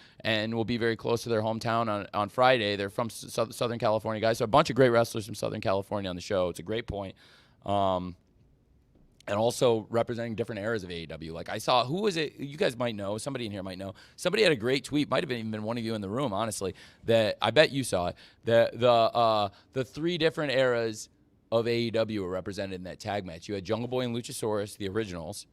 we'll be very close to their hometown on Friday. They're from Southern California guys, so a bunch of great wrestlers from Southern California on the show. It's a great point. And also representing different eras of AEW. Like I saw, who was it? You guys might know. Somebody in here might know. Somebody had a great tweet. Might have even been one of you in the room, honestly. That I bet you saw it. The 3 different eras of AEW were represented in that tag match. You had Jungle Boy and Luchasaurus, the originals.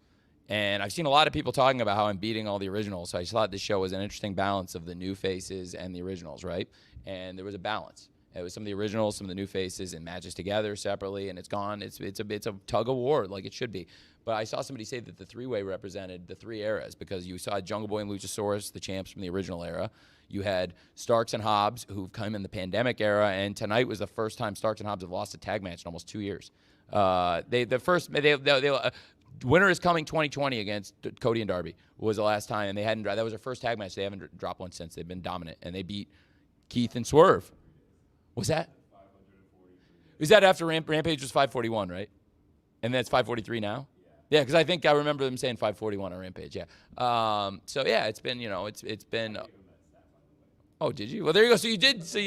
And I've seen a lot of people talking about how I'm beating all the originals. So I just thought this show was an interesting balance of the new faces and the originals, right? And there was a balance. It was some of the originals, some of the new faces, and matches together separately, and it's gone. It's a tug of war like it should be. But I saw somebody say that the 3-way represented the 3 eras, because you saw Jungle Boy and Luchasaurus, the champs from the original era. You had Starks and Hobbs, who've come in the pandemic era, and tonight was the first time Starks and Hobbs have lost a tag match in almost 2 years. Winter is Coming 2020 against Cody and Darby was the last time, and they hadn't. That was their first tag match. They haven't dropped one since. They've been dominant, and they beat Keith and Swerve. Was that? Is that after Rampage was 541, right? And that's 543 now? Yeah, because I think I remember them saying 541 on Rampage, yeah. So, yeah, it's been, it's been... Oh, did you? Well, there you go. So you did. So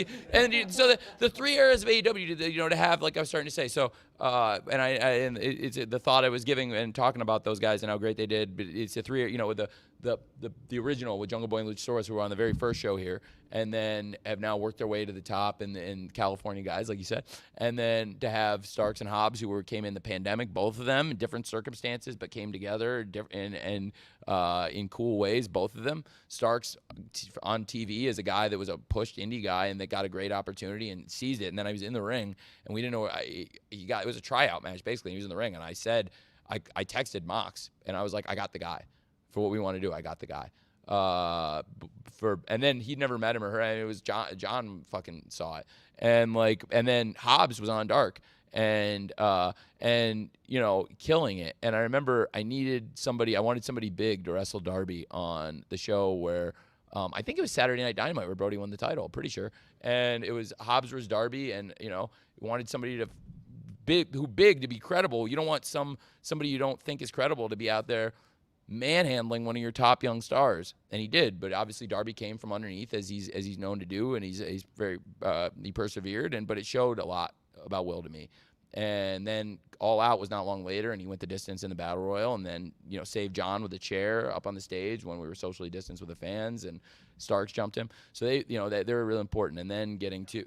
the 3 eras of AEW, to have, like I was starting to say. So, it's the thought I was giving and talking about those guys and how great they did. But it's the 3, with the original with Jungle Boy and Luchasaurus, who were on the very first show here, and then have now worked their way to the top, and California guys, like you said, and then to have Starks and Hobbs, who came in the pandemic, both of them in different circumstances, but came together and in cool ways, both of them. Starks on TV as a guy that was a pushed indie guy and that got a great opportunity and seized it, and then I was in the ring, and we didn't know it was a tryout match basically. He was in the ring, and I said, I texted Mox, and I was like, I got the guy. For what we want to do, I got the guy. And then he'd never met him or her. And it was John fucking saw it, and then Hobbs was on Dark, and killing it. And I remember I wanted somebody big to wrestle Darby on the show where I think it was Saturday Night Dynamite where Brody won the title, pretty sure. And it was Hobbs versus Darby, and wanted somebody to big to be credible. You don't want somebody you don't think is credible to be out there manhandling one of your top young stars, and he did. But obviously Darby came from underneath as he's known to do, and he's very he persevered, but it showed a lot about Will to me. And then All Out was not long later, and he went the distance in the Battle Royal, and then saved John with a chair up on the stage when we were socially distanced with the fans, and Starks jumped him. So they were really important. And then getting to,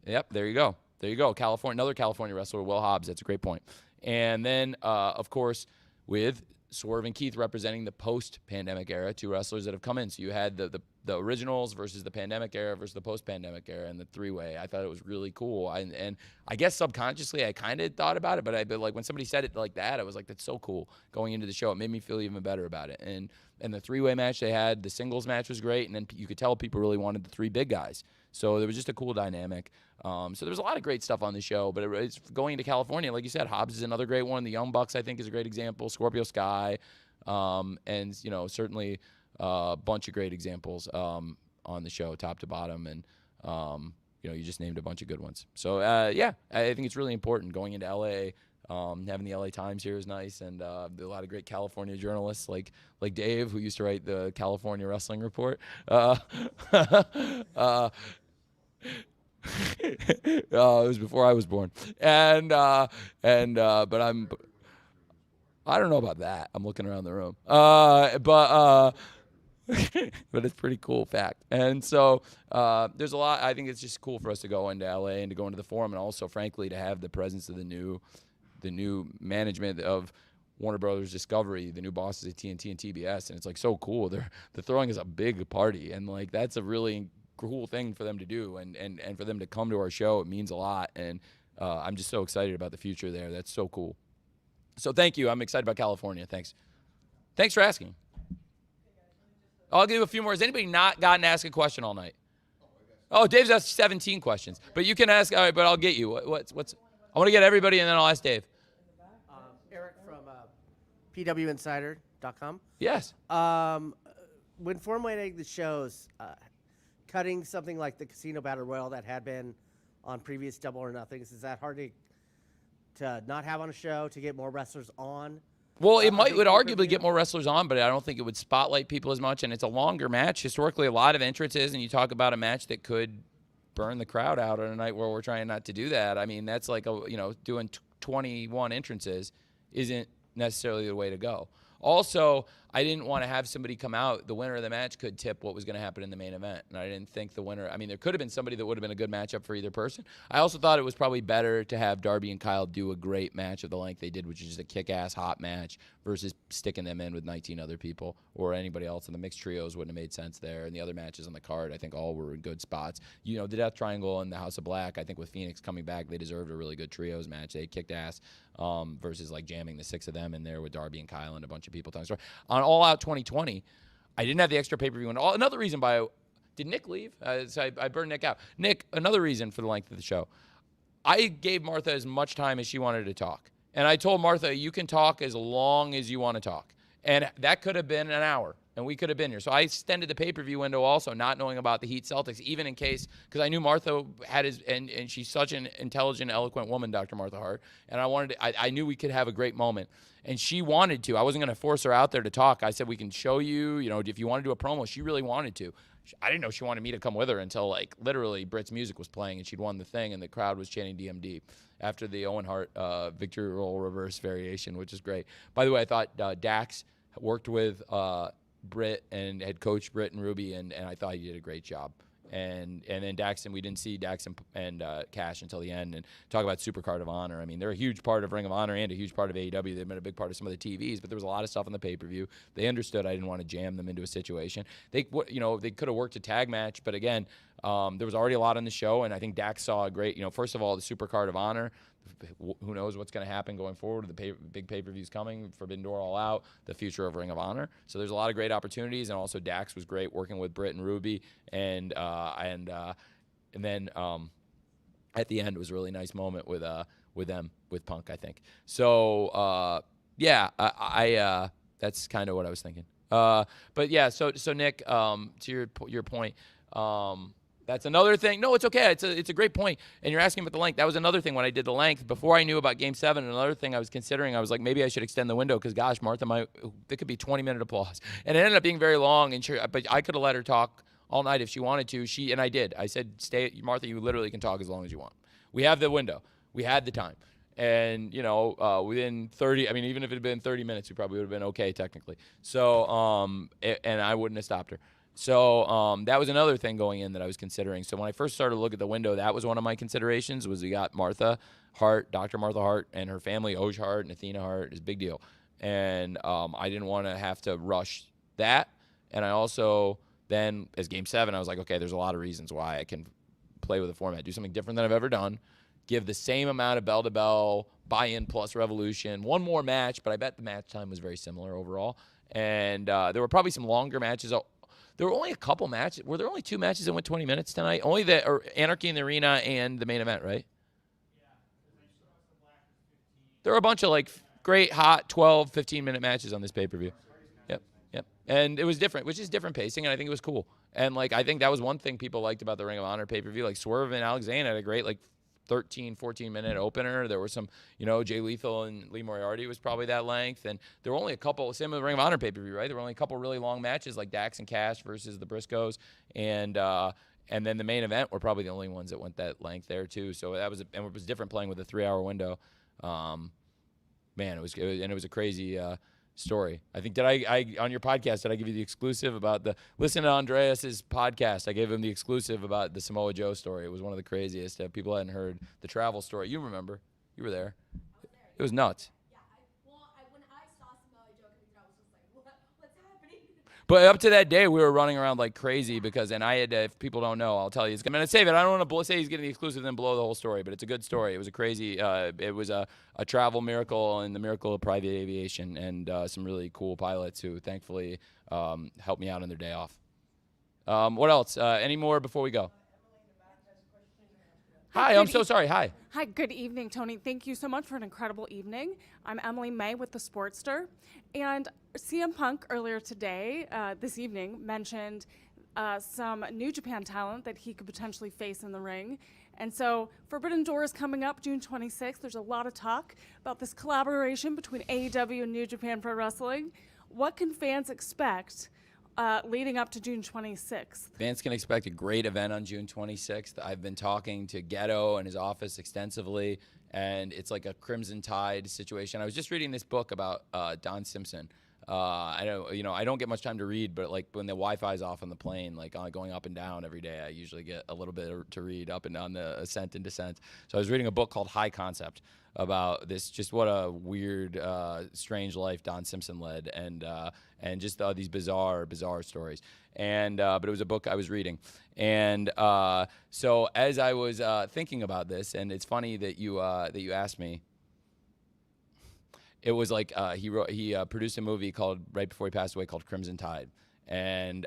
yep, there you go, another California wrestler, Will Hobbs. That's a great point. And then of course with Swerve and Keith representing the post-pandemic era, two wrestlers that have come in. So you had the originals versus the pandemic era versus the post-pandemic era, and the three-way. I thought it was really cool. And I guess subconsciously I kind of thought about it, but like when somebody said it like that, I was like, that's so cool. Going into the show, it made me feel even better about it. And the three-way match they had, the singles match was great, and then you could tell people really wanted the three big guys. So there was just a cool dynamic. So there was a lot of great stuff on the show, but it's going into California. Like you said, Hobbs is another great one. The Young Bucks, I think, is a great example. Scorpio Sky, and certainly a bunch of great examples on the show, top to bottom. And you just named a bunch of good ones. So I think it's really important going into LA. Having the LA Times here is nice, and a lot of great California journalists like Dave, who used to write the California Wrestling Report. It was before I was born, but I don't know about that. I'm looking around the room, but it's pretty cool fact. And so there's a lot. I think it's just cool for us to go into LA and to go into the Forum, and also, frankly, to have the presence of the new management of Warner Brothers Discovery, the new bosses at TNT and TBS, and it's like so cool. They're throwing us a big party, and like that's a really cool thing for them to do, and for them to come to our show. It means a lot, and I'm just so excited about the future there. That's so cool. So thank you. I'm excited about California. Thanks for asking. I'll give you a few more. Has anybody not gotten to ask a question all night? Oh, Dave's asked 17 questions, but you can ask. All right, but I'll get you. What's? I want to get everybody, and then I'll ask Dave. Eric from PWInsider.com. Yes. When formulating the shows, cutting something like the Casino Battle Royal that had been on previous Double or Nothings, is that hard to not have on a show, to get more wrestlers on? Well, it would arguably get more wrestlers on, but I don't think it would spotlight people as much, and it's a longer match. Historically, a lot of entrances, and you talk about a match that could burn the crowd out on a night where we're trying not to do that. I mean, that's like doing 21 entrances isn't necessarily the way to go. Also, I didn't want to have somebody come out. The winner of the match could tip what was going to happen in the main event, and I didn't think the winner. I mean, there could have been somebody that would have been a good matchup for either person. I also thought it was probably better to have Darby and Kyle do a great match of the length they did, which is just a kick-ass hot match, versus sticking them in with 19 other people or anybody else. And the mixed trios wouldn't have made sense there. And the other matches on the card, I think all were in good spots. The Death Triangle and the House of Black, I think with Phoenix coming back, they deserved a really good trios match. They kicked ass versus like jamming the six of them in there with Darby and Kyle and a bunch of people. On All Out 2020, I didn't have the extra pay-per-view. And another reason did Nick leave? So I burned Nick out. Nick, another reason for the length of the show. I gave Martha as much time as she wanted to talk. And I told Martha, you can talk as long as you want to talk. And that could have been an hour, and we could have been here. So I extended the pay-per-view window also, not knowing about the Heat Celtics, even in case, because I knew Martha had and she's such an intelligent, eloquent woman, Dr. Martha Hart, and I knew we could have a great moment. And she wanted to. I wasn't going to force her out there to talk. I said, we can show you, if you want to do a promo. She really wanted to. I didn't know she wanted me to come with her until, like, literally Britt's music was playing and she'd won the thing and the crowd was chanting DMD after the Owen Hart victory roll reverse variation, which is great. By the way, I thought Dax worked with Britt and had coached Britt and Ruby, and I thought he did a great job. And then Dax, we didn't see Dax and Cash until the end. And talk about Supercard of Honor. I mean, they're a huge part of Ring of Honor and a huge part of AEW. They've been a big part of some of the TVs, but there was a lot of stuff on the pay-per-view. They understood I didn't want to jam them into a situation. They could have worked a tag match, but again, there was already a lot on the show, and I think Dax saw a great, first of all, the Supercard of Honor. Who knows what's going to happen going forward? The big pay-per-views coming, Forbidden Door All Out, the future of Ring of Honor. So there's a lot of great opportunities, and also Dax was great working with Britt and Ruby, and then at the end was a really nice moment with them with Punk, I think. So that's kind of what I was thinking. But yeah, so Nick, to your point. That's another thing. No, it's okay. It's a great point. And you're asking about the length. That was another thing when I did the length. Before I knew about Game 7, another thing I was considering, I was like, maybe I should extend the window because, gosh, Martha, there could be 20-minute applause. And it ended up being very long. But I could have let her talk all night if she wanted to. And I did. I said, Martha, you literally can talk as long as you want. We have the window. We had the time. And, within 30, even if it had been 30 minutes, we probably would have been okay technically. So, and I wouldn't have stopped her. So that was another thing going in that I was considering. So when I first started to look at the window, that was one of my considerations, was we got Martha Hart, Dr. Martha Hart, and her family, Oj Hart and Athena Hart. It's a big deal. And I didn't want to have to rush that. And I also then, as Game 7, I was like, okay, there's a lot of reasons why I can play with the format, do something different than I've ever done, give the same amount of bell-to-bell, buy-in plus revolution, one more match, but I bet the match time was very similar overall. And there were probably some longer matches. There were only a couple matches. Were there only 2 matches that went 20 minutes tonight? Only the Anarchy in the Arena and the main event, right? There were a bunch of great, hot 12, 15-minute matches on this pay-per-view. Yep. And it was different, which is different pacing, and I think it was cool. And I think that was one thing people liked about the Ring of Honor pay-per-view. Swerve and Alexander had a great 13, 14-minute opener. There were some, Jay Lethal and Lee Moriarty was probably that length. And there were only a couple, same with the Ring of Honor pay-per-view, right? There were only a couple really long matches like Dax and Cash versus the Briscoes. And then the main event were probably the only ones that went that length there too. So it was different playing with a 3-hour window. It was a crazy story. I think I on your podcast, did I give you the exclusive about listen to Andreas's podcast? I gave him the exclusive about the Samoa Joe story. It was one of the craziest. People hadn't heard the travel story. You remember? You were there. It was nuts. When I saw Samoa Joe coming through, I was just like, what's happening? But up to that day, we were running around like crazy because, and I had, if people don't know, I'll tell you. I'm going to save it. I don't want to say he's getting the exclusive and then blow the whole story, but it's a good story. It was a crazy, it was a travel miracle and the miracle of private aviation, and some really cool pilots who thankfully helped me out on their day off. What else? Any more before we go? Hi, I'm so sorry. Hi. Hi, good evening, Tony. Thank you so much for an incredible evening. I'm Emily May with The Sportster. And CM Punk earlier today, this evening, mentioned some New Japan talent that he could potentially face in the ring. And so Forbidden Door is coming up June 26th. There's a lot of talk about this collaboration between AEW and New Japan Pro Wrestling. What can fans expect leading up to June 26th? Fans can expect a great event on June 26th. I've been talking to Ghetto and his office extensively, and it's like a Crimson Tide situation. I was just reading this book about Don Simpson. I don't get much time to read, but when the Wi-Fi's off on the plane, going up and down every day, I usually get a little bit to read up and down the ascent and descent. So I was reading a book called High Concept about this, just what a weird, strange life Don Simpson led, and just these bizarre stories. And but it was a book I was reading, and so as I was thinking about this, and it's funny that you asked me. It was he produced a movie called, right before he passed away, called Crimson Tide, and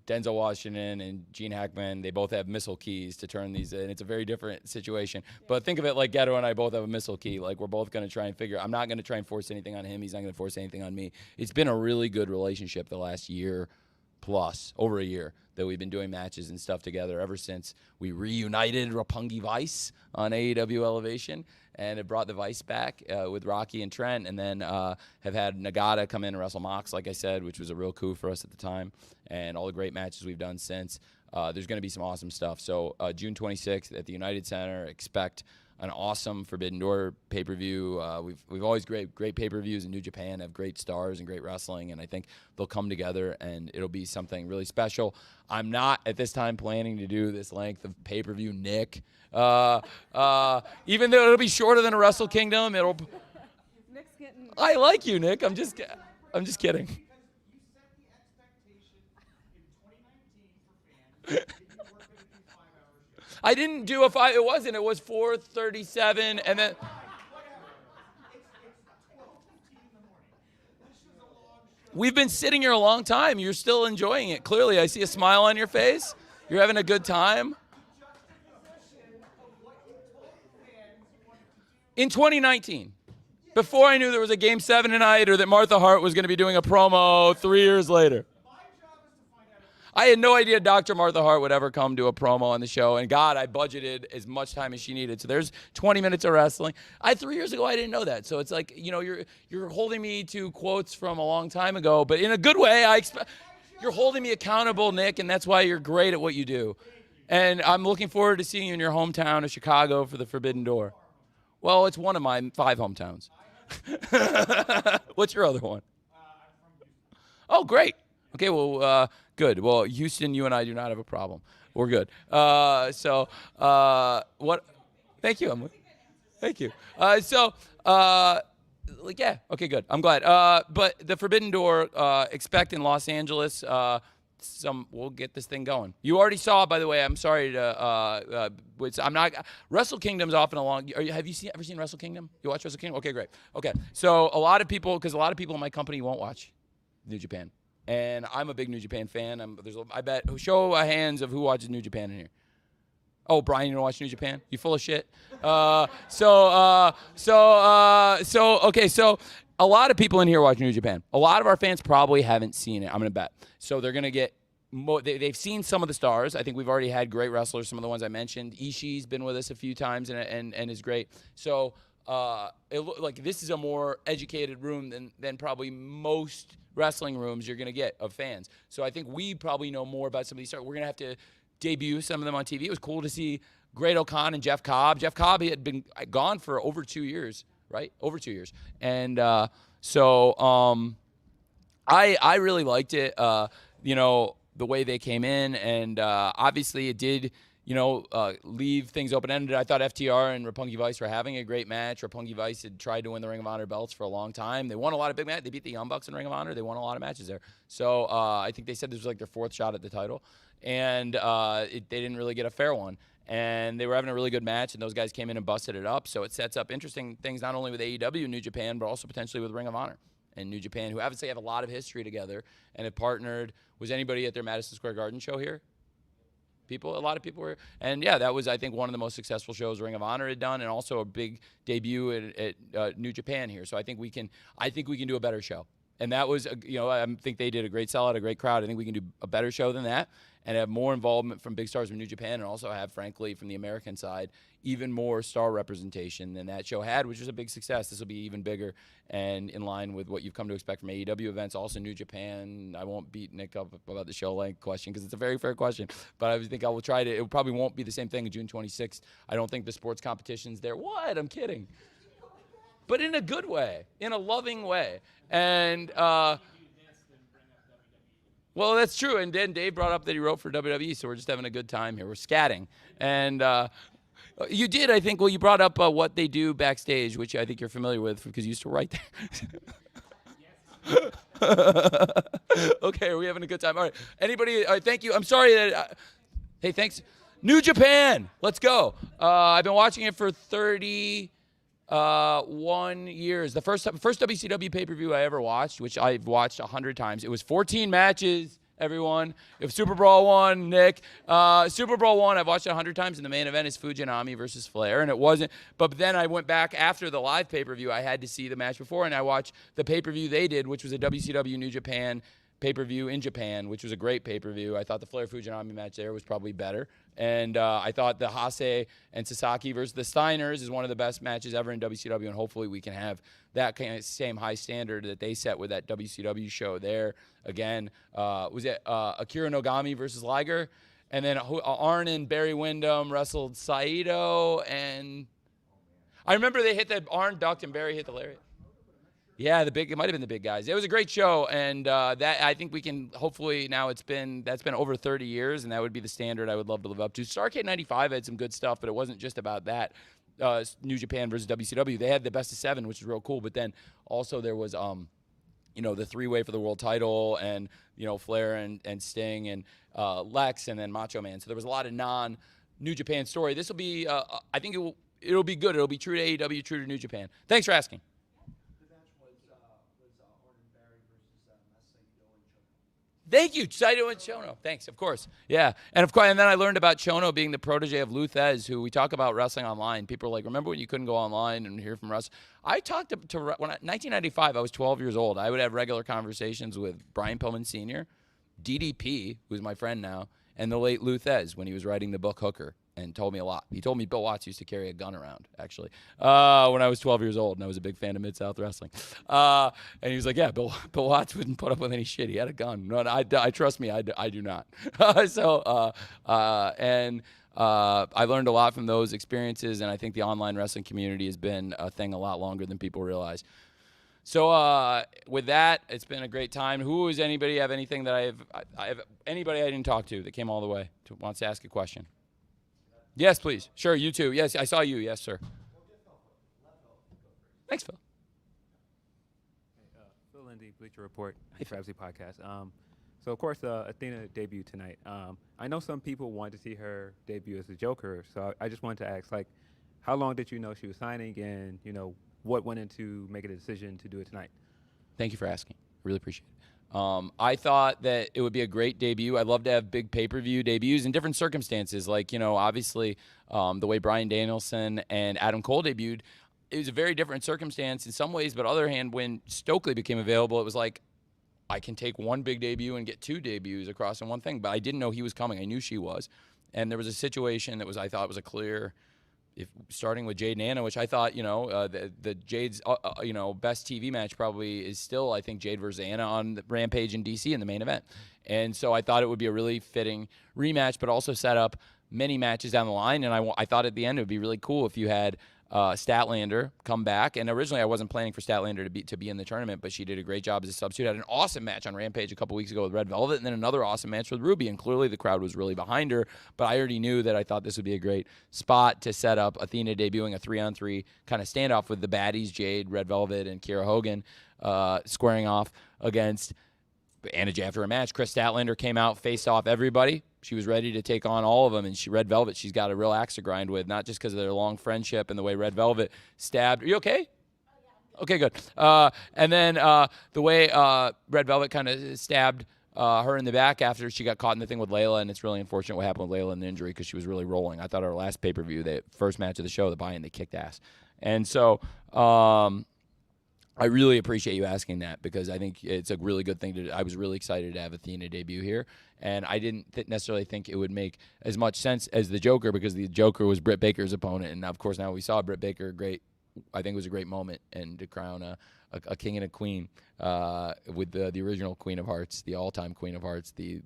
Denzel Washington and Gene Hackman, they both have missile keys to turn these in. It's a very different situation. But think of it like Ghetto and I both have a missile key. We're both going to try and I'm not going to try and force anything on him. He's not going to force anything on me. It's been a really good relationship the last year plus, over a year, that we've been doing matches and stuff together ever since we reunited Roppongi Vice on AEW Elevation, and it brought the Vice back with Rocky and Trent, and then have had Nagata come in and wrestle Mox, like I said, which was a real coup for us at the time, and all the great matches we've done since. There's going to be some awesome stuff. So June 26th at the United Center, expect an awesome Forbidden Door pay-per-view. We've always great pay-per-views in New Japan, have great stars and great wrestling, and I think they'll come together and it'll be something really special. I'm not at this time planning to do this length of pay-per-view, Nick. Even though it'll be shorter than a Wrestle Kingdom, it'll. Nick's getting. I like you, Nick. I'm just kidding. I didn't do a 5. It wasn't. It was 4:37, and then. We've been sitting here a long time. You're still enjoying it. Clearly, I see a smile on your face. You're having a good time. In 2019, before I knew there was a Game 7 tonight or that Martha Hart was going to be doing a promo 3 years later. I had no idea Dr. Martha Hart would ever come to a promo on the show, and God, I budgeted as much time as she needed. So there's 20 minutes of wrestling. 3 years ago, I didn't know that. So it's like, you're holding me to quotes from a long time ago, but in a good way. You're holding me accountable, Nick, and that's why you're great at what you do. And I'm looking forward to seeing you in your hometown of Chicago for the Forbidden Door. Well, it's one of my 5 hometowns. What's your other one? Oh, great. Okay, well, good. Well, Houston, you and I do not have a problem. We're good. What? Thank you, Emily. Thank you. Yeah. Okay, good. I'm glad. But the Forbidden Door, expect in Los Angeles. We'll get this thing going. You already saw, by the way. I'm sorry to. I'm not. Wrestle Kingdom's often along. Have you ever seen Wrestle Kingdom? You watch Wrestle Kingdom? Okay, great. Okay, so a lot of people in my company won't watch New Japan, and I'm a big New Japan fan. I bet. Show of hands of who watches New Japan in here. Oh, Brian, you don't watch New Japan? You full of shit. Okay, so a lot of people in here watch New Japan. A lot of our fans probably haven't seen it, I'm going to bet. So they're going to get they've seen some of the stars. I think we've already had great wrestlers, some of the ones I mentioned. Ishii's been with us a few times and is great. So this is a more educated room than probably most wrestling rooms you're going to get of fans. So I think we probably know more about some of these stars. We're going to have to debut some of them on TV. It was cool to see Great O'Khan and Jeff Cobb. Jeff Cobb, he had been gone for over 2 years. Right? Over 2 years. And I really liked it, the way they came in. And obviously it did, leave things open-ended. I thought FTR and Roppongi Vice were having a great match. Roppongi Vice had tried to win the Ring of Honor belts for a long time. They won a lot of big matches. They beat the Young Bucks in Ring of Honor. They won a lot of matches there. So I think they said this was like their 4th shot at the title. And they didn't really get a fair one. And they were having a really good match, and those guys came in and busted it up. So it sets up interesting things not only with AEW and New Japan, but also potentially with Ring of Honor and New Japan, who obviously have a lot of history together and have partnered. Was anybody at their Madison Square Garden show here? A lot of people were. And, yeah, that was, I think, one of the most successful shows Ring of Honor had done, and also a big debut at New Japan here. So I think we can do a better show. And that was, I think they did a great sellout, a great crowd. I think we can do a better show than that and have more involvement from big stars from New Japan, and also have, frankly, from the American side, even more star representation than that show had, which was a big success. This will be even bigger and in line with what you've come to expect from AEW events, also New Japan. I won't beat Nick up about the show length question because it's a very fair question, but I think I will try to. It probably won't be the same thing on June 26th. I don't think the sports competition's there. What? I'm kidding. But in a good way, in a loving way. And, well, that's true. And then Dave brought up that he wrote for WWE, so we're just having a good time here. We're scatting. And you did, I think, you brought up what they do backstage, which I think you're familiar with because you used to write there. Okay, are we having a good time? All right. Anybody, thank you. I'm sorry that, hey, thanks. New Japan, let's go. I've been watching it for 1 years. The first WCW pay-per-view I ever watched, which I've watched 100 times. It was 14 matches, everyone. If Super Brawl 1, Nick. Super Brawl 1, I've watched it 100 times, and the main event is Fujinami versus Flair, and it wasn't. But then I went back after the live pay-per-view. I had to see the match before, and I watched the pay-per-view they did, which was a WCW New Japan pay-per-view in Japan, which was a great pay-per-view. I thought the Flair Fujinami match there was probably better. And I thought the Hase and Sasaki versus the Steiners is one of the best matches ever in WCW, and hopefully we can have that kind of same high standard that they set with that WCW show there. Again, was it Akira Nogami versus Liger? And then Arn and Barry Windham wrestled Saito and I remember they hit the Arn ducked and Barry hit the lariat. Yeah, it might have been the big guys. It was a great show, and that I think we can hopefully now that's been over 30 years, and that would be the standard I would love to live up to. Starrcade '95 had some good stuff, but it wasn't just about that. New Japan versus WCW, they had the best of 7, which is real cool. But then also there was the 3-way for the world title, and Flair and Sting and Lex, and then Macho Man. So there was a lot of non-New Japan story. This will be, I think it'll be good. It'll be true to AEW, true to New Japan. Thanks for asking. Thank you, Saito and Chono. Thanks, of course. Yeah, and of course, and then I learned about Chono being the protege of Luthez, who we talk about wrestling online. People are like, remember when you couldn't go online and hear from Russ? I talked to when 1995, I was 12 years old. I would have regular conversations with Brian Pillman Sr., DDP, who's my friend now, and the late Luthez when he was writing the book Hooker, and told me a lot. He told me Bill Watts used to carry a gun around, actually, when I was 12 years old, and I was a big fan of Mid-South Wrestling. And he was like, yeah, Bill Watts wouldn't put up with any shit. He had a gun. No, I trust me, I do not. I learned a lot from those experiences, and I think the online wrestling community has been a thing a lot longer than people realize. So with that, it's been a great time. Anybody have anything that I have anybody I didn't talk to that came all the way wants to ask a question? Yes, please. Sure, you too. Yes, I saw you. Yes, sir. Thanks, Phil. Phil Lindy, Bleacher Report, Travesty Podcast. So, of course, Athena debuted tonight. I know some people wanted to see her debut as a Joker, so I just wanted to ask, how long did you know she was signing, and, what went into making a decision to do it tonight? Thank you for asking. Really appreciate it. I thought that it would be a great debut. I'd love to have big pay-per-view debuts in different circumstances. Obviously, the way Bryan Danielson and Adam Cole debuted, it was a very different circumstance in some ways. But on the other hand, when Stokely became available, it was like, I can take one big debut and get 2 debuts across in one thing. But I didn't know he was coming. I knew she was. And there was a situation that I thought was a clear, starting with Jade and Anna, which I thought, the Jade's, best TV match probably is still, I think, Jade versus Anna on the Rampage in DC in the main event. And so I thought it would be a really fitting rematch, but also set up many matches down the line. And I thought at the end it would be really cool if you had Statlander come back. And originally I wasn't planning for Statlander to be in the tournament, but she did a great job as a substitute. Had an awesome match on Rampage a couple weeks ago with Red Velvet, and then another awesome match with Ruby. And clearly the crowd was really behind her, but I already knew that I thought this would be a great spot to set up Athena debuting a 3-on-3 kind of standoff with the baddies, Jade, Red Velvet, and Kiera Hogan, squaring off against Anna Jay after a match. Chris Statlander came out, faced off everybody. She was ready to take on all of them, and Red Velvet, she's got a real axe to grind with, not just because of their long friendship and the way Red Velvet stabbed. Are you okay? Okay, good. And then the way Red Velvet kind of stabbed her in the back after she got caught in the thing with Layla, and it's really unfortunate what happened with Layla and the injury because she was really rolling. I thought our last pay-per-view, the first match of the show, the buy-in, they kicked ass. And so I really appreciate you asking that because I think it's a really good thing I was really excited to have Athena debut here, and I didn't necessarily think it would make as much sense as the Joker because the Joker was Britt Baker's opponent, and of course now we saw Britt Baker, I think it was a great moment, and to crown a king and a queen with the original Queen of Hearts, the all-time Queen of Hearts, the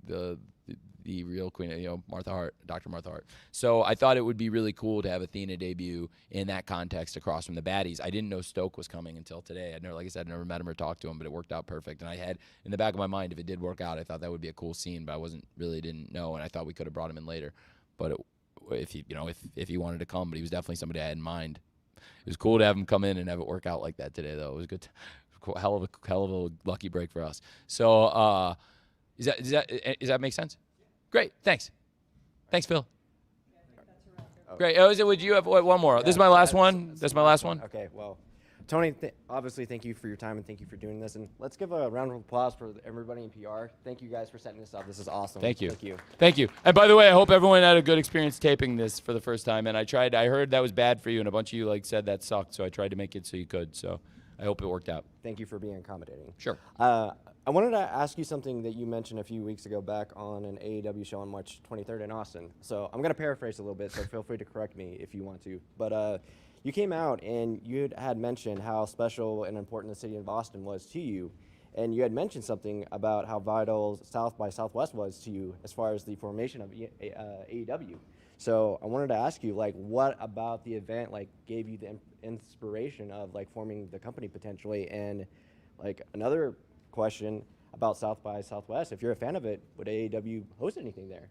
real queen, Martha Hart, Dr. Martha Hart. So I thought it would be really cool to have Athena debut in that context across from the baddies. I didn't know Stoke was coming until today. Like I said, I'd never met him or talked to him, but it worked out perfect. And I had in the back of my mind, if it did work out, I thought that would be a cool scene, but I didn't know, and I thought we could have brought him in later. But if he wanted to come, but he was definitely somebody I had in mind. It was cool to have him come in and have it work out like that today, though. It was good. Hell of a lucky break for us. So does that make sense? Great, thanks. Thanks, Phil. Great. Would you have one more? This is my last one. That's my last one. Okay, well, Tony, obviously, thank you for your time and thank you for doing this. And let's give a round of applause for everybody in PR. Thank you guys for setting this up. This is awesome. Thank you. Thank you. Thank you. And by the way, I hope everyone had a good experience taping this for the first time. And I heard that was bad for you, and a bunch of you said that sucked. So I tried to make it so you could. So I hope it worked out. Thank you for being accommodating. Sure. I wanted to ask you something that you mentioned a few weeks ago back on an AEW show on March 23rd in Austin. So I'm going to paraphrase a little bit, so feel free to correct me if you want to. But you came out and you had mentioned how special and important the city of Austin was to you. And you had mentioned something about how vital South by Southwest was to you as far as the formation of AEW. So I wanted to ask you, like, what about the event like gave you the inspiration of like forming the company potentially? And like another question about South by Southwest, if you're a fan of it, would AEW host anything there?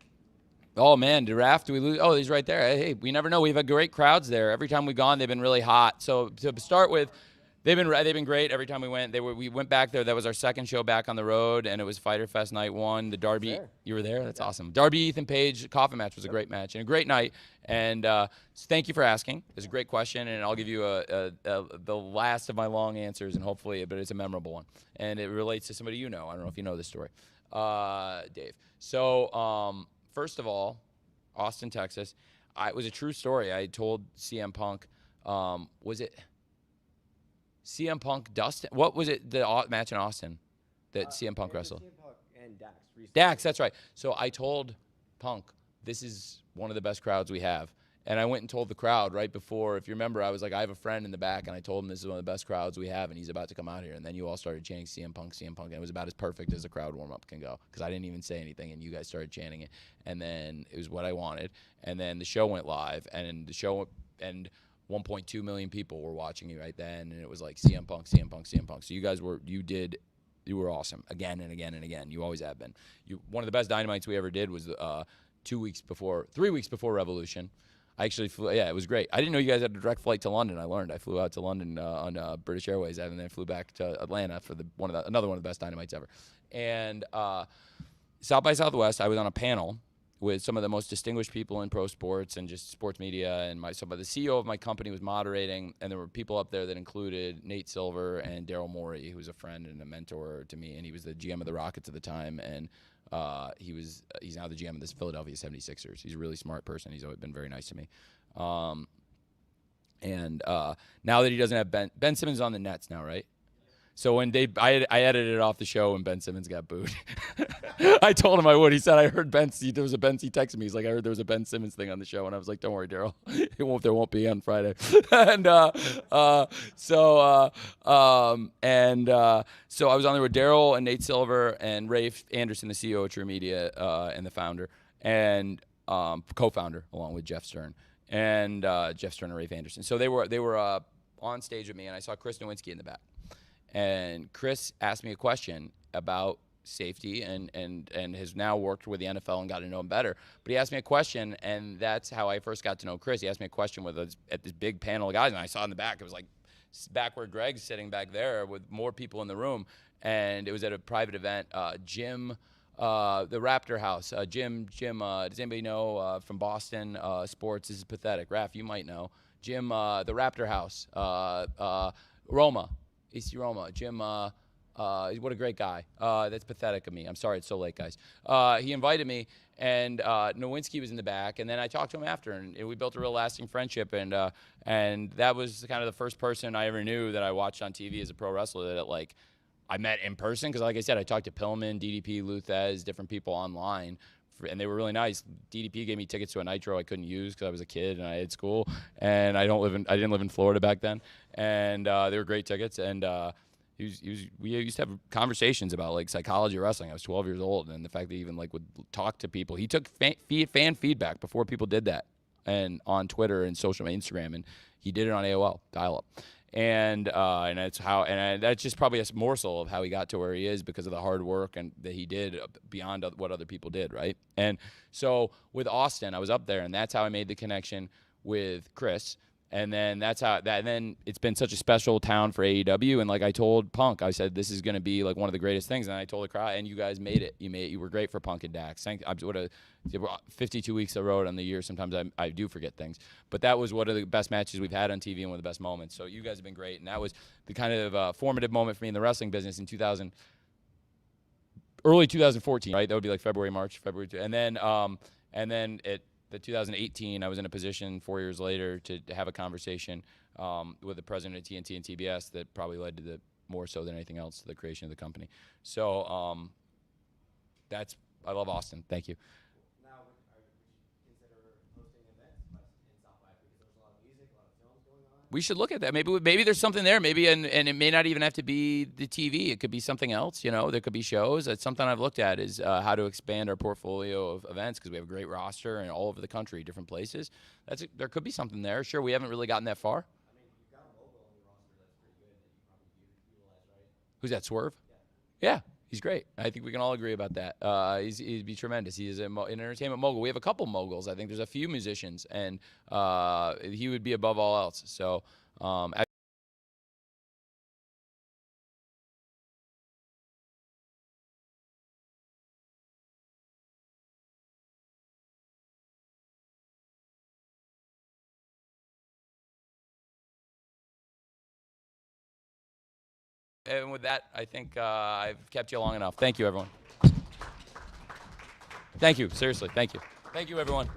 Oh man, did Raft we lose? Oh, he's right there. Hey, we never know. We've had great crowds there. Every time we've gone, they've been really hot. So to start with, they've been great. Every time we went, we went back there. That was our second show back on the road, and it was Fyter Fest night 1. The Darby, Sure. you were there. That's awesome. Darby Ethan Page coffin match was a great match and a great night. And thank you for asking. It's a great question, and I'll give you the last of my long answers, and hopefully, but it's a memorable one, and it relates to somebody you know. I don't know if you know this story, Dave. So. First of all, Austin, Texas. It was a true story. I told CM Punk, was it CM Punk, Dustin? What was it, the match in Austin that CM Punk wrestled? CM Punk and Dax. recently. Dax, that's right. So I told Punk, this is one of the best crowds we have. And I went and told the crowd right before, if you remember, I was like, I have a friend in the back, and I told him this is one of the best crowds we have, and he's about to come out here. And then you all started chanting CM Punk, CM Punk, and it was about as perfect as a crowd warm-up can go, because I didn't even say anything, and you guys started chanting it. And then it was what I wanted. And then the show went live, and the show, and 1.2 million people were watching it right then, and it was like CM Punk, CM Punk, CM Punk. So you guys were, you were awesome again and again and again. You always have been. One of the best Dynamites we ever did was 3 weeks before Revolution. I actually flew, it was great. I didn't know you guys had a direct flight to London. I learned. I flew out to London on British Airways, and then flew back to Atlanta for another one of the best Dynamites ever. And South by Southwest, I was on a panel with some of the most distinguished people in pro sports and just sports media. And the CEO of my company was moderating, and there were people up there that included Nate Silver and Daryl Morey, who was a friend and a mentor to me, and he was the GM of the Rockets at the time. And he's now the GM of this Philadelphia 76ers. He's a really smart person. He's always been very nice to me. And now that he doesn't have Ben Simmons is on the Nets now, right? So when I edited it off the show when Ben Simmons got booed. I told him I would. He said, I heard he texted me. He's like, I heard there was a Ben Simmons thing on the show. And I was like, don't worry, Daryl. There won't be on Friday. And so I was on there with Daryl and Nate Silver and Rafe Anderson, the CEO of True Media and the founder, and co-founder, along with Jeff Stern. And Jeff Stern and Rafe Anderson. So they were on stage with me, and I saw Chris Nowinski in the back. And Chris asked me a question about safety and has now worked with the NFL and got to know him better. But he asked me a question, and that's how I first got to know Chris. He asked me a question at this big panel of guys, and I saw in the back, it was like back where Greg's sitting back there with more people in the room. And it was at a private event. Jim, the Raptor House. Jim, does anybody know from Boston sports? This is pathetic. Raph, you might know. Jim, the Raptor House. Roma. AC Roma. Jim, what a great guy. That's pathetic of me. I'm sorry it's so late, guys. He invited me, and Nowinski was in the back, and then I talked to him after, and we built a real lasting friendship, and that was kind of the first person I ever knew that I watched on TV as a pro wrestler that I met in person, because like I said, I talked to Pillman, DDP, Luthez, different people online, and they were really nice. DDP gave me tickets to a Nitro I couldn't use because I was a kid and I had school, and I didn't live in Florida back then, and they were great tickets. And we used to have conversations about psychology of wrestling. I was 12 years old, and the fact that he even would talk to people. He took fan feedback before people did that, and on Twitter and social Instagram, and he did it on AOL dial-up. And that's that's just probably a morsel of how he got to where he is because of the hard work and that he did beyond what other people did, right? And so with Austin, I was up there, and that's how I made the connection with Chris. And then then it's been such a special town for AEW. And like I told Punk, I said, this is going to be one of the greatest things. And I told the crowd, and you guys made it. You were great for Punk and Dax. 52 weeks of road on the year. Sometimes I do forget things. But that was one of the best matches we've had on TV and one of the best moments. So you guys have been great. And that was the kind of formative moment for me in the wrestling business in early 2014, right? That would be February, March. And then the 2018, I was in a position 4 years later to have a conversation with the president of TNT and TBS that probably led to more so than anything else, to the creation of the company. So I love Austin. Thank you. Now, would you consider hosting events in South by, because there's a lot of music, a lot of films going on? We should look at that. Maybe there's something there. Maybe and it may not even have to be the TV. It could be something else. There could be shows. That's something I've looked at is how to expand our portfolio of events because we have a great roster and all over the country, different places. There could be something there. Sure, we haven't really gotten that far. Who's that? Swerve? Yeah, he's great. I think we can all agree about that. He'd be tremendous. He is an entertainment mogul. We have a couple moguls. I think there's a few musicians, and he would be above all else. So. And with that, I think I've kept you long enough. Thank you, everyone. Thank you. Seriously, thank you. Thank you, everyone.